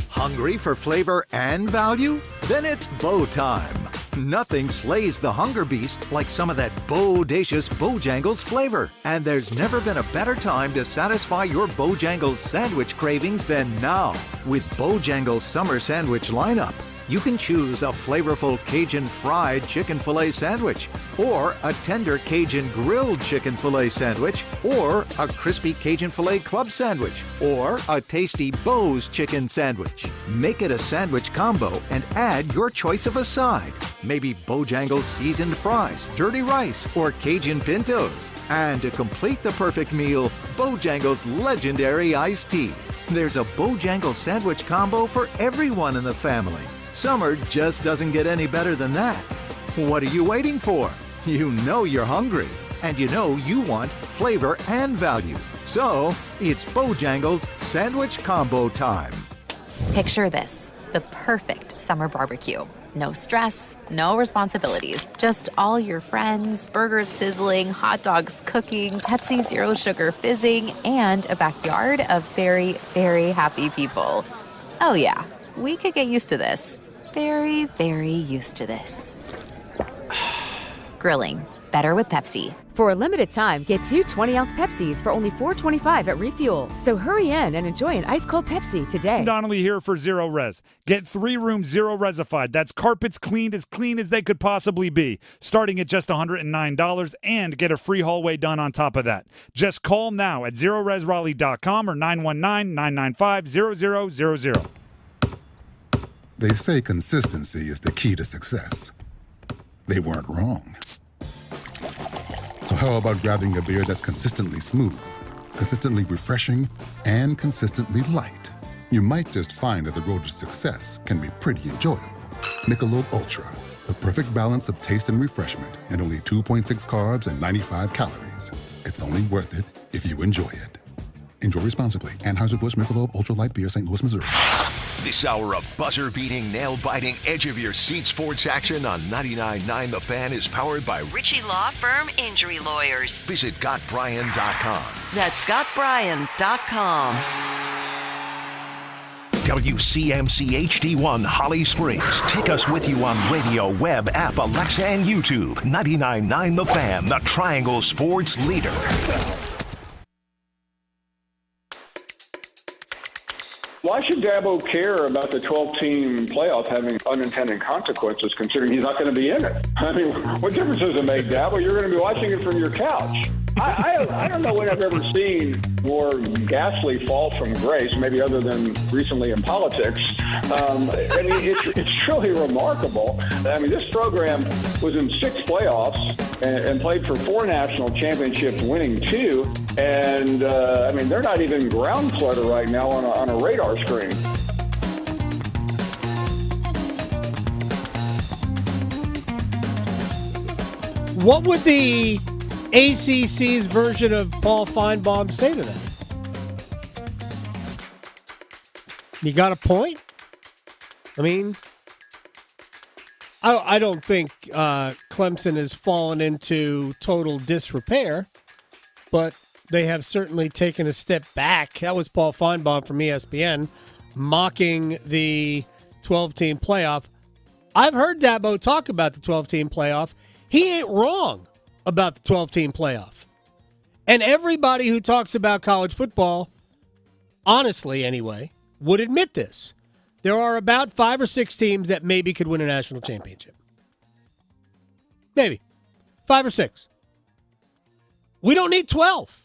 Hungry for flavor and value? Then it's Bo time. Nothing slays the hunger beast like some of that bodacious Bojangles flavor. And there's never been a better time to satisfy your Bojangles sandwich cravings than now. With Bojangles Summer Sandwich lineup, you can choose a flavorful Cajun fried chicken filet sandwich, or a tender Cajun grilled chicken filet sandwich, or a crispy Cajun filet club sandwich, or a tasty Bo's chicken sandwich. Make it a sandwich combo and add your choice of a side. Maybe Bojangles seasoned fries, dirty rice, or Cajun pintos. And to complete the perfect meal, Bojangles legendary iced tea. There's a Bojangles sandwich combo for everyone in the family. Summer just doesn't get any better than that. What are you waiting for? You know you're hungry, and you know you want flavor and value. So, it's Bojangles Sandwich Combo time. Picture this, the perfect summer barbecue. No stress, no responsibilities, just all your friends, burgers sizzling, hot dogs cooking, Pepsi Zero Sugar fizzing, and a backyard of very, very happy people. Oh yeah, we could get used to this. Very, very used to this. Grilling, better with Pepsi. For a limited time, get 2 20-ounce Pepsis for only $4.25 at Refuel. So hurry in and enjoy an ice-cold Pepsi today. Donnelly here for Zero Res. Get 3 rooms Zero Resified. That's carpets cleaned as they could possibly be. Starting at just $109 and get a free hallway done on top of that. Just call now at ZeroResRaleigh.com or 919-995-0000. They say consistency is the key to success. They weren't wrong. So how about grabbing a beer that's consistently smooth, consistently refreshing, and consistently light? You might just find that the road to success can be pretty enjoyable. Michelob Ultra, the perfect balance of taste and refreshment, and only 2.6 carbs and 95 calories. It's only worth it if you enjoy it. Enjoy responsibly. Anheuser-Busch Michelob Ultra Light Beer, St. Louis, Missouri. This hour of buzzer-beating, nail-biting, edge-of-your-seat sports action on 99.9 The Fan is powered by Ritchie Law Firm Injury Lawyers. Visit GotBryan.com. That's GotBryan.com. WCMC HD1 Holly Springs. Take us with you on radio, web, app, Alexa, and YouTube. 99.9 The Fan, the Triangle Sports leader. Why should Dabo care about the 12-team playoff having unintended consequences, considering he's not going to be in it? I mean, what difference does it make, Dabo? You're going to be watching it from your couch. I don't know when I've ever seen more ghastly fall from grace, maybe other than recently in politics. I mean, it's truly remarkable. I mean, this program was in 6 playoffs and played for 4 national championships, winning 2. And, I mean, they're not even ground clutter right now on a radar screen. What would the ACC's version of Paul Feinbaum say to that? You got a point? I mean, I don't think Clemson has fallen into total disrepair, but they have certainly taken a step back. That was Paul Feinbaum from ESPN mocking the 12-team playoff. I've heard Dabo talk about the 12-team playoff. He ain't wrong about the 12-team playoff. And everybody who talks about college football, honestly anyway, would admit this. There are about 5 or 6 teams that maybe could win a national championship. Maybe. 5 or 6. We don't need 12.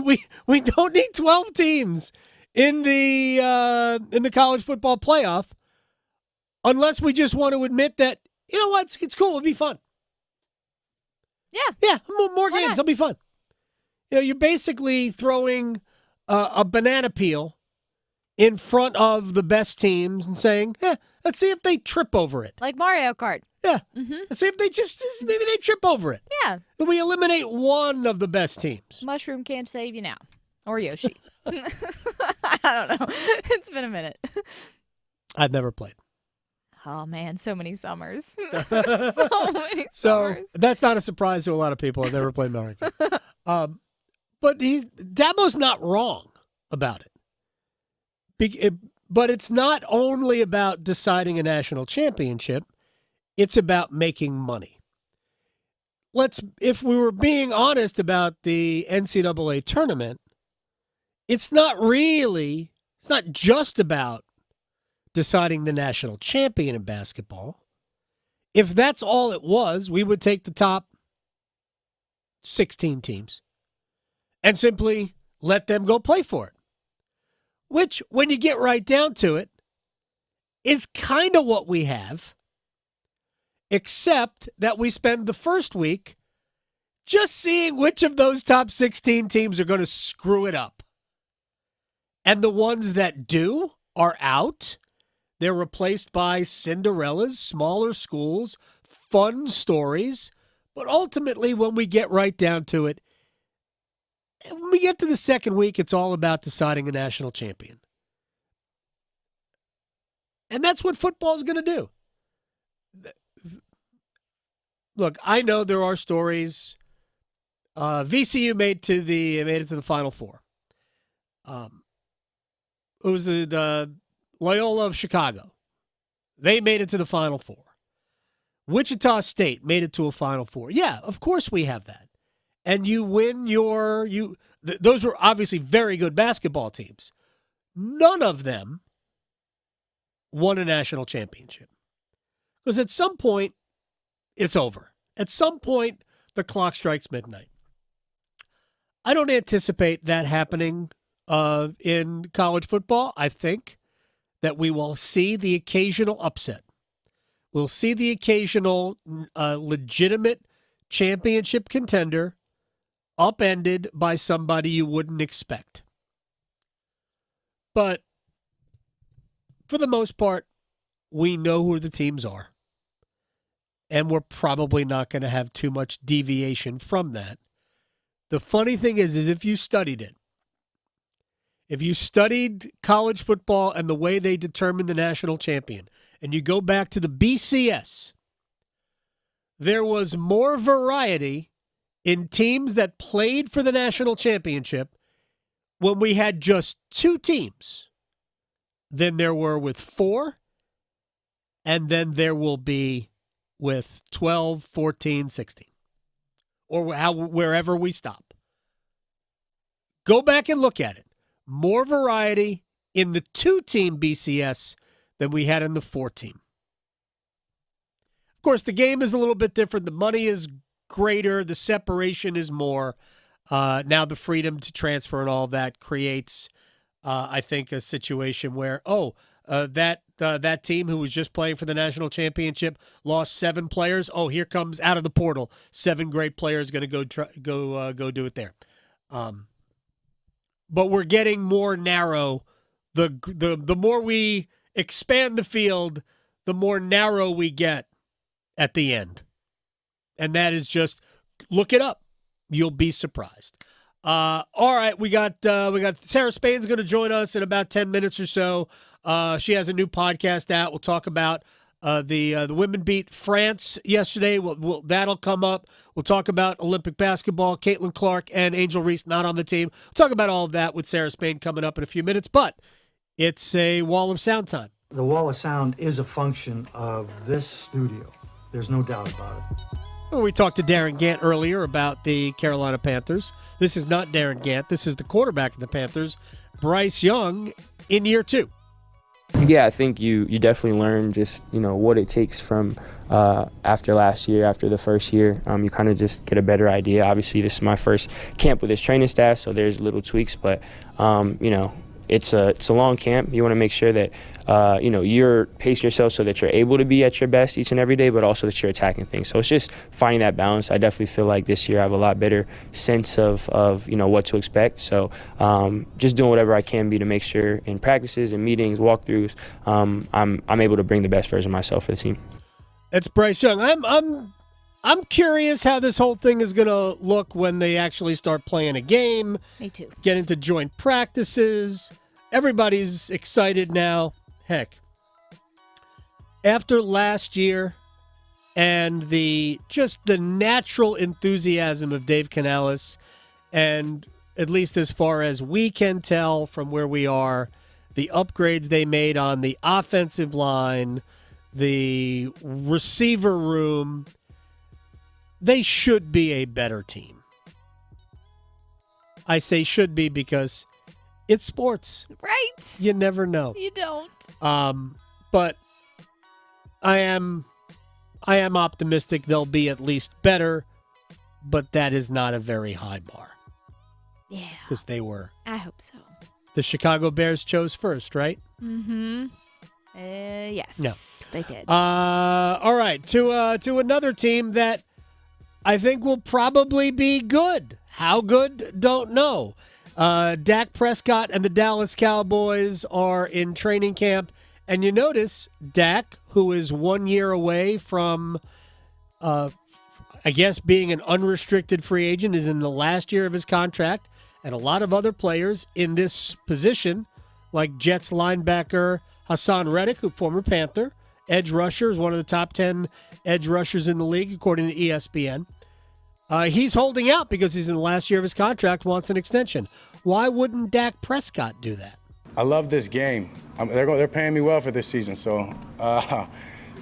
We don't need 12 teams in the college football playoff unless we just want to admit that, you know what, it's cool, it'll be fun. Yeah, more games, it'll be fun. You know, you're basically throwing a banana peel in front of the best teams and saying, let's see if they trip over it. Like Mario Kart. Yeah. Let's see if maybe they trip over it. Yeah. We eliminate one of the best teams. Mushroom can't save you now. Or Yoshi. I don't know. It's been a minute. I've never played. Oh, man, so many summers. So that's not a surprise to a lot of people. I've never played Mario Kart. But Dabo's not wrong about it. But it's not only about deciding a national championship. It's about making money. If we were being honest about the NCAA tournament, it's not just about deciding the national champion in basketball. If that's all it was, we would take the top 16 teams and simply let them go play for it. Which, when you get right down to it, is kind of what we have, except that we spend the first week just seeing which of those top 16 teams are going to screw it up. And the ones that do are out. They're replaced by Cinderellas, smaller schools, fun stories. But ultimately, when we get right down to it, when we get to the second week, it's all about deciding a national champion. And that's what football is going to do. Look, I know there are stories. VCU made it to the Final Four. It was the Loyola of Chicago. They made it to the Final Four. Wichita State made it to a Final Four. Yeah, of course we have that. And you win those are obviously very good basketball teams. None of them won a national championship. Because at some point, it's over. At some point, the clock strikes midnight. I don't anticipate that happening in college football. I think that we will see the occasional upset. We'll see the occasional legitimate championship contender upended by somebody you wouldn't expect. But for the most part, we know who the teams are. And we're probably not going to have too much deviation from that. The funny thing is if you studied it, if you studied college football and the way they determine the national champion, and you go back to the BCS, there was more variety in teams that played for the national championship when we had just 2 teams than there were with 4, and then there will be with 12, 14, 16, or wherever we stop. Go back and look at it. More variety in the 2-team BCS than we had in the 4-team. Of course, the game is a little bit different. The money is greater. The separation is more. Now the freedom to transfer and all that creates, I think, a situation where, that team who was just playing for the national championship lost 7 players. Oh, here comes out of the portal 7 great players going to go do it there. But we're getting more narrow. The more we expand the field, the more narrow we get at the end. And that is just, look it up. You'll be surprised. All right, we got Sarah Spain's going to join us in about 10 minutes or so. She has a new podcast out. We'll talk about the women beat France yesterday. That'll come up. We'll talk about Olympic basketball. Caitlin Clark and Angel Reese not on the team. We'll talk about all of that with Sarah Spain coming up in a few minutes. But it's a wall of sound time. The wall of sound is a function of this studio. There's no doubt about it. We talked to Darin Gantt earlier about the Carolina Panthers. This is not Darin Gantt. This is the quarterback of the Panthers, Bryce Young, in year 2. Yeah, I think you definitely learn just, what it takes from after last year, after the first year. You kind of just get a better idea. Obviously, this is my first camp with this training staff, so there's little tweaks, but, it's a long camp. You want to make sure that, you're pacing yourself so that you're able to be at your best each and every day, but also that you're attacking things. So it's just finding that balance. I definitely feel like this year I have a lot better sense of what to expect. So just doing whatever I can be to make sure in practices and meetings, walkthroughs, I'm able to bring the best version of myself for the team. That's Bryce Young. I'm curious how this whole thing is going to look when they actually start playing a game. Me too. Get into joint practices. Everybody's excited now. Heck, after last year and the natural enthusiasm of Dave Canales, and at least as far as we can tell from where we are, the upgrades they made on the offensive line, the receiver room, they should be a better team. I say should be because it's sports. Right. You never know. You don't. But I am optimistic they'll be at least better, but that is not a very high bar. Yeah. Because they were. I hope so. The Chicago Bears chose first, right? Mm-hmm. Yes. No. They did. All right. To another team that I think will probably be good. How good? Don't know. Dak Prescott and the Dallas Cowboys are in training camp. And you notice Dak, who is 1 year away from, I guess, being an unrestricted free agent, is in the last year of his contract. And a lot of other players in this position, like Jets linebacker Hassan Reddick, who former Panther, edge rusher, is one of the top 10 edge rushers in the league, according to ESPN. He's holding out because he's in the last year of his contract, wants an extension. Why wouldn't Dak Prescott do that? I love this game. They're paying me well for this season, so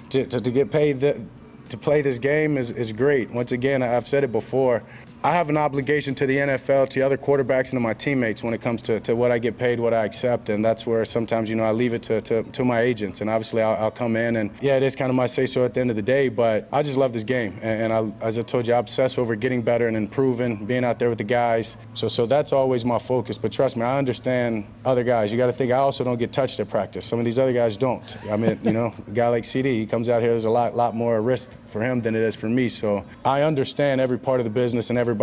to get paid to play this game is great. Once again, I've said it before. I have an obligation to the NFL, to other quarterbacks, and to my teammates when it comes to what I get paid, what I accept, and that's where sometimes, I leave it to my agents, and obviously I'll come in, and yeah, it is kind of my say-so at the end of the day, but I just love this game, and as I told you, I obsess over getting better and improving, being out there with the guys, so that's always my focus, but trust me, I understand other guys. You got to think I also don't get touched at practice. Some of these other guys don't. I mean, a guy like CD, he comes out here, there's a lot more risk for him than it is for me, so I understand every part of the business and everybody's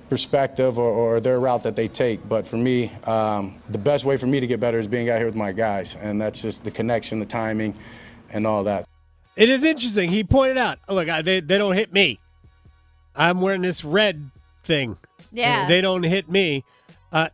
perspective or their route that they take. But for me, the best way for me to get better is being out here with my guys. And that's just the connection, the timing, and all that. It is interesting. He pointed out, look, they don't hit me. I'm wearing this red thing. Yeah. They don't hit me.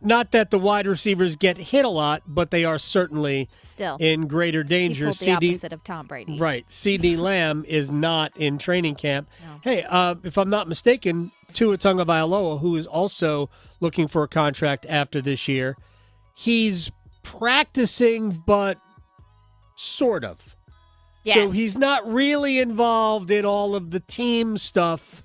Not that the wide receivers get hit a lot, but they are certainly still in greater danger. The opposite of Tom Brady. Right. CD Lamb is not in training camp. No. Hey, if I'm not mistaken, Tua Tagovailoa, who is also looking for a contract after this year, he's practicing, but sort of. Yes. So he's not really involved in all of the team stuff,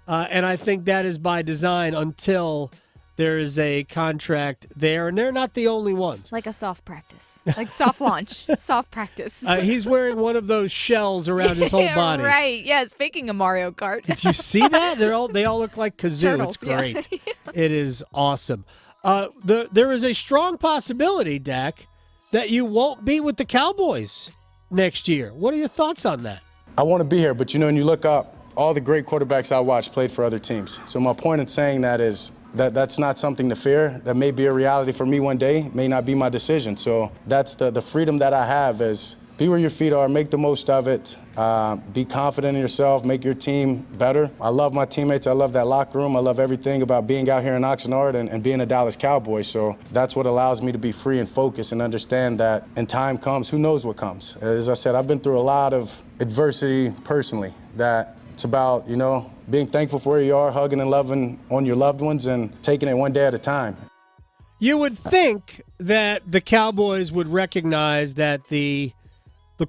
and I think that is by design until there is a contract there, and they're not the only ones. Like a soft practice. Like soft launch. Soft practice. He's wearing one of those shells around his whole body. Right. Yeah, speaking of Mario Kart. Did you see that? They all look like kazoo. Turtles, it's great. Yeah. It is awesome. There is a strong possibility, Dak, that you won't be with the Cowboys next year. What are your thoughts on that? I want to be here, but when you look up, all the great quarterbacks I watched played for other teams. So my point in saying that is that's not something to fear. That may be a reality for me one day, may not be my decision. So that's the freedom that I have is be where your feet are, make the most of it, be confident in yourself, make your team better. I love my teammates. I love that locker room. I love everything about being out here in Oxnard and being a Dallas Cowboy. So that's what allows me to be free and focused and understand that when time comes, who knows what comes. As I said, I've been through a lot of adversity personally, that it's about, being thankful for where you are, hugging and loving on your loved ones and taking it one day at a time. You would think that the Cowboys would recognize that the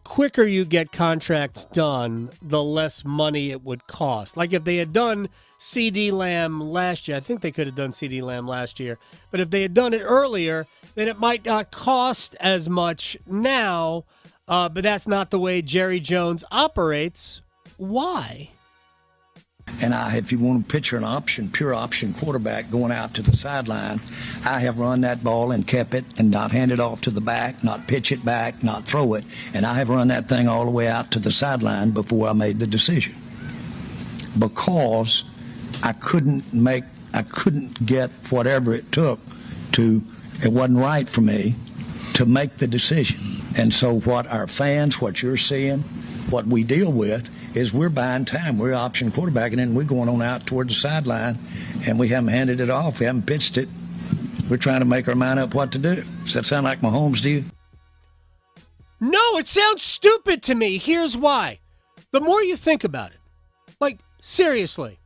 quicker you get contracts done, the less money it would cost. Like if they had done CD Lamb last year, I think they could have done CD Lamb last year, but if they had done it earlier, then it might not cost as much now, but that's not the way Jerry Jones operates. Why? And if you want to picture an pure option quarterback going out to the sideline, I have run that ball and kept it and not hand it off to the back, not pitch it back, not throw it. And I have run that thing all the way out to the sideline before I made the decision. Because I couldn't get whatever it took it wasn't right for me to make the decision. And so what our fans, what you're seeing, what we deal with is we're buying time. We're option quarterbacking and we're going on out toward the sideline and we haven't handed it off. We haven't pitched it. We're trying to make our mind up what to do. Does that sound like Mahomes to you? No, it sounds stupid to me. Here's why. The more you think about it, like seriously,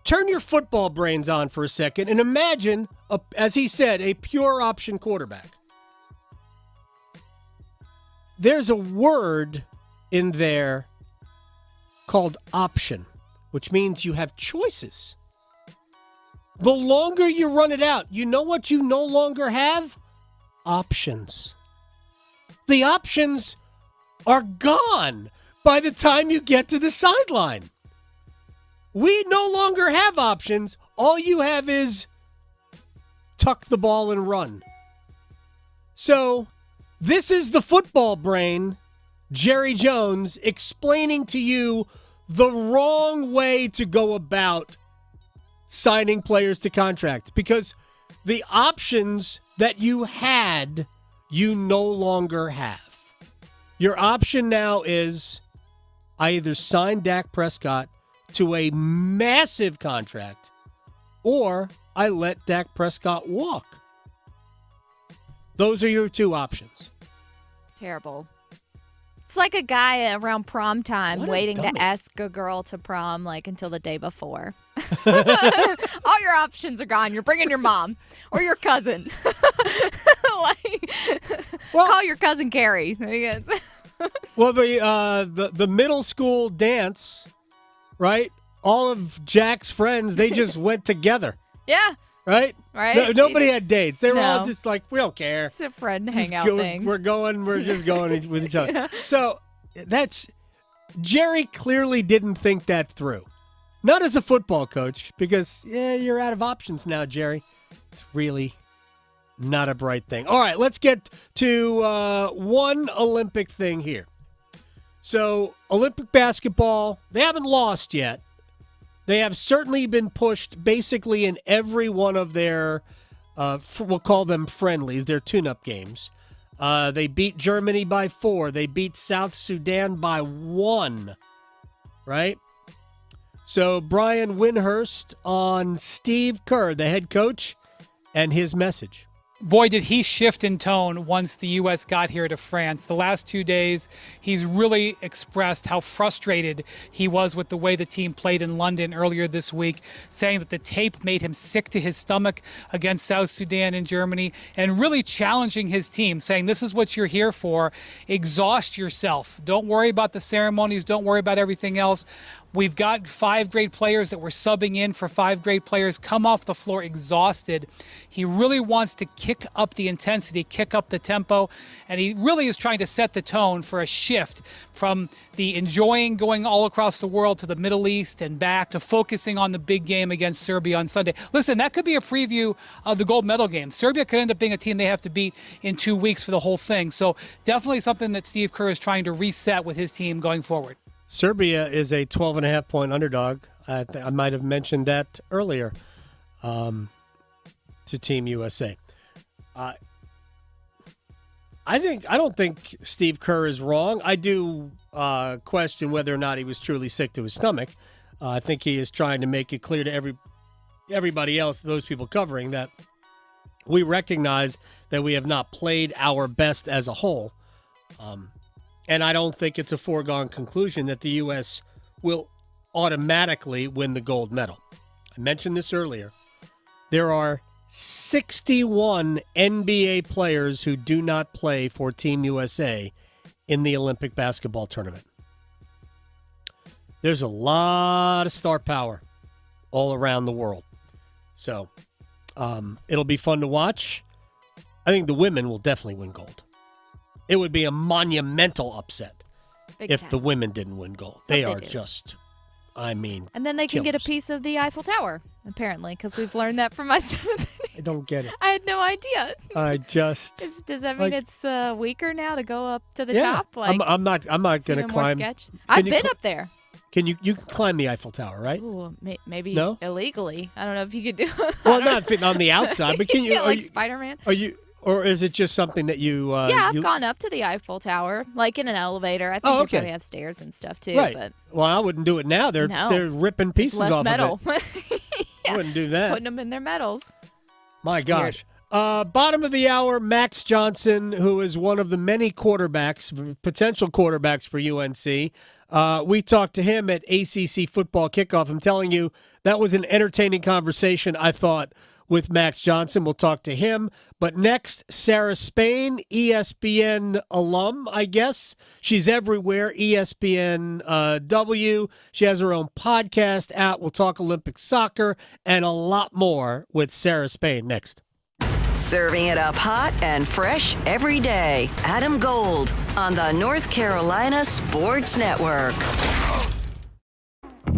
turn your football brains on for a second and imagine, as he said, a pure option quarterback. There's a word in there called option, which means you have choices. The longer you run it out, you know what you no longer have? Options. The options are gone by the time you get to the sideline. We no longer have options. All you have is tuck the ball and run. So this is the football brain, Jerry Jones, explaining to you the wrong way to go about signing players to contracts, because the options that you had, you no longer have. Your option now is I either sign Dak Prescott to a massive contract or I let Dak Prescott walk. Those are your two options. Terrible. It's like a guy around prom time waiting to ask a girl to prom until the day before. All your options are gone. You're bringing your mom or your cousin. Call your cousin Carrie. Well, the middle school dance, right? All of Jack's friends, they just went together. Yeah. Right? Right. Nobody had dates. They were all just like, we don't care. It's a friend hangout thing. We're just going with each other. Yeah. So Jerry clearly didn't think that through. Not as a football coach, because, you're out of options now, Jerry. It's really not a bright thing. All right, let's get to one Olympic thing here. So, Olympic basketball, they haven't lost yet. They have certainly been pushed basically in every one of their, we'll call them friendlies, their tune-up games. They beat Germany by 4. They beat South Sudan by 1, right? So Brian Windhurst on Steve Kerr, the head coach, and his message. Boy, did he shift in tone once the U.S. got here to France. The last 2 days, he's really expressed how frustrated he was with the way the team played in London earlier this week, saying that the tape made him sick to his stomach against South Sudan and Germany, and really challenging his team, saying this is what you're here for. Exhaust yourself. Don't worry about the ceremonies. Don't worry about everything else. We've got 5 great players that we're subbing in for 5 great players, come off the floor exhausted. He really wants to kick up the intensity, kick up the tempo, and he really is trying to set the tone for a shift from the enjoying going all across the world to the Middle East and back to focusing on the big game against Serbia on Sunday. Listen, that could be a preview of the gold medal game. Serbia could end up being a team they have to beat in 2 weeks for the whole thing. So definitely something that Steve Kerr is trying to reset with his team going forward. Serbia is a 12.5-point underdog. I might have mentioned that earlier to Team USA. I don't think Steve Kerr is wrong. I do question whether or not he was truly sick to his stomach. I think he is trying to make it clear to everybody else, those people covering, that we recognize that we have not played our best as a whole. And I don't think it's a foregone conclusion that the U.S. will automatically win the gold medal. I mentioned this earlier. There are 61 NBA players who do not play for Team USA in the Olympic basketball tournament. There's a lot of star power all around the world. So it'll be fun to watch. I think the women will definitely win gold. It would be a monumental upset if the women didn't win gold. They are just, and then they can get a piece of the Eiffel Tower, apparently, because we've learned that from my 7th. I don't get it. I had no idea. Does that mean it's weaker now to go up to the top? I'm not going to climb. Sketch? I've been up there. You can climb the Eiffel Tower, right? Ooh, maybe no? Illegally. I don't know if you could do it. Well, not on the outside, but can you? Like Spider-Man. Or is it just something that you... I've gone up to the Eiffel Tower, like in an elevator. I think they probably have stairs and stuff, too. Right. But well, I wouldn't do it now. They're ripping pieces less off metal. of it. I wouldn't do that. Putting them in their medals. My gosh. Bottom of the hour, Max Johnson, who is one of the many potential quarterbacks for UNC. We talked to him at ACC Football Kickoff. I'm telling you, that was an entertaining conversation, I thought, with Max Johnson. We'll talk to him. But next, Sarah Spain, ESPN alum, I guess. She's everywhere, ESPN W. She has her own podcast out. We'll talk Olympic soccer and a lot more with Sarah Spain next. Serving it up hot and fresh every day. Adam Gold on the North Carolina Sports Network.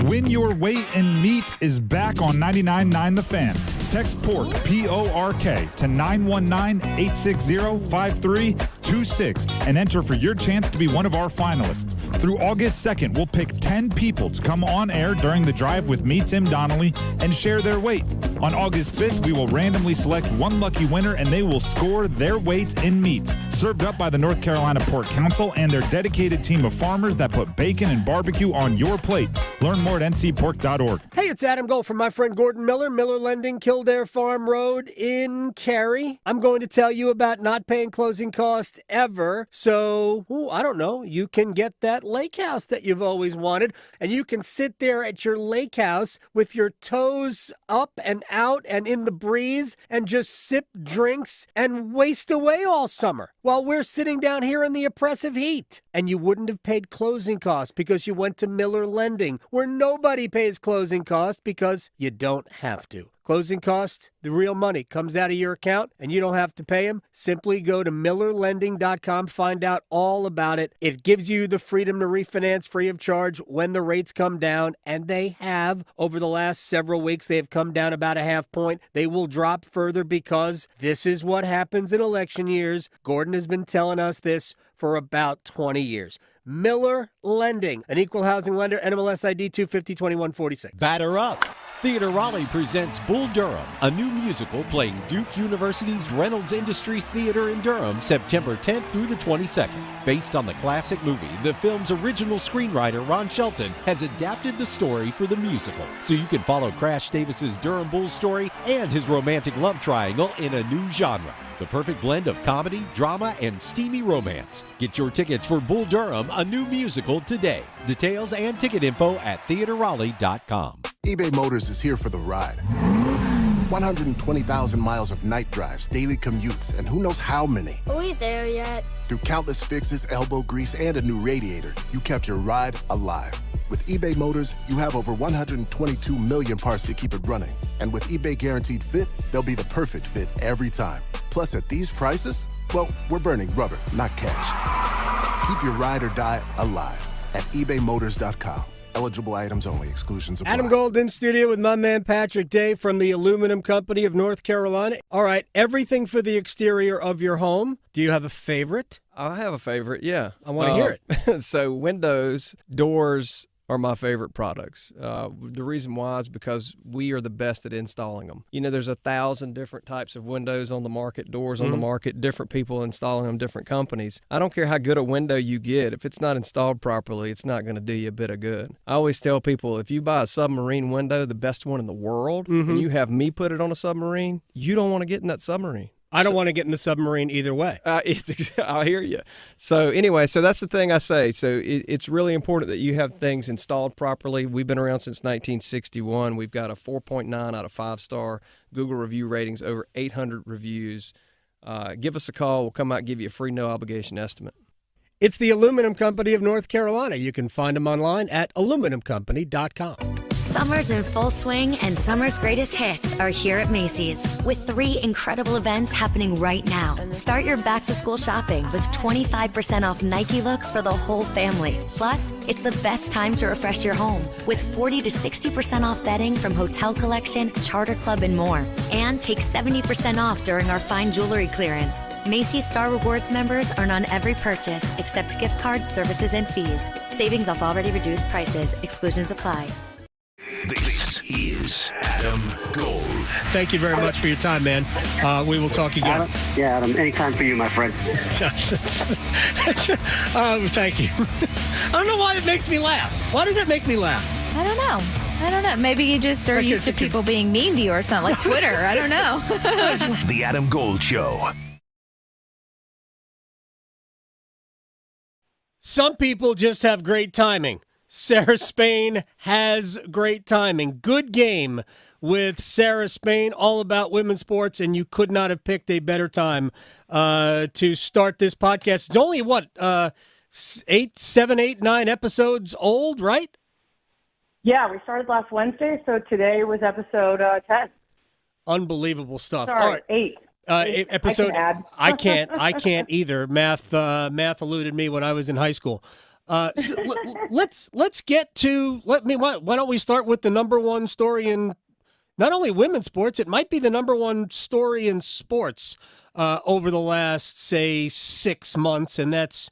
Win Your Weight in Meat is back on 99.9 The Fan. Text PORK, P-O-R-K, to 919-860-5326 and enter for your chance to be one of our finalists. Through August 2nd, we'll pick 10 people to come on air during the drive with me, Tim Donnelly, and share their weight. On August 5th, we will randomly select one lucky winner and they will score their weight in meat. Served up by the North Carolina Pork Council and their dedicated team of farmers that put bacon and barbecue on your plate. Learn more at ncpork.org. Hey, it's Adam Gold from my friend Gordon Miller, Miller Lending, Kildare Farm Road in Cary. I'm going to tell you about not paying closing costs ever. So, I don't know, you can get that lake house that you've always wanted, and you can sit there at your lake house with your toes up and out and in the breeze and just sip drinks and waste away all summer while we're sitting down here in the oppressive heat. And you wouldn't have paid closing costs because you went to Miller Lending, where nobody pays closing costs because you don't have to. Closing costs, the real money, comes out of your account and you don't have to pay them. Simply go to MillerLending.com, find out all about it. It gives you the freedom to refinance free of charge when the rates come down, and they have. Over the last several weeks, they have come down about a half point. They will drop further because this is what happens in election years. Gordon has been telling us this for about 20 years. Miller Lending, an equal housing lender, NMLS ID 2502146. Batter up. Theater Raleigh presents Bull Durham, a new musical playing Duke University's Reynolds Industries Theater in Durham, September 10th through the 22nd. Based on the classic movie, the film's original screenwriter, Ron Shelton, has adapted the story for the musical, so you can follow Crash Davis's Durham Bulls story and his romantic love triangle in a new genre. The perfect blend of comedy, drama, and steamy romance. Get your tickets for Bull Durham, a new musical, today. Details and ticket info at theaterraleigh.com. eBay Motors is here for the ride. 120,000 miles of night drives, daily commutes, and who knows how many. Are we there yet? Through countless fixes, elbow grease, and a new radiator, you kept your ride alive. With eBay Motors, you have over 122 million parts to keep it running. And with eBay Guaranteed Fit, they'll be the perfect fit every time. Plus, at these prices, well, we're burning rubber, not cash. Keep your ride or die alive at ebaymotors.com. Eligible items only. Exclusions apply. Adam Gold in studio with my man Patrick Day from the Aluminum Company of North Carolina. All right, everything for the exterior of your home. Do you have a favorite? I have a favorite, yeah. I want to hear it. So windows, doors, are my favorite products. The reason why is because we are the best at installing them. You know, there's 1,000 different types of windows on the market, doors on the market, different people installing them, different companies. I don't care how good a window you get. If it's not installed properly, it's not going to do you a bit of good. I always tell people, if you buy a submarine window, the best one in the world, and you have me put it on a submarine, you don't want to get in that submarine. I don't want to get in the submarine either way. I hear you. So anyway, so that's the thing I say. So it's really important that you have things installed properly. We've been around since 1961. We've got a 4.9 out of 5-star Google review ratings, over 800 reviews. Give us a call. We'll come out and give you a free no-obligation estimate. It's the Aluminum Company of North Carolina. You can find them online at aluminumcompany.com. Summer's in full swing, and summer's greatest hits are here at Macy's, with 3 incredible events happening right now. Start your back-to-school shopping with 25% off Nike looks for the whole family. Plus, it's the best time to refresh your home, with 40 to 60% off bedding from Hotel Collection, Charter Club, and more. And take 70% off during our fine jewelry clearance. Macy's Star Rewards members earn on every purchase except gift cards, services, and fees. Savings off already reduced prices. Exclusions apply. This is Adam Gold. Thank you very much for your time, man. We will talk again. Adam, anytime for you, my friend. Thank you. I don't know why it makes me laugh. Why does that make me laugh? I don't know. Maybe you just are used to people being mean to you or something, like Twitter. I don't know. The Adam Gold Show. Some people just have great timing. Sarah Spain has great timing. Good game with Sarah Spain, all about women's sports, and you could not have picked a better time to start this podcast. It's only, 7, 8, 9 episodes old, right? Yeah, we started last Wednesday, so today was episode 10. Unbelievable stuff. Sorry, all right. 8. Episode. I can add. I can't either. Math eluded me when I was in high school. So let's get to. Why don't we start with the number one story in not only women's sports? It might be the number one story in sports over the last, say, 6 months, and that's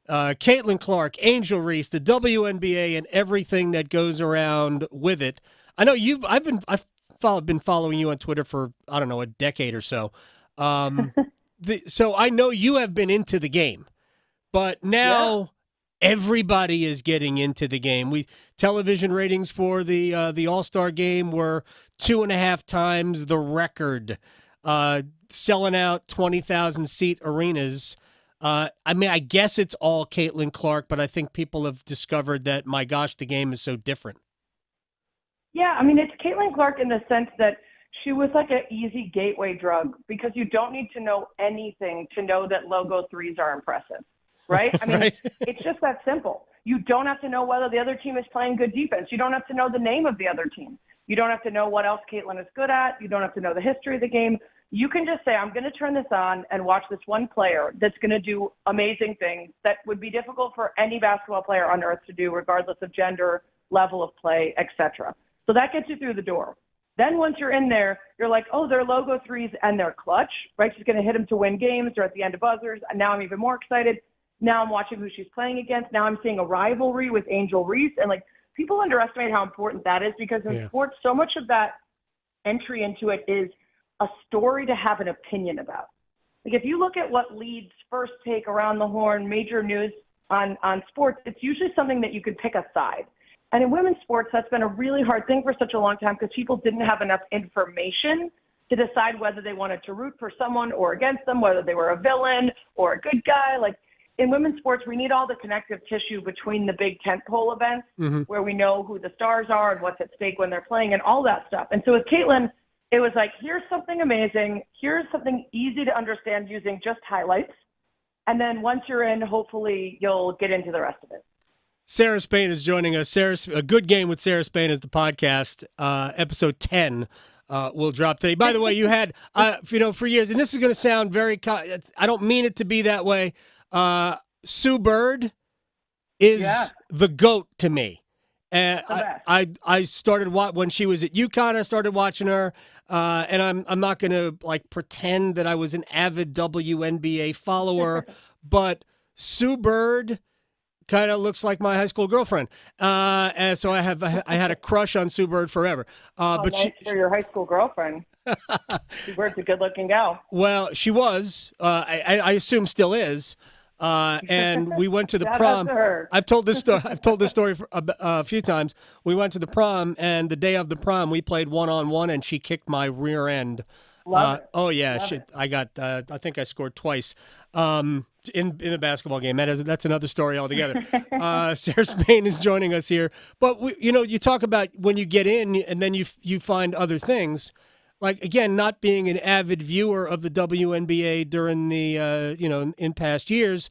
Caitlin Clark, Angel Reese, the WNBA, and everything that goes around with it. I know I've been following you on Twitter for, I don't know, a decade or so. So I know you have been into the game, but now everybody is getting into the game. Television ratings for the All-Star game were 2.5 times the record, selling out 20,000 seat arenas. I guess it's all Caitlin Clark, but I think people have discovered that, my gosh, the game is so different. Yeah, it's Caitlin Clark in the sense that she was like an easy gateway drug, because you don't need to know anything to know that logo threes are impressive, right? Right. It's just that simple. You don't have to know whether the other team is playing good defense. You don't have to know the name of the other team. You don't have to know what else Caitlin is good at. You don't have to know the history of the game. You can just say, I'm going to turn this on and watch this one player that's going to do amazing things that would be difficult for any basketball player on earth to do, regardless of gender, level of play, etc. So that gets you through the door. Then once you're in there, you're like, oh, they're logo threes and they're clutch, right? She's going to hit them to win games or at the end of buzzers. And now I'm even more excited. Now I'm watching who she's playing against. Now I'm seeing a rivalry with Angel Reese. And people underestimate how important that is, because in sports, so much of that entry into it is a story to have an opinion about. If you look at what leads First Take, Around the Horn, major news on sports, it's usually something that you could pick a side. And in women's sports, that's been a really hard thing for such a long time, because people didn't have enough information to decide whether they wanted to root for someone or against them, whether they were a villain or a good guy. In women's sports, we need all the connective tissue between the big tentpole events where we know who the stars are and what's at stake when they're playing and all that stuff. And so with Caitlin, it was like, here's something amazing. Here's something easy to understand using just highlights. And then once you're in, hopefully you'll get into the rest of it. Sarah Spain is joining us. A Good Game with Sarah Spain is the podcast. Episode 10 will drop today. By the way, you had, for years, and this is going to sound very, I don't mean it to be that way. Sue Bird is the GOAT to me. And I started when she was at UConn. I started watching her, and I'm not going to pretend that I was an avid WNBA follower, but Sue Bird kind of looks like my high school girlfriend. And so I had a crush on Sue Bird forever. But nice for your high school girlfriend. Sue Bird's a good-looking gal. Well, she was. I assume still is. And we went to the Shout prom. out to her. I've told this story a few times. We went to the prom, and the day of the prom, we played one-on-one, and she kicked my rear end. Love it. Oh yeah, Love it. I got. I think I scored twice in the basketball game. That's another story altogether. Sarah Spain is joining us here, but you talk about when you get in, and then you find other things. Like, again, not being an avid viewer of the WNBA during the, in past years,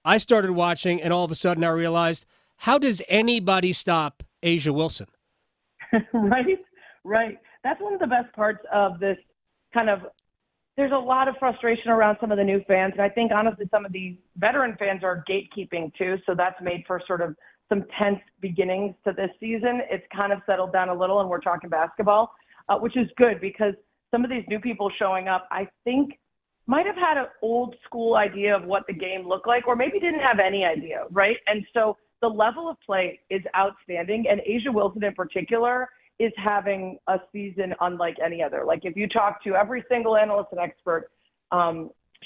I started watching, and all of a sudden I realized, how does anybody stop A'ja Wilson? Right. That's one of the best parts of this kind of – there's a lot of frustration around some of the new fans, and I think, honestly, some of the veteran fans are gatekeeping, too, so that's made for sort of some tense beginnings to this season. It's kind of settled down a little, and we're talking basketball. Which is good because some of these new people showing up, I think, might have had an old school idea of what the game looked like, or maybe didn't have any idea, right? And so the level of play is outstanding, and A'ja Wilson in particular is having a season unlike any other. Like, if you talk to every single analyst and expert,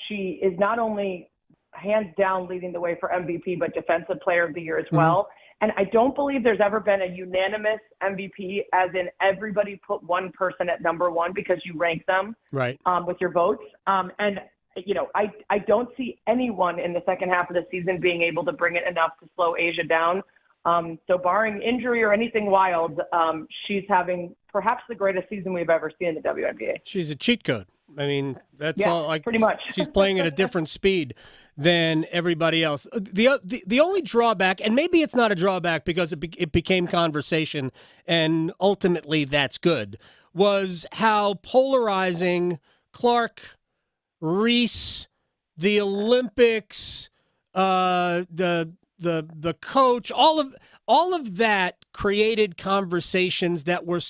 she is not only hands down leading the way for MVP, but Defensive Player of the Year as well. And I don't believe there's ever been a unanimous MVP, as in everybody put one person at number one because you rank them right with your votes. And, I don't see anyone in the second half of the season being able to bring it enough to slow A'ja down. So barring injury or anything wild, she's having perhaps the greatest season we've ever seen in the WNBA. She's a cheat code. I mean, that's all. Like, pretty much. She's playing at a different speed than everybody else. The only drawback, and maybe it's not a drawback because it became conversation, and ultimately that's good, was how polarizing Clark, Reese, the Olympics, the coach, all of that created conversations that were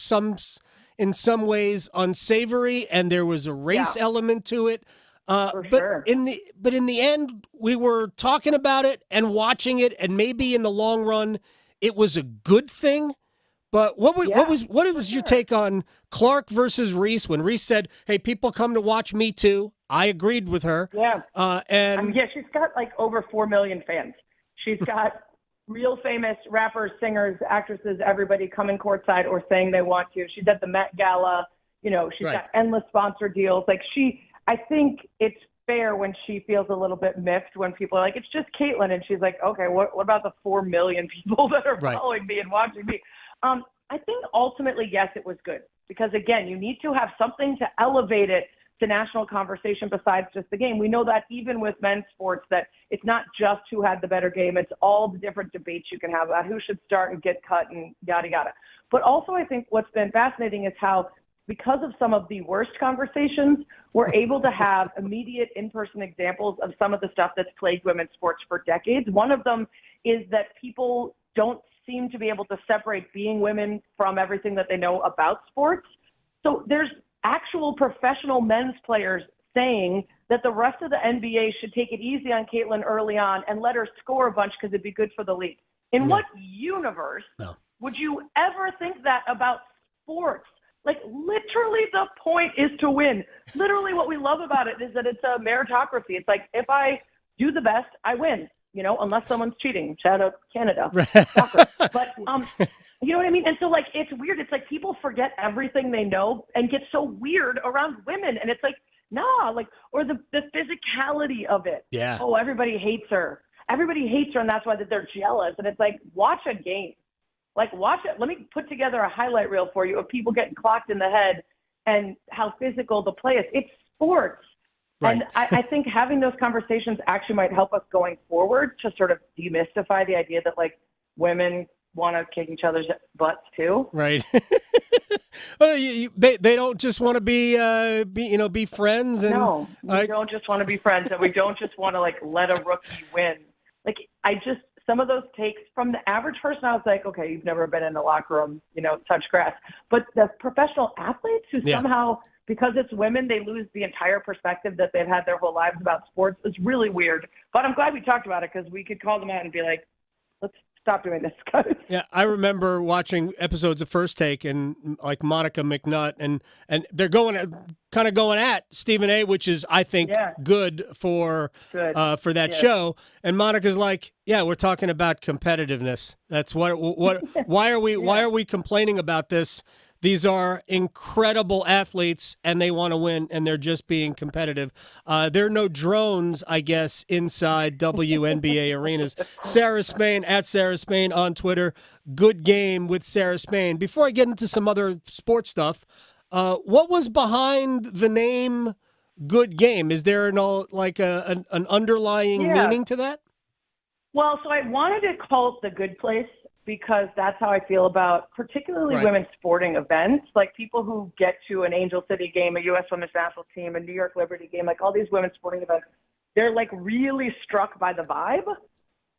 in some ways unsavory, and there was a race element to it. But in the end, we were talking about it and watching it, and maybe in the long run, it was a good thing. But what was your take on Clark versus Reese when Reese said, "Hey, people come to watch me too"? I agreed with her. Yeah. And she's got like over 4 million fans. She's got real famous rappers, singers, actresses, everybody coming courtside or saying they want to. She's at the Met Gala. She's got endless sponsor deals. Like, I think it's fair when she feels a little bit miffed when people are like, it's just Caitlin. And she's like, okay, what about the 4 million people that are following me and watching me? I think ultimately, yes, it was good. Because, again, you need to have something to elevate it to national conversation besides just the game. We know that even with men's sports, that it's not just who had the better game. It's all the different debates you can have about who should start and get cut and yada, yada. But also, I think what's been fascinating is how, because of some of the worst conversations, we're able to have immediate in-person examples of some of the stuff that's plagued women's sports for decades. One of them is that people don't seem to be able to separate being women from everything that they know about sports. So there's actual professional men's players saying that the rest of the NBA should take it easy on Caitlin early on and let her score a bunch because it'd be good for the league. In what universe would you ever think that about sports? Like, literally the point is to win. Literally what we love about it is that it's a meritocracy. It's like, if I do the best, I win, unless someone's cheating. Shout out Canada. Soccer. But, you know what I mean? And so, like, it's weird. It's like people forget everything they know and get so weird around women. And it's like, nah, like, or the physicality of it. Yeah. Oh, everybody hates her. Everybody hates her, and that's why they're jealous. And it's like, watch a game. Like, watch it. Let me put together a highlight reel for you of people getting clocked in the head and how physical the play is. It's sports. Right. And I think having those conversations actually might help us going forward to sort of demystify the idea that, like, women want to kick each other's butts too. Right. Well, they don't just want to be friends. And no, we don't just want to be friends, and we don't just want to, like, let a rookie win. Like, some of those takes from the average person, I was like, okay, you've never been in the locker room, touch grass. But the professional athletes who somehow, because it's women, they lose the entire perspective that they've had their whole lives about sports is really weird. But I'm glad we talked about it because we could call them out and be like, let's stop doing this, guys. Yeah, I remember watching episodes of First Take and like Monica McNutt, and they're going at Stephen A, which is I think good for that show. And Monica's like, yeah, we're talking about competitiveness. That's what why are we complaining about this? These are incredible athletes, and they want to win, and they're just being competitive. There are no drones, I guess, inside WNBA arenas. Sarah Spain, at Sarah Spain on Twitter. Good game with Sarah Spain. Before I get into some other sports stuff, what was behind the name Good Game? Is there an underlying meaning to that? Well, so I wanted to call it The Good Place, because that's how I feel about particularly women's sporting events, like people who get to an Angel City game, a U.S. Women's National Team, a New York Liberty game, like all these women's sporting events, they're like really struck by the vibe.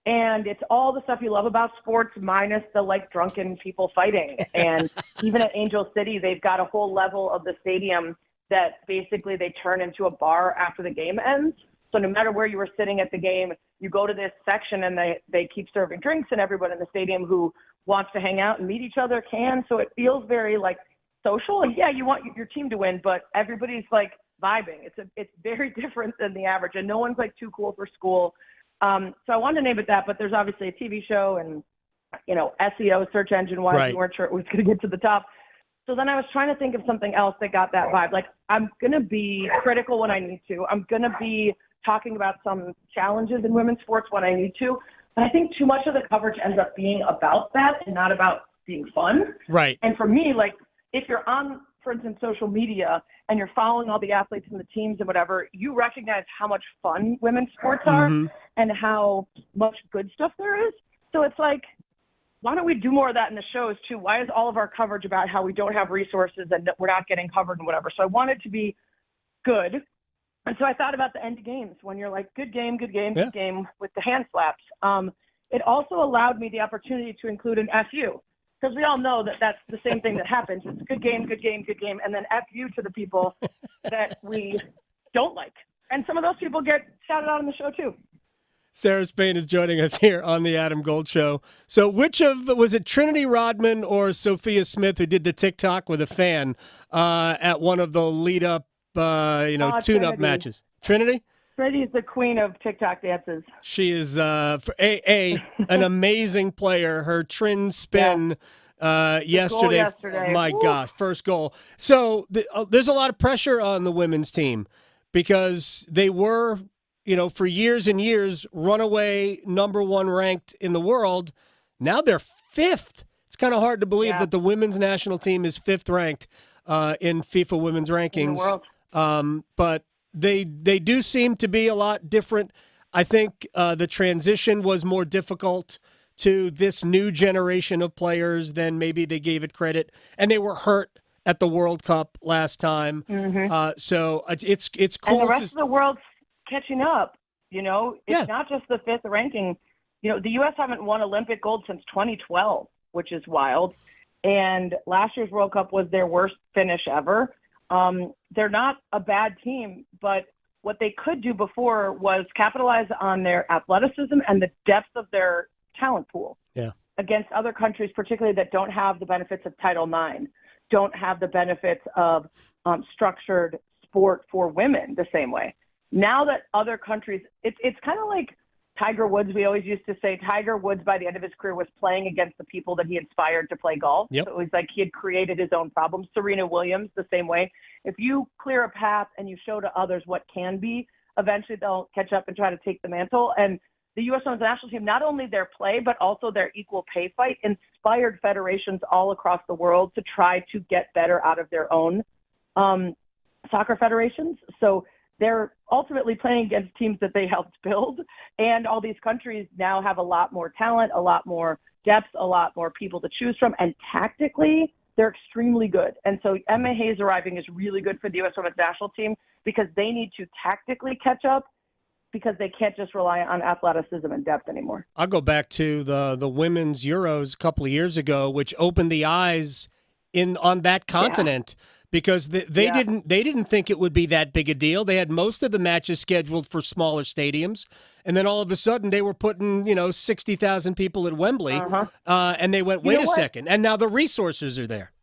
And it's all the stuff you love about sports minus the like drunken people fighting. And even at Angel City, they've got a whole level of the stadium that basically they turn into a bar after the game ends. So no matter where you were sitting at the game, you go to this section and they keep serving drinks, and everyone in the stadium who wants to hang out and meet each other can. So it feels very like social. And yeah, you want your team to win, but everybody's like vibing. It's very different than the average, and no one's like too cool for school. So I wanted to name it that, but there's obviously a TV show and, SEO, search engine wise, we weren't sure it was going to get to the top. So then I was trying to think of something else that got that vibe. Like, I'm going to be critical when I need to. I'm going to be talking about some challenges in women's sports when I need to. But I think too much of the coverage ends up being about that and not about being fun. Right. And for me, like, if you're on, for instance, social media and you're following all the athletes and the teams and whatever, you recognize how much fun women's sports are and how much good stuff there is. So it's like, why don't we do more of that in the shows too? Why is all of our coverage about how we don't have resources and that we're not getting covered and whatever? So I want it to be good. And so I thought about the end games when you're like, good game with the hand slaps. It also allowed me the opportunity to include an FU, because we all know that that's the same thing that happens. It's good game, and then FU to the people that we don't like. And some of those people get shouted out on the show too. Sarah Spain is joining us here on the Adam Gold Show. So was it Trinity Rodman or Sophia Smith who did the TikTok with a fan at one of the lead-up tune-up matches? Trinity? Trinity is the queen of TikTok dances. She is an amazing player. Her trin spin yesterday. My God, first goal. So there's a lot of pressure on the women's team because they were, for years and years, runaway number one ranked in the world. Now they're fifth. It's kind of hard to believe that the women's national team is fifth ranked in FIFA women's rankings. In the world. But they do seem to be a lot different. I think the transition was more difficult to this new generation of players than maybe they gave it credit, and they were hurt at the World Cup last time. So it's cool. And the rest of the world's catching up. It's not just the fifth ranking. The U.S. haven't won Olympic gold since 2012, which is wild. And last year's World Cup was their worst finish ever. They're not a bad team, but what they could do before was capitalize on their athleticism and the depth of their talent pool against other countries, particularly that don't have the benefits of Title IX, don't have the benefits of structured sport for women the same way. Now that other countries, it's kind of like Tiger Woods. We always used to say Tiger Woods, by the end of his career, was playing against the people that he inspired to play golf. So it was like he had created his own problems. Serena Williams, the same way. If you clear a path and you show to others what can be, eventually they'll catch up and try to take the mantle. And the U.S. Women's National Team, not only their play, but also their equal pay fight, inspired federations all across the world to try to get better out of their own soccer federations. So they're ultimately playing against teams that they helped build. And all these countries now have a lot more talent, a lot more depth, a lot more people to choose from. And tactically, they're extremely good. And so Emma Hayes arriving is really good for the U.S. Women's National Team because they need to tactically catch up because they can't just rely on athleticism and depth anymore. I'll go back to the women's Euros a couple of years ago, which opened the eyes on that continent. because they didn't think it would be that big a deal. They had most of the matches scheduled for smaller stadiums, and then all of a sudden they were putting 60,000 people at Wembley, and they went, wait a second, and now the resources are there.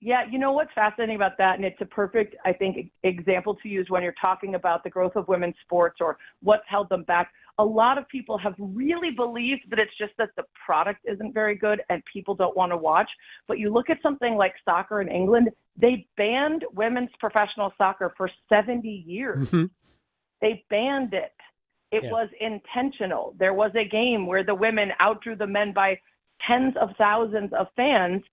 Yeah, you know what's fascinating about that, and it's a perfect, I think, example to use when you're talking about the growth of women's sports or what's held them back. A lot of people have really believed that it's just that the product isn't very good and people don't want to watch. But you look at something like soccer in England, they banned women's professional soccer for 70 years. Mm-hmm. They banned it. It was intentional. There was a game where the women outdrew the men by tens of thousands of fans.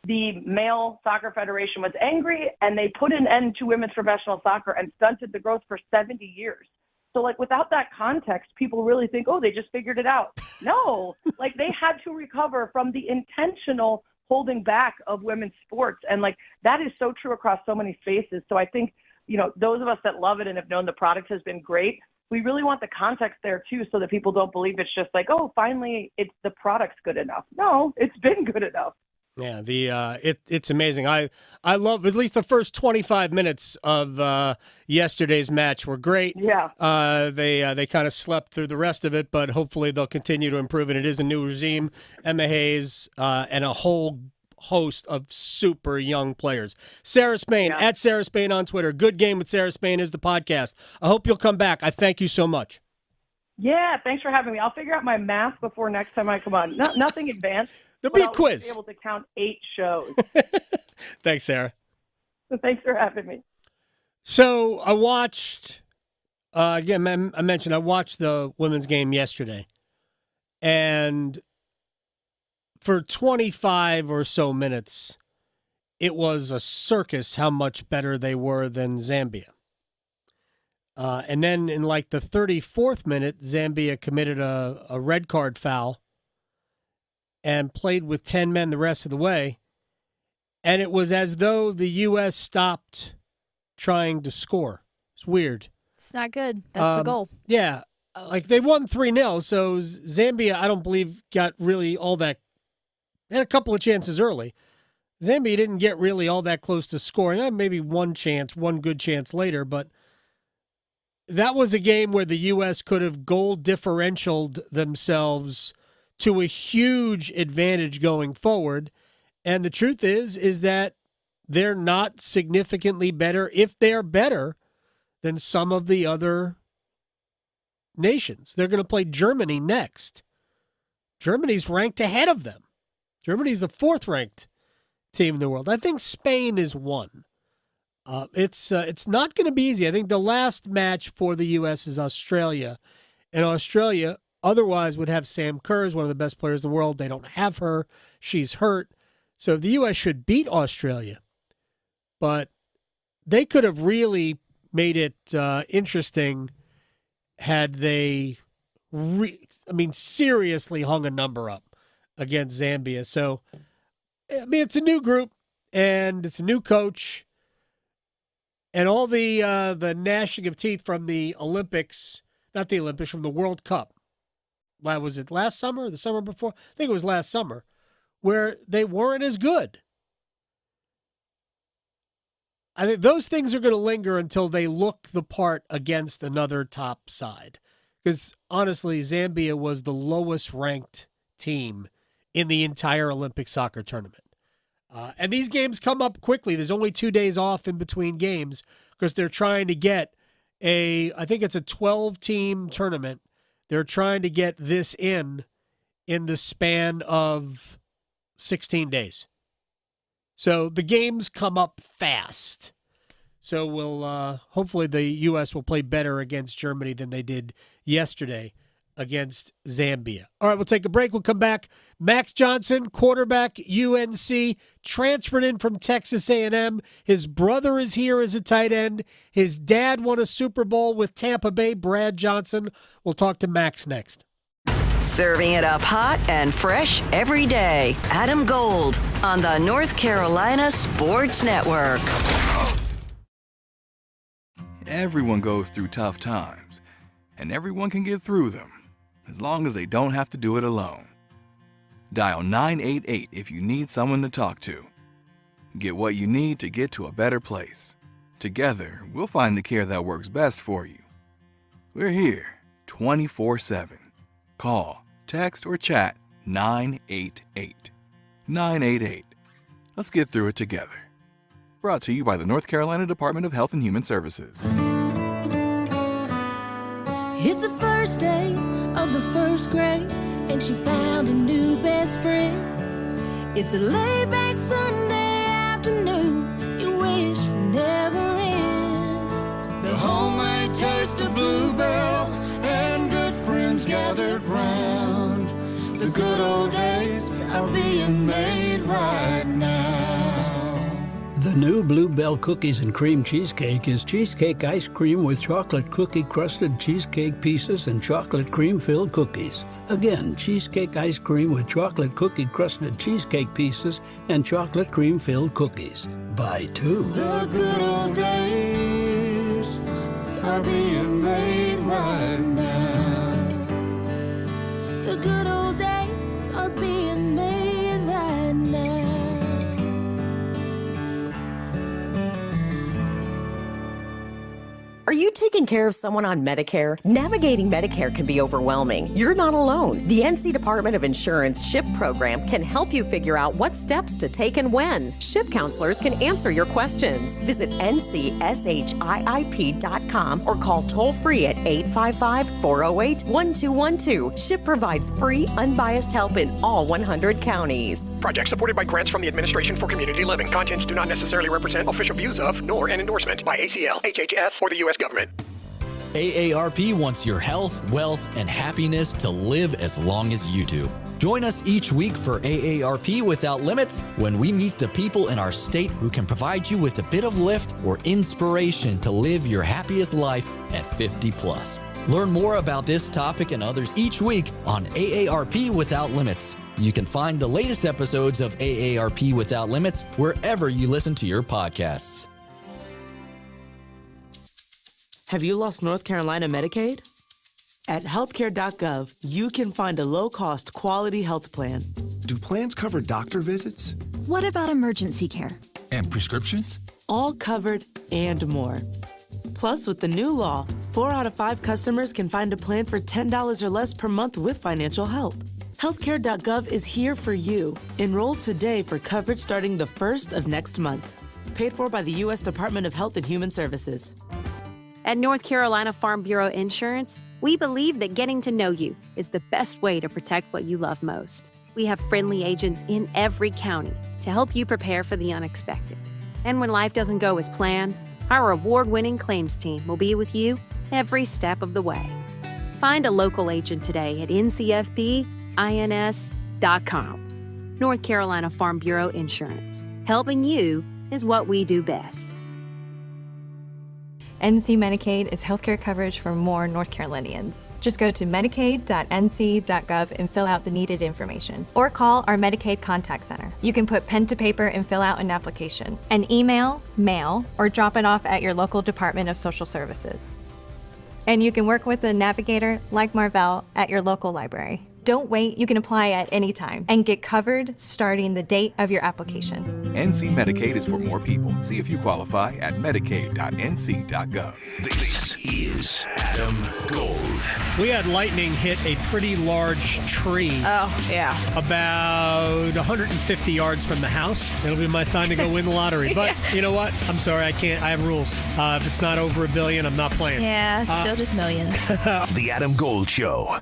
The male soccer federation was angry, and they put an end to women's professional soccer and stunted the growth for 70 years. So, without that context, people really think, oh, they just figured it out. No, they had to recover from the intentional holding back of women's sports. And, that is so true across so many spaces. So I think, those of us that love it and have known the product has been great, we really want the context there, too, so that people don't believe it's just oh, finally, the product's good enough. No, it's been good enough. Yeah, it's amazing. I love at least the first 25 minutes of yesterday's match were great. Yeah. They kind of slept through the rest of it, but hopefully they'll continue to improve. And it is a new regime, Emma Hayes, and a whole host of super young players. Sarah Spain, at Sarah Spain on Twitter. Good Game with Sarah Spain is the podcast. I hope you'll come back. I thank you so much. Yeah, thanks for having me. I'll figure out my math before next time I come on. Nothing advanced. There'll be a quiz. I'll be able to count 8 shows. Thanks, Sarah. Thanks for having me. So I watched, again, I mentioned I watched the women's game yesterday. And for 25 or so minutes, it was a circus how much better they were than Zambia. And then in the 34th minute, Zambia committed a red card foul and played with 10 men the rest of the way. And it was as though the U.S. stopped trying to score. It's weird. It's not good. That's the goal. Yeah. They won 3-0, so Zambia, I don't believe, got really all that. They had a couple of chances early. Zambia didn't get really all that close to scoring. Maybe one good chance later, but that was a game where the U.S. could have goal differentialed themselves to a huge advantage going forward. And the truth is that they're not significantly better, if they're better, than some of the other nations. They're going to play Germany next. Germany's ranked ahead of them. Germany's the 4th-ranked team in the world. I think Spain is 1. It's not going to be easy. I think the last match for the U.S. is Australia. And Australia otherwise would have Sam Kerr, is one of the best players in the world. They don't have her. She's hurt. So the U.S. should beat Australia. But they could have really made it interesting had they, seriously hung a number up against Zambia. So, it's a new group, and it's a new coach. And all the gnashing of teeth from the Olympics, not the Olympics, from the World Cup. Was it last summer or the summer before? I think it was last summer, where they weren't as good. I think those things are going to linger until they look the part against another top side. Because honestly, Zambia was the lowest ranked team in the entire Olympic soccer tournament. And these games come up quickly. There's only 2 days off in between games because they're trying to get I think it's a 12-team tournament. They're trying to get this in the span of 16 days. So the games come up fast. So we'll hopefully the U.S. will play better against Germany than they did yesterday against Zambia. All right, we'll take a break. We'll come back. Max Johnson, quarterback, UNC, transferred in from Texas A&M. His brother is here as a tight end. His dad won a Super Bowl with Tampa Bay, Brad Johnson. We'll talk to Max next. Serving it up hot and fresh every day. Adam Gold on the North Carolina Sports Network. Everyone goes through tough times, and everyone can get through them, as long as they don't have to do it alone. Dial 988 if you need someone to talk to. Get what you need to get to a better place. Together, we'll find the care that works best for you. We're here 24/7. Call, text, or chat 988. 988. Let's get through it together. Brought to you by the North Carolina Department of Health and Human Services. It's the first day of the first grade, and she found a new best friend. It's a laid-back Sunday afternoon you wish would never end. The homemade taste of Bluebell and good friends gathered round. The good old days are being made right now. The new Bluebell Cookies and Cream Cheesecake is cheesecake ice cream with chocolate cookie-crusted cheesecake pieces and chocolate cream-filled cookies. Again, cheesecake ice cream with chocolate cookie-crusted cheesecake pieces and chocolate cream-filled cookies. Buy two. The good old days are being made right now. The good old days are being made right now. Are you taking care of someone on Medicare? Navigating Medicare can be overwhelming. You're not alone. The NC Department of Insurance SHIP program can help you figure out what steps to take and when. SHIP counselors can answer your questions. Visit ncship.com or call toll-free at 855-408-1212. SHIP provides free, unbiased help in all 100 counties. Project supported by grants from the Administration for Community Living. Contents do not necessarily represent official views of, nor an endorsement by ACL, HHS, or the U.S. government. AARP wants your health, wealth, and happiness to live as long as you do. Join us each week for AARP Without Limits when we meet the people in our state who can provide you with a bit of lift or inspiration to live your happiest life at 50 plus. Learn more about this topic and others each week on AARP Without Limits. You can find the latest episodes of AARP Without Limits wherever you listen to your podcasts. Have you lost North Carolina Medicaid? At healthcare.gov, you can find a low-cost, quality health plan. Do plans cover doctor visits? What about emergency care? And prescriptions? All covered and more. Plus, with the new law, 4 out of 5 customers can find a plan for $10 or less per month with financial help. Healthcare.gov is here for you. Enroll today for coverage starting the 1st of next month. Paid for by the U.S. Department of Health and Human Services. At North Carolina Farm Bureau Insurance, we believe that getting to know you is the best way to protect what you love most. We have friendly agents in every county to help you prepare for the unexpected. And when life doesn't go as planned, our award-winning claims team will be with you every step of the way. Find a local agent today at ncfbins.com. North Carolina Farm Bureau Insurance. Helping you is what we do best. NC Medicaid is healthcare coverage for more North Carolinians. Just go to medicaid.nc.gov and fill out the needed information. Or call our Medicaid Contact Center. You can put pen to paper and fill out an application. And email, mail, or drop it off at your local Department of Social Services. And you can work with a navigator like Marvell at your local library. Don't wait, you can apply at any time and get covered starting the date of your application. NC Medicaid is for more people. See if you qualify at medicaid.nc.gov. This is Adam Gold. We had lightning hit a pretty large tree. Oh, yeah. About 150 yards from the house. It'll be my sign to go win the lottery. But you know what? I'm sorry, I can't. I have rules. If it's not over $1 billion, I'm not playing. Yeah, still just millions. The Adam Gold Show.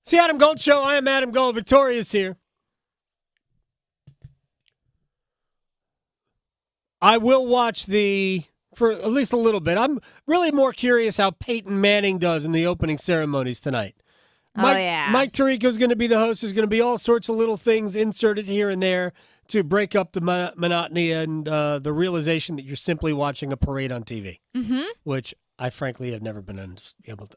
It's the Adam Gold Show. I am Adam Gold. Victoria's here. I will watch for at least a little bit. I'm really more curious how Peyton Manning does in the opening ceremonies tonight. Mike Tirico's going to be the host. There's going to be all sorts of little things inserted here and there to break up the monotony and the realization that you're simply watching a parade on TV, which I frankly have never been able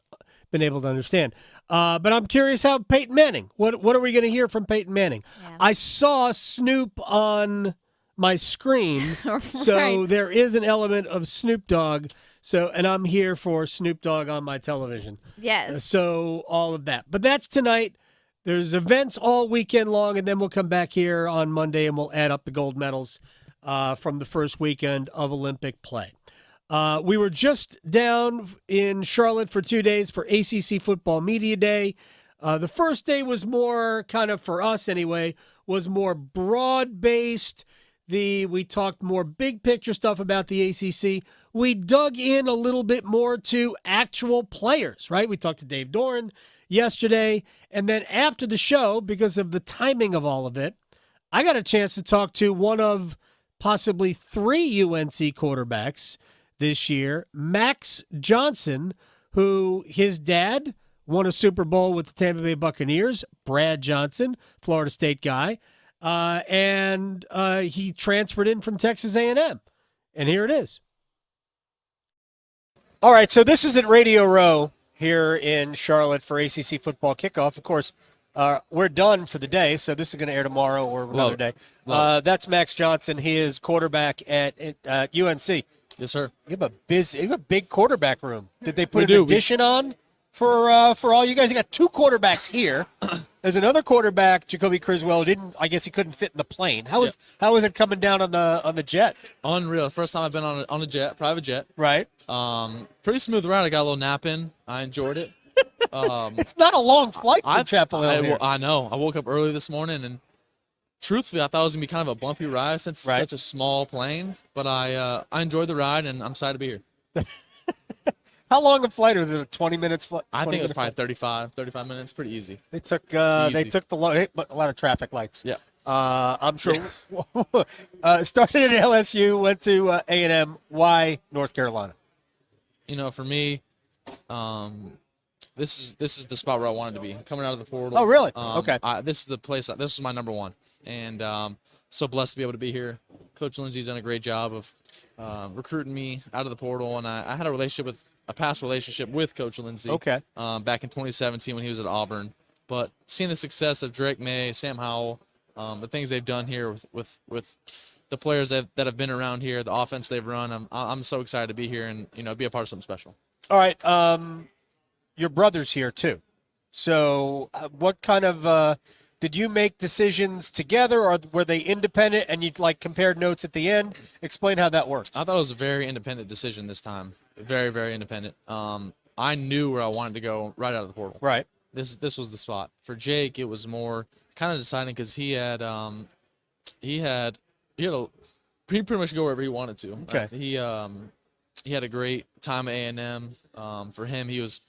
to understand. But I'm curious how Peyton Manning, what are we going to hear from Peyton Manning? Yeah. I saw Snoop on my screen, so there is an element of Snoop Dogg. And I'm here for Snoop Dogg on my television. Yes. So all of that. But that's tonight. there's events all weekend long, and then we'll come back here on Monday and we'll add up the gold medals from the first weekend of Olympic play. We were just down in Charlotte for 2 days for ACC Football Media Day. The first day was more kind of, for us anyway, was more broad-based. We talked more big picture stuff about the ACC. We dug in a little bit more to actual players, right? We talked to Dave Doran yesterday. And then after the show, because of the timing of all of it, I got a chance to talk to one of possibly 3 UNC quarterbacks this year, Max Johnson, who his dad won a Super Bowl with the Tampa Bay Buccaneers, Brad Johnson, Florida State guy, and he transferred in from Texas A&M. And here it is. All right, so this is at Radio Row here in Charlotte for ACC Football Kickoff. Of course, we're done for the day, so this is going to air tomorrow or another day. That's Max Johnson. He is quarterback at UNC. Yes, sir. You have a big quarterback room. Did they put an addition on for all you guys? You got 2 quarterbacks here. There's another quarterback, Jacoby Criswell. I guess he couldn't fit in the plane. How was it coming down on the jet? Unreal. First time I've been on a jet, private jet. Right. Pretty smooth ride. I got a little nap in. I enjoyed it. It's not a long flight from Chapel Hill here. I know. I woke up early this morning, and truthfully, I thought it was going to be kind of a bumpy ride since it's such a small plane. But I enjoyed the ride, and I'm excited to be here. How long a flight was it? A 20 minutes flight? I think it was probably 35 minutes. Pretty easy. They took a lot of traffic lights. Yeah. I'm sure. Started at LSU, went to A&M. Why North Carolina? For me, this is the spot where I wanted to be. Coming out of the portal. Oh, really? Okay. This is the place. This is my number one, and so blessed to be able to be here. Coach Lindsey's done a great job of recruiting me out of the portal, and I had a past relationship with Coach Lindsey. Okay. Back in 2017 when he was at Auburn, but seeing the success of Drake May, Sam Howell, the things they've done here with the players that have been around here, the offense they've run, I'm so excited to be here and be a part of something special. All right. Your brother's here too. So what kind of did you make decisions together, or were they independent and you compared notes at the end? Explain how that worked. I thought it was a very independent decision this time. Very, very independent. I knew where I wanted to go right out of the portal. Right. This was the spot. For Jake, it was more kind of deciding because he pretty much go wherever he wanted to. Okay. He had a great time at A&M. For him, he was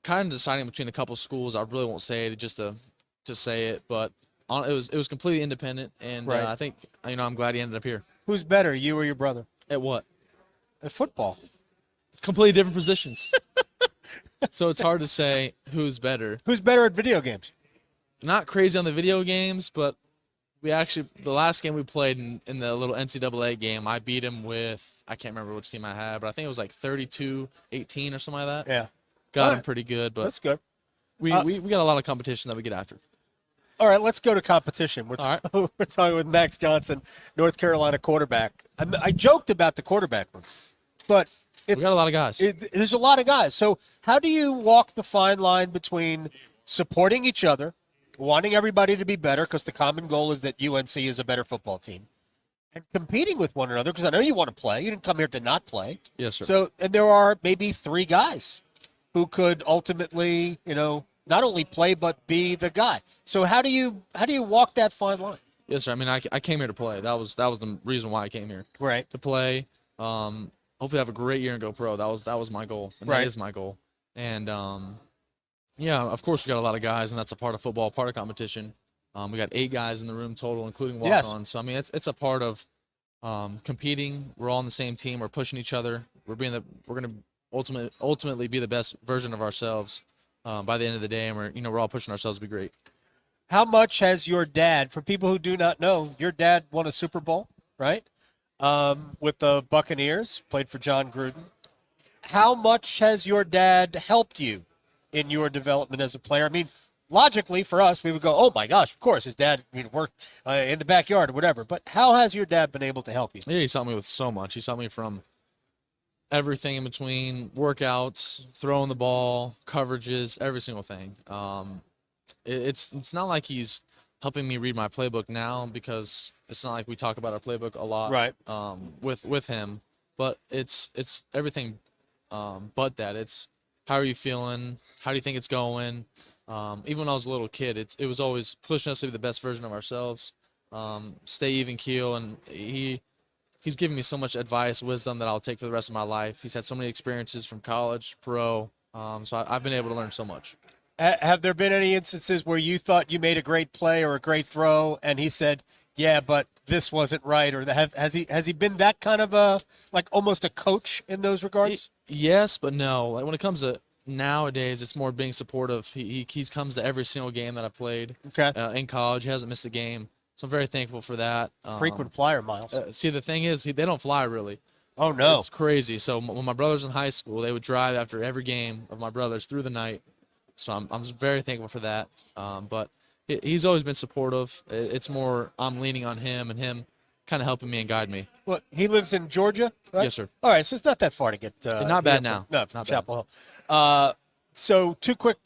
kind of deciding between a couple schools. I really won't say it just to say it, but it was completely independent, and right. I think I'm glad he ended up here. Who's better, you or your brother? At what? At football. Completely different positions. So it's hard to say who's better. Who's better at video games? Not crazy on the video games, but the last game we played in the little NCAA game, I beat him with, I can't remember which team I had, but I think it was 32-18 or something like that. Yeah. Got him pretty good, but that's good. We got a lot of competition that we get after. All right, let's go to competition. We're talking with Max Johnson, North Carolina quarterback. I joked about the quarterback room, but we got a lot of guys. There's a lot of guys. So how do you walk the fine line between supporting each other, wanting everybody to be better because the common goal is that UNC is a better football team, and competing with one another because I know you want to play. You didn't come here to not play. Yes, sir. So, and there are maybe 3 guys who could ultimately, not only play but be the guy. So how do you walk that fine line? Yes, sir. I mean, I came here to play. That was the reason why I came here. Right. To play. Hopefully have a great year and go pro. That was my goal, and right. That is my goal. And yeah, of course we got a lot of guys, and that's a part of football, part of competition. We got 8 guys in the room total, including walk-ons. Yes. So I mean, it's a part of competing. We're all on the same team. We're pushing each other. We're going to ultimately be the best version of ourselves by the end of the day, and we're all pushing ourselves to be great. How much has your dad, for people who do not know, your dad won a Super Bowl, right? With the Buccaneers, played for John Gruden. How much has your dad helped you in your development as a player? I mean, logically for us, we would go, oh my gosh, of course, his dad worked in the backyard or whatever. But how has your dad been able to help you? Yeah, he's helped me with so much. He's helped me from everything in between workouts, throwing the ball, coverages, every single thing. it's not like he's helping me read my playbook now, because it's not like we talk about our playbook a lot, right? With him, but it's everything, but that it's how are you feeling? How do you think it's going? Even when I was a little kid, it was always pushing us to be the best version of ourselves, stay even keel, and he's given me so much advice, wisdom that I'll take for the rest of my life. He's had so many experiences from college, pro, so I've been able to learn so much. Have there been any instances where you thought you made a great play or a great throw, and he said, "Yeah, but this wasn't right," or has he been that kind of like almost a coach in those regards? Yes, but no. Like when it comes to nowadays, it's more being supportive. He comes to every single game that I played. Okay. In college, he hasn't missed a game, so I'm very thankful for that. Frequent flyer, Miles. See, the thing is, they don't fly really. Oh no, it's crazy. So when my brothers in high school, they would drive after every game of my brothers through the night. So I'm very thankful for that. But he's always been supportive. It's more I'm leaning on him and him kind of helping me and guide me. Well, he lives in Georgia, right? Yes, sir. All right, so it's not that far to get. Not bad now. From Chapel Hill. So two quick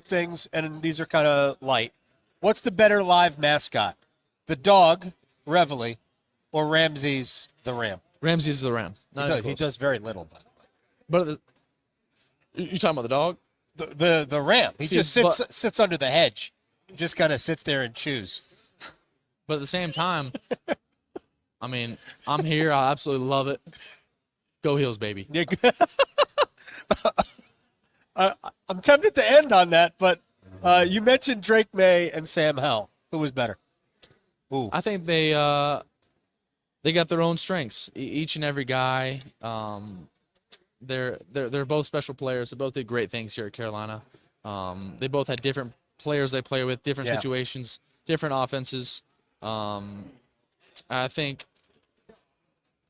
things, and these are kind of light. What's the better live mascot, the dog Reveille, or Ramses the ram? Ramses the ram. He does very little, by the way. But you talking about the dog? The ram. He just sits under the hedge. He just kind of sits there and chews. But at the same time, I mean, I'm here. I absolutely love it. Go Heels, baby. I'm tempted to end on that, but you mentioned Drake May and Sam Howell. Who was better? Ooh. I think they got their own strengths. Each and every guy. They're both special players. They both did great things here at Carolina. They both had different players they play with, different situations, different offenses. I think.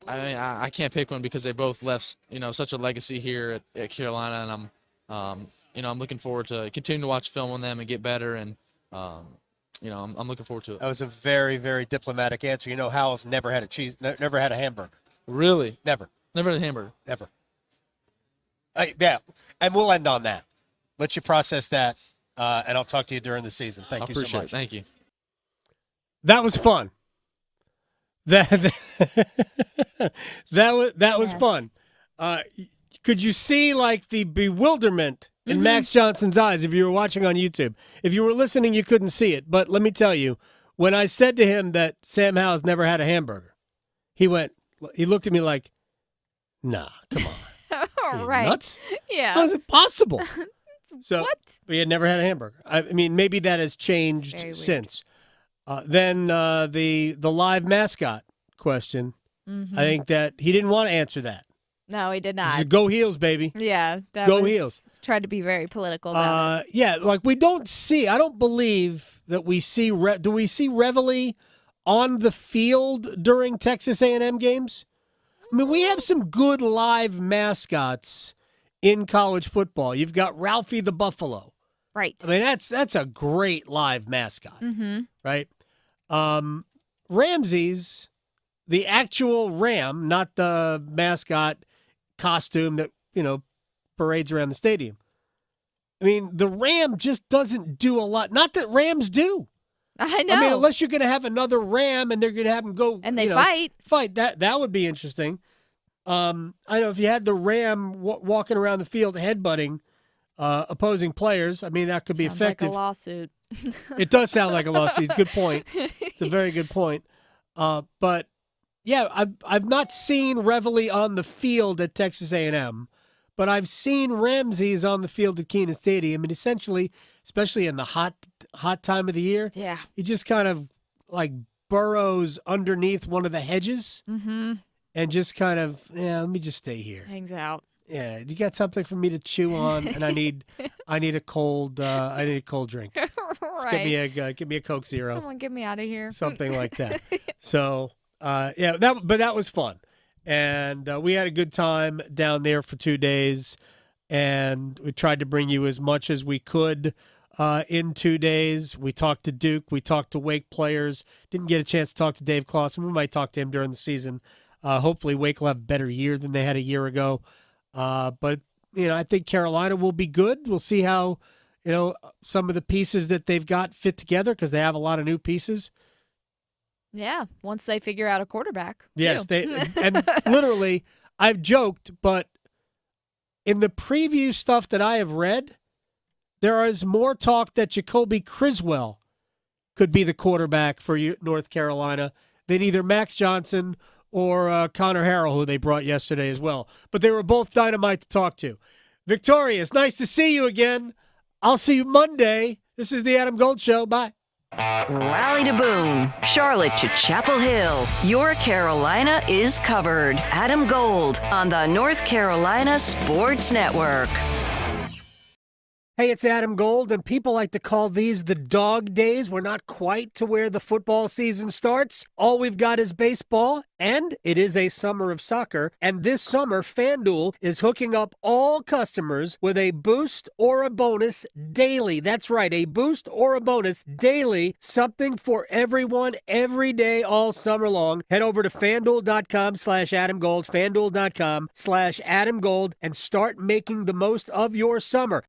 I can't pick one because they both left such a legacy here at Carolina, and I'm looking forward to continuing to watch film on them and get better, and I'm looking forward to it. That was a very, very diplomatic answer. Howell's never had a hamburger. Really? Never had a hamburger. Never. Yeah, and we'll end on that. Let you process that, and I'll talk to you during the season. Thank you so much. Appreciate it. Thank you. That was fun. That was fun. Could you see like the bewilderment in Max Johnson's eyes if you were watching on YouTube? If you were listening, you couldn't see it. But let me tell you, when I said to him that Sam Howell's never had a hamburger, he looked at me like, "Nah, come on." Right. Nuts? Yeah. How is it possible? What? But he had never had a hamburger. I mean, maybe that has changed since. Then the live mascot question. Mm-hmm. I think that he didn't want to answer that. No, he did He not. said, "Go Heels, baby." Yeah. Go Heels. Tried to be very political about it. Yeah, like I don't believe that we see, do we see Reveille on the field during Texas A&M games? I mean, we have some good live mascots in college football. You've got Ralphie the Buffalo. Right. I mean, that's a great live mascot, right? Ramses, the actual ram, not the mascot costume that, parades around the stadium. I mean, the ram just doesn't do a lot. Not that rams do. I know. I mean, unless you're going to have another ram and they're going to have them go and they fight. That would be interesting. I know if you had the ram walking around the field headbutting opposing players, I mean, that could be effective. Sounds like a lawsuit. It does sound like a lawsuit. Good point. It's a very good point. But yeah, I've not seen Reveille on the field at Texas A&M, but I've seen Ramses on the field at Kenan Stadium, and essentially, especially in the hot time of the year, he just kind of like burrows underneath one of the hedges and just kind of, let me just stay here. Hangs out. Yeah, you got something for me to chew on, and I need a cold drink. Right. Give me a Coke Zero. Someone get me out of here. Something like that. So, that was fun. And we had a good time down there for 2 days, and we tried to bring you as much as we could in 2 days. We talked to Duke. We talked to Wake players. Didn't get a chance to talk to Dave Clawson. We might talk to him during the season. Hopefully Wake will have a better year than they had a year ago. But, I think Carolina will be good. We'll see how, some of the pieces that they've got fit together because they have a lot of new pieces. Yeah, once they figure out a quarterback. Yes, too. and literally, I've joked, but in the preview stuff that I have read, there is more talk that Jacoby Criswell could be the quarterback for North Carolina than either Max Johnson or Connor Harrell, who they brought yesterday as well. But they were both dynamite to talk to. Victoria, it's nice to see you again. I'll see you Monday. This is the Adam Gold Show. Bye. Raleigh to Boone, Charlotte to Chapel Hill. Your Carolina is covered. Adam Gold on the North Carolina Sports Network. Hey, it's Adam Gold, and people like to call these the dog days. We're not quite to where the football season starts. All we've got is baseball, and it is a summer of soccer. And this summer, FanDuel is hooking up all customers with a boost or a bonus daily. That's right, a boost or a bonus daily. Something for everyone, every day, all summer long. Head over to FanDuel.com/AdamGold, FanDuel.com/AdamGold, and start making the most of your summer.